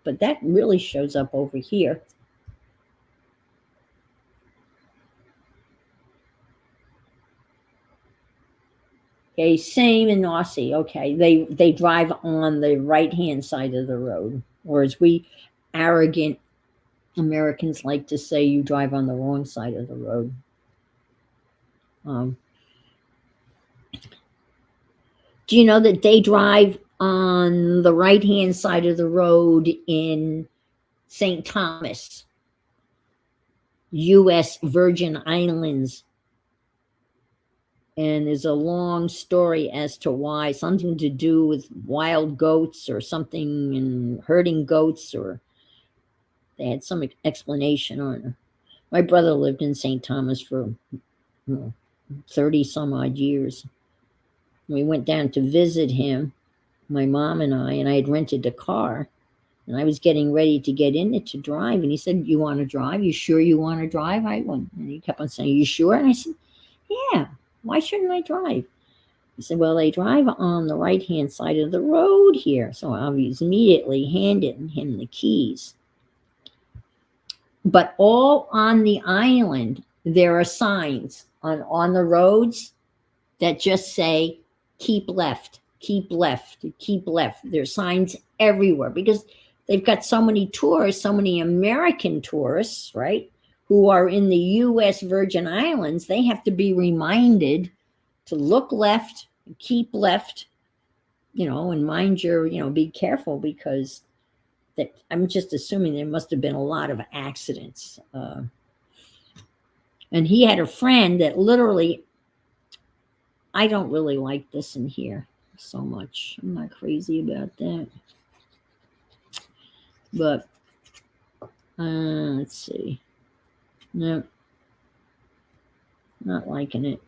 but that really shows up over here. Okay, same in Aussie. Okay, they drive on the right hand side of the road, whereas we arrogant Americans like to say you drive on the wrong side of the road. Do you know that they drive on the right hand side of the road in St. Thomas, U.S. Virgin Islands? And there's a long story as to why, something to do with wild goats or something, and herding goats, or they had some explanation on it. My brother lived in St. Thomas for 30 some odd years. We went down to visit him, my mom and I had rented a car, and I was getting ready to get in it to drive. And he said, "You want to drive? You sure you want to drive?" I went, and he kept on saying, "You sure?" And I said, "Yeah. Why shouldn't I drive?" He said, "Well, they drive on the right-hand side of the road here." So I was immediately handing him the keys. But all on the island, there are signs on the roads that just say, "Keep left, keep left, keep left." There's signs everywhere because they've got so many tourists, so many American tourists, right, who are in the U.S. Virgin Islands. They have to be reminded to look left, keep left, and mind your, be careful, because I'm just assuming there must have been a lot of accidents. And he had a friend that literally, I don't really like this in here so much. I'm not crazy about that. But let's see. No, not liking it.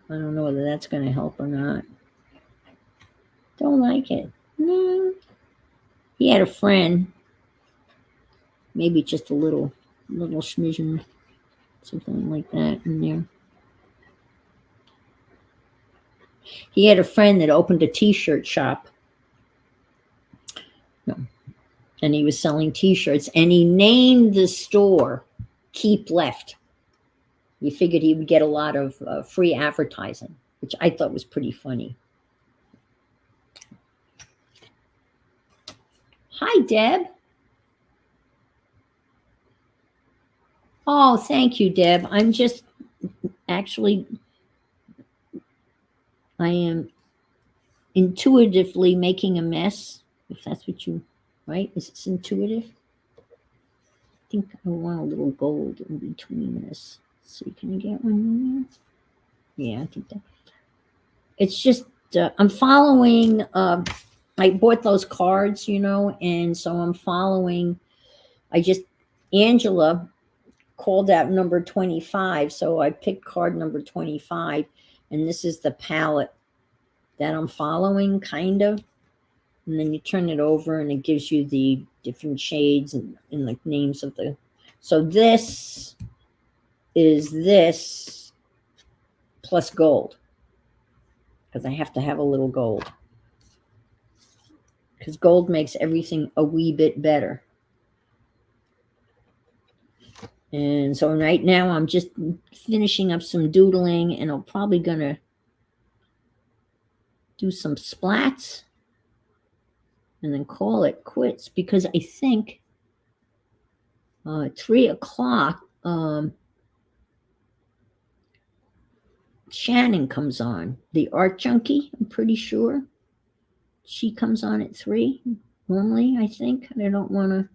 I don't know whether that's going to help or not. Don't like it. No. He had a friend, maybe just a little smidgen, something like that in there. He had a friend that opened a t-shirt shop. No. And he was selling t-shirts, and he named the store Keep Left. He figured he would get a lot of free advertising, which I thought was pretty funny. Hi, Deb. Oh, thank you, Deb. I'm just actually, I am intuitively making a mess, if that's what you, right? Is it intuitive? I think I want a little gold in between this. Let's see, can I get one in there? Yeah, I think that. It's just, I'm following, I bought those cards, and so I'm following, Angela called out number 25, so I picked card number 25, and this is the palette that I'm following, kind of. And then you turn it over, and it gives you the different shades and the names of the. So this is this plus gold, because I have to have a little gold, because gold makes everything a wee bit better. And so right now I'm just finishing up some doodling, and I'm probably gonna do some splats and then call it quits, because I think 3 o'clock Shannon comes on, the art junkie. I'm pretty sure she comes on at 3 normally, I think. I don't want to.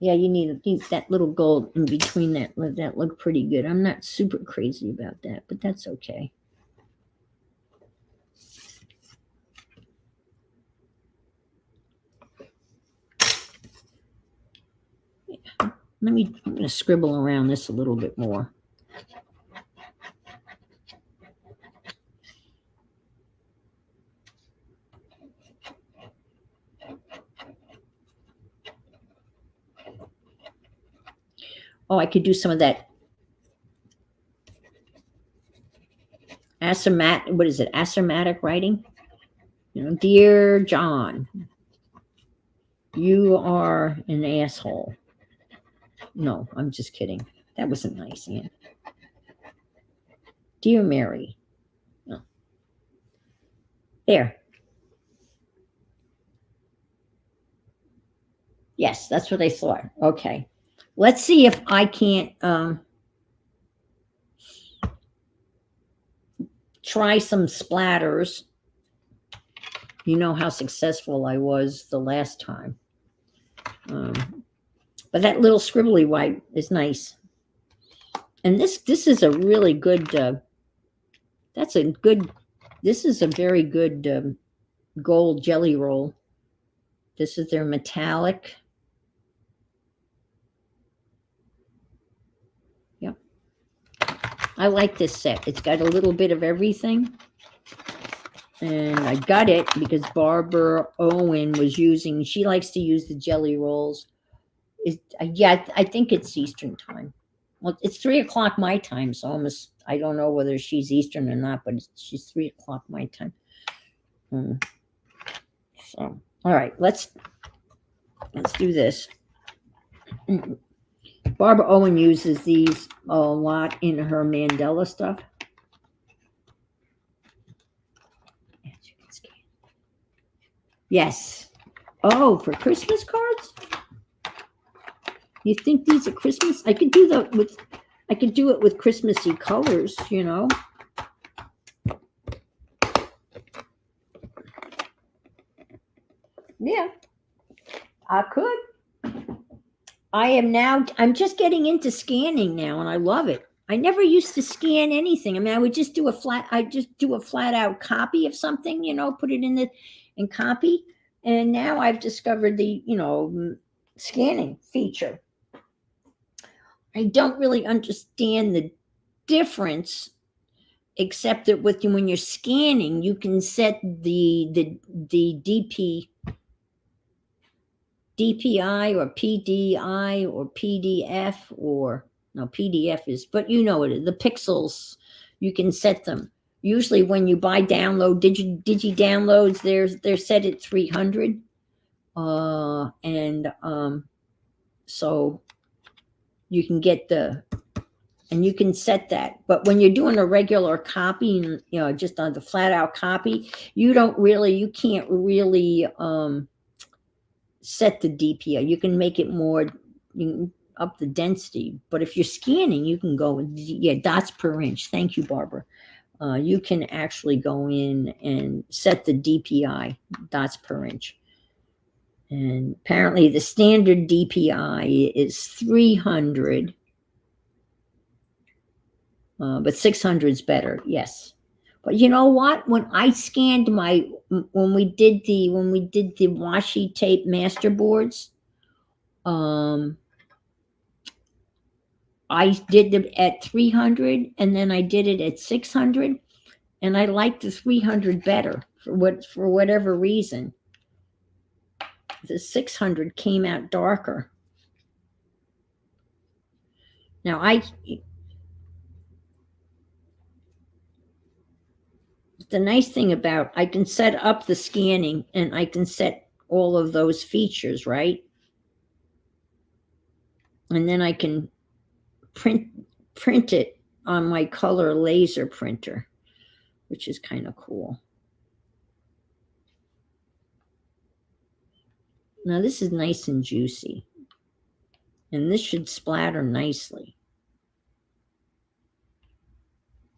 Yeah, you need that little gold in between that. That look pretty good. I'm not super crazy about that, but that's okay. Yeah. I'm going to scribble around this a little bit more. Oh, I could do some of that asthmatic writing? You know, dear John, you are an asshole. No, I'm just kidding. That wasn't nice, Anne. Dear Mary. No. There. Yes, that's what I thought. Okay. Let's see if I can't try some splatters. You know how successful I was the last time. But that little scribbly white is nice. And this is a really good, this is a very good gold jelly roll. This is their metallic. Yep. I like this set. It's got a little bit of everything. And I got it because Barbara Owen was using, she likes to use the jelly rolls. Yeah, I think it's Eastern time. Well, it's 3:00 my time, so almost, I don't know whether she's Eastern or not, but she's 3:00 my time. So, all right, let's do this. Barbara Owen uses these a lot in her Mandela stuff. Yes. Oh, for Christmas cards? You think these are Christmas? I could do it with Christmassy colors, you know. Yeah, I could. I'm just getting into scanning now, and I love it. I never used to scan anything. I mean, I would just do a flat out copy of something, you know, put it in copy. And now I've discovered the, you know, scanning feature. I don't really understand the difference, except that when you're scanning, you can set the DPI or PDI or PDF or no PDF is, but you know it. The pixels, you can set them. Usually, when you buy download digi downloads, they're set at 300, so you can get and you can set that. But when you're doing a regular copy, you know, just on the flat out copy, you can't really set the DPI. You can make it more, you can up the density. But if you're scanning, you can go with dots per inch. Thank you, Barbara. You can actually go in and set the DPI, dots per inch. And apparently the standard DPI is 300, but 600 is better. Yes. But you know what? When I scanned when we did the washi tape master boards, I did them at 300, and then I did it at 600, and I liked the 300 better for whatever reason. The 600 came out darker. Now the nice thing about, I can set up the scanning and I can set all of those features, right? And then I can print it on my color laser printer, which is kind of cool. Now this is nice and juicy, and this should splatter nicely,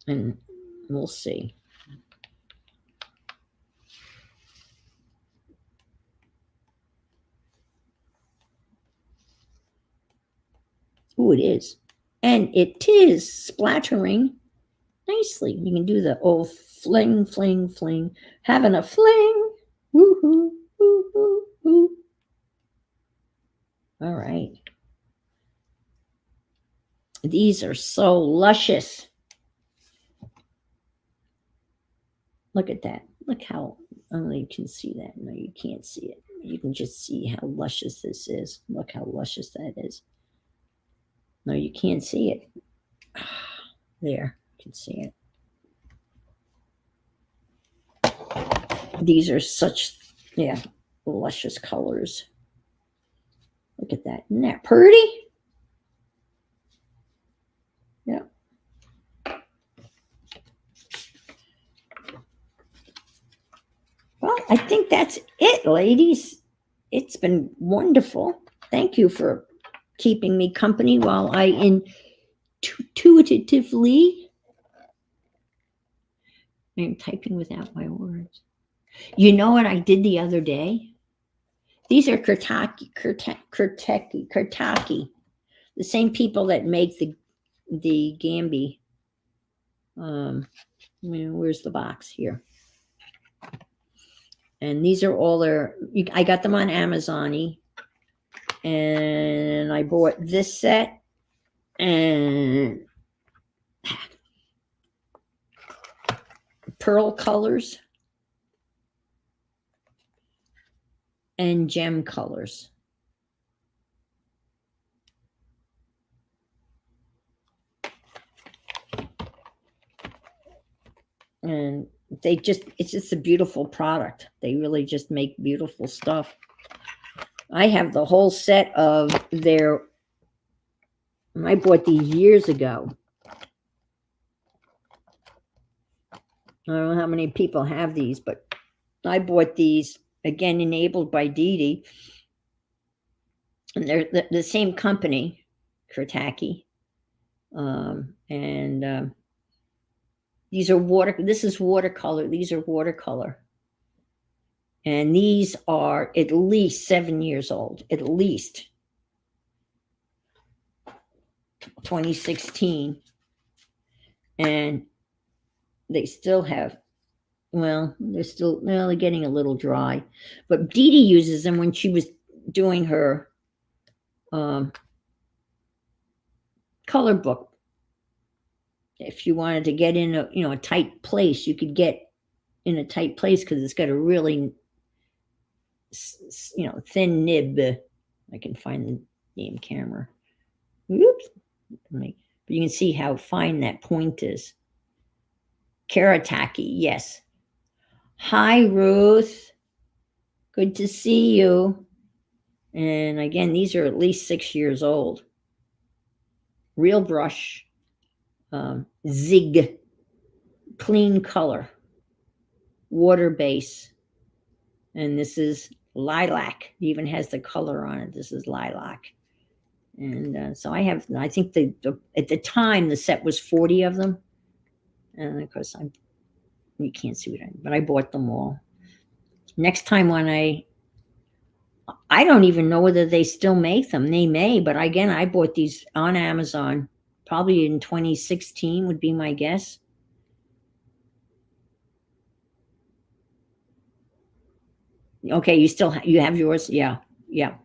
and we'll see. Oh, it is. And it is splattering nicely. You can do the old fling, fling, fling. Having a fling. Woo-hoo, woo-hoo, woo. All right. These are so luscious. Look at that. Look how only you can see that. No, you can't see it. You can just see how luscious this is. Look how luscious that is. No, you can't see it. There, you can see it. These are such, yeah, luscious colors. Look at that. Isn't that pretty? Yeah. Well, I think that's it, ladies. It's been wonderful. Thank you for keeping me company while I intuitively I'm typing without my words. You know what I did the other day? These are Kurtaki, the same people that make the Gambi. Where's the box here? And these are all their. I got them on Amazon, and I bought this set and pearl colors and gem colors. And it's just a beautiful product. They really just make beautiful stuff. I have the whole set of their, I bought these years ago. I don't know how many people have these, but I bought these, again, enabled by Dee Dee. And they're the same company, Kurtaki. These are this is watercolor. These are watercolor. And these are at least 7 years old, at least 2016. And they still have, they're getting a little dry. But Dee Dee uses them when she was doing her color book. If you wanted to get in a tight place, you could get in a tight place because it's got a really thin nib. I can find the name camera. Oops. But you can see how fine that point is. Karataki, yes. Hi, Ruth. Good to see you. And again, these are at least 6 years old. Real brush. Zig. Clean color. Water base. And this is lilac. It even has the color on it. This is lilac. And so I think at the time the set was 40 of them. And of course you can't see but I bought them all. Next time when I don't even know whether they still make them. They may, but again, I bought these on Amazon, probably in 2016 would be my guess. Okay, you have yours? Yeah. Yeah.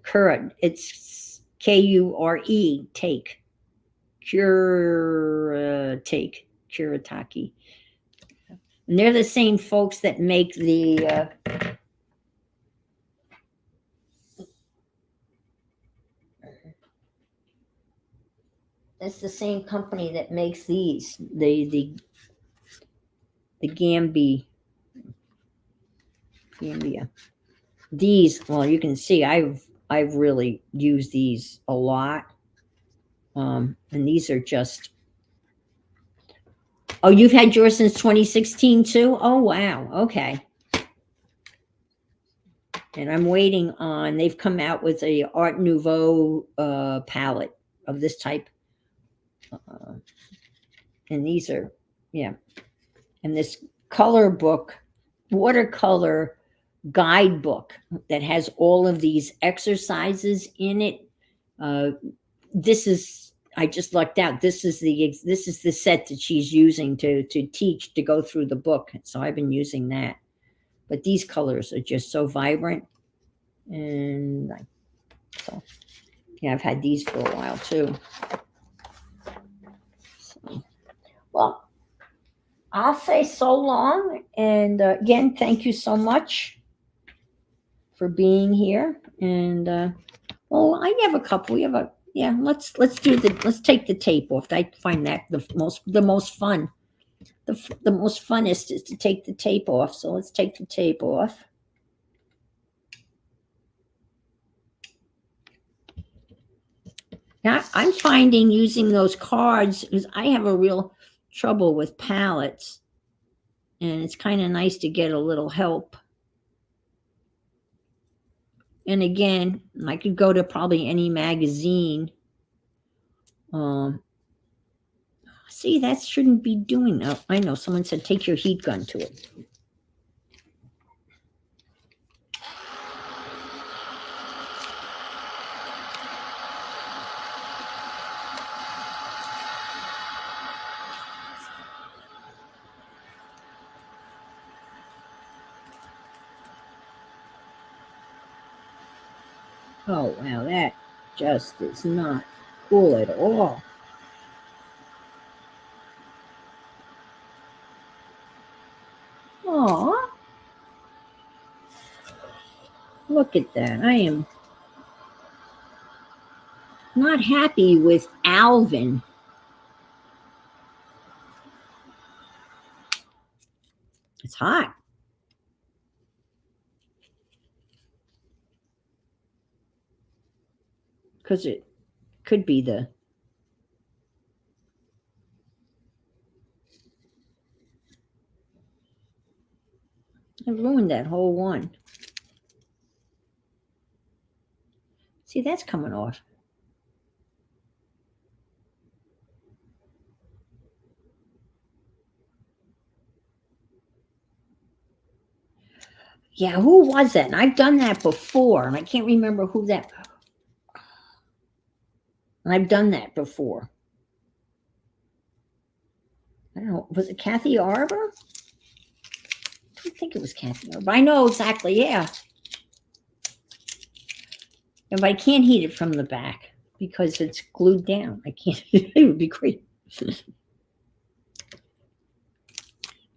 Kure, it's Kure, take. Kuretake. And they're the same folks that make the that's the same company that makes these. The Gambia. These, well, you can see I've really used these a lot. And these are just, oh, you've had yours since 2016 too? Oh, wow. Okay. And I'm waiting on, they've come out with a Art Nouveau palette of this type. And these are, yeah. And this color book, watercolor guidebook that has all of these exercises in it. This is, I just lucked out. This is the set that she's using to teach, to go through the book. So I've been using that. But these colors are just so vibrant. And so, yeah, I've had these for a while too. So, well, I'll say so long. And again, thank you so much for being here. And well, I have a couple. We have a yeah. Let's take the tape off. I find that the most fun. The most funnest is to take the tape off. So let's take the tape off. Now, I'm finding using those cards because I have a real trouble with palettes, and it's kind of nice to get a little help. And again, I could go to probably any magazine. See, that shouldn't be doing that. I know someone said take your heat gun to it. Oh, wow, that just is not cool at all. Aw. Look at that. I am not happy with Alvin. It's hot. Because it could be I ruined that whole one. See, that's coming off. Yeah, who was that? And I've done that before, and I can't remember who that. I've done that before. I don't know. Was it Kathy Arbor? I don't think it was Kathy Arbor. I know exactly. Yeah. But I can't heat it from the back because it's glued down. I can't. It would be great.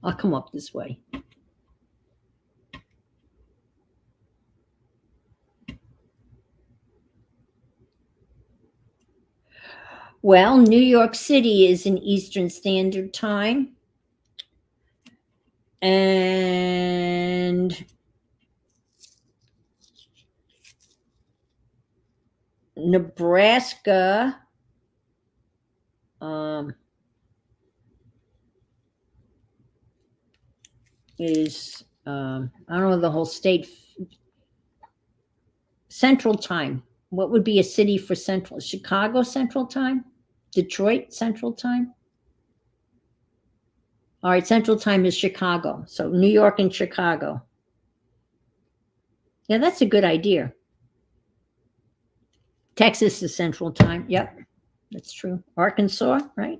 I'll come up this way. Well, New York City is in Eastern Standard Time. And Nebraska is I don't know the whole state. Central Time. What would be a city for Central? Chicago Central Time? Detroit Central Time? All right, Central Time is Chicago. So New York and Chicago. Yeah, that's a good idea. Texas is Central Time. Yep, that's true. Arkansas, right?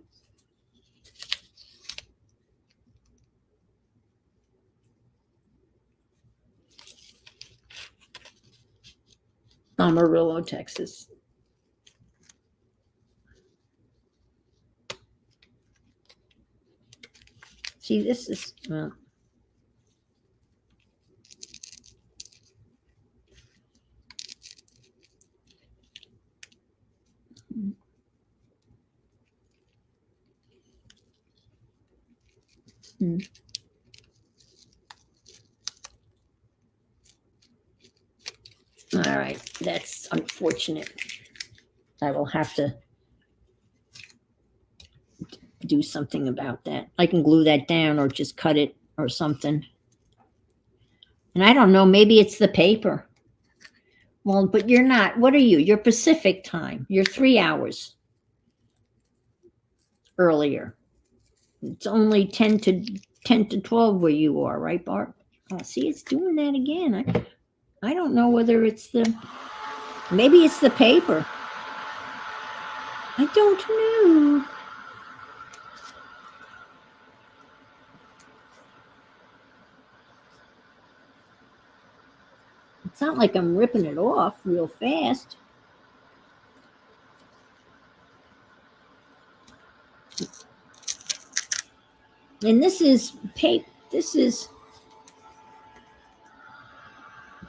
Amarillo, Texas. See, this is all right. That's unfortunate. I will have to do something about that. I can glue that down or just cut it or something. And I don't know, maybe it's the paper. Well, but you're not. What are you? You're Pacific time. You're 3 hours earlier. It's only 10 to 12 where you are, right, Bart? Oh, see, it's doing that again. I don't know whether it's maybe it's the paper. I don't know. It's not like I'm ripping it off real fast. And this is tape. This is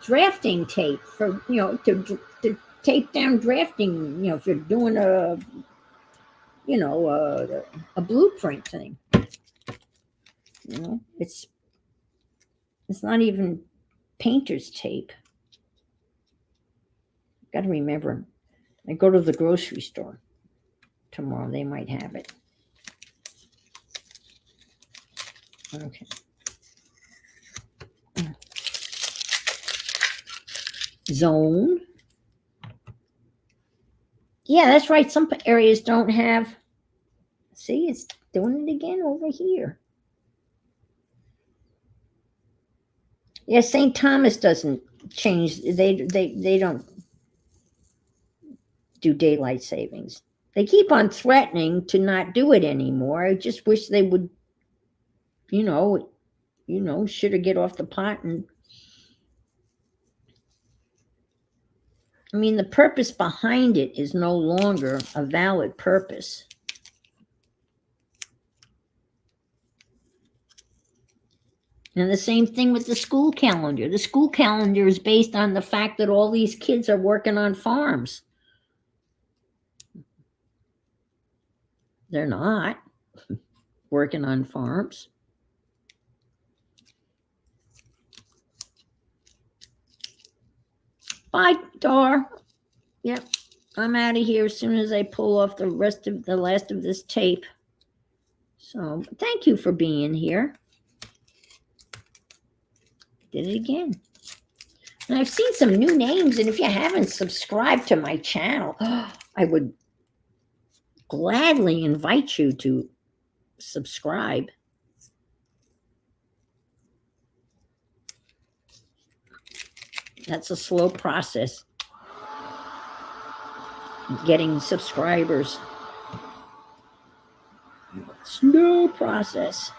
drafting tape for, to tape down drafting, if you're doing a blueprint thing. It's not even painter's tape. Got to remember, I go to the grocery store tomorrow. They might have it. Okay. Zone. Yeah, that's right. Some areas don't have. See, it's doing it again over here. Yeah, St. Thomas doesn't change. They don't do daylight savings. They keep on threatening to not do it anymore. I just wish they would, should have get off the pot. And I mean, the purpose behind it is no longer a valid purpose. And the same thing with the school calendar. The school calendar is based on the fact that all these kids are working on farms. They're not working on farms. Bye, Dar. Yep, I'm out of here as soon as I pull off the last of this tape. So thank you for being here. Did it again. And I've seen some new names, and if you haven't subscribed to my channel, I would gladly invite you to subscribe. That's a slow process, getting subscribers. Slow process.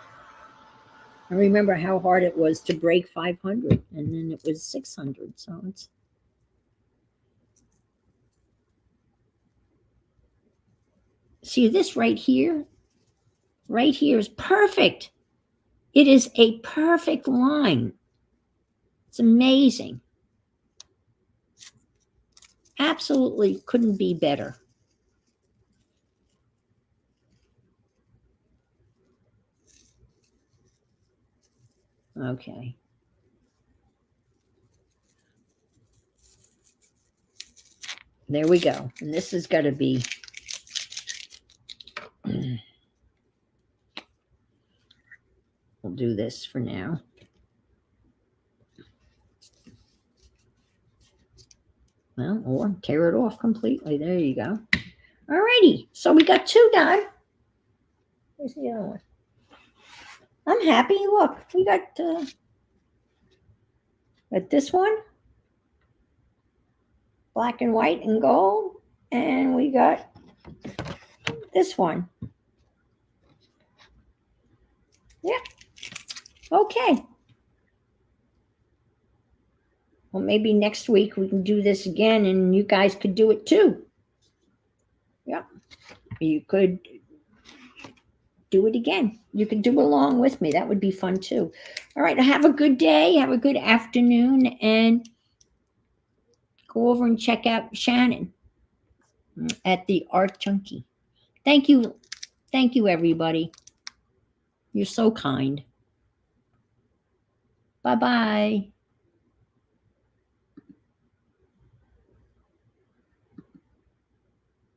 I remember how hard it was to break 500, and then it was 600. So it's. See this right here? Right here is perfect. It is a perfect line. It's amazing. Absolutely couldn't be better. Okay. There we go. And this has got to be. We'll do this for now. Well, or tear it off completely. There you go. All righty. So we got 2 done. Where's the other one? I'm happy. Look, we got this one, black and white and gold, and we got this one. Yeah. Okay. Well, maybe next week we can do this again, and you guys could do it too. Yeah. You could do it again. You could do along with me. That would be fun too. All right. Have a good day. Have a good afternoon, and go over and check out Shannon at the Art Junkie. Thank you. Thank you, everybody. You're so kind. Bye-bye.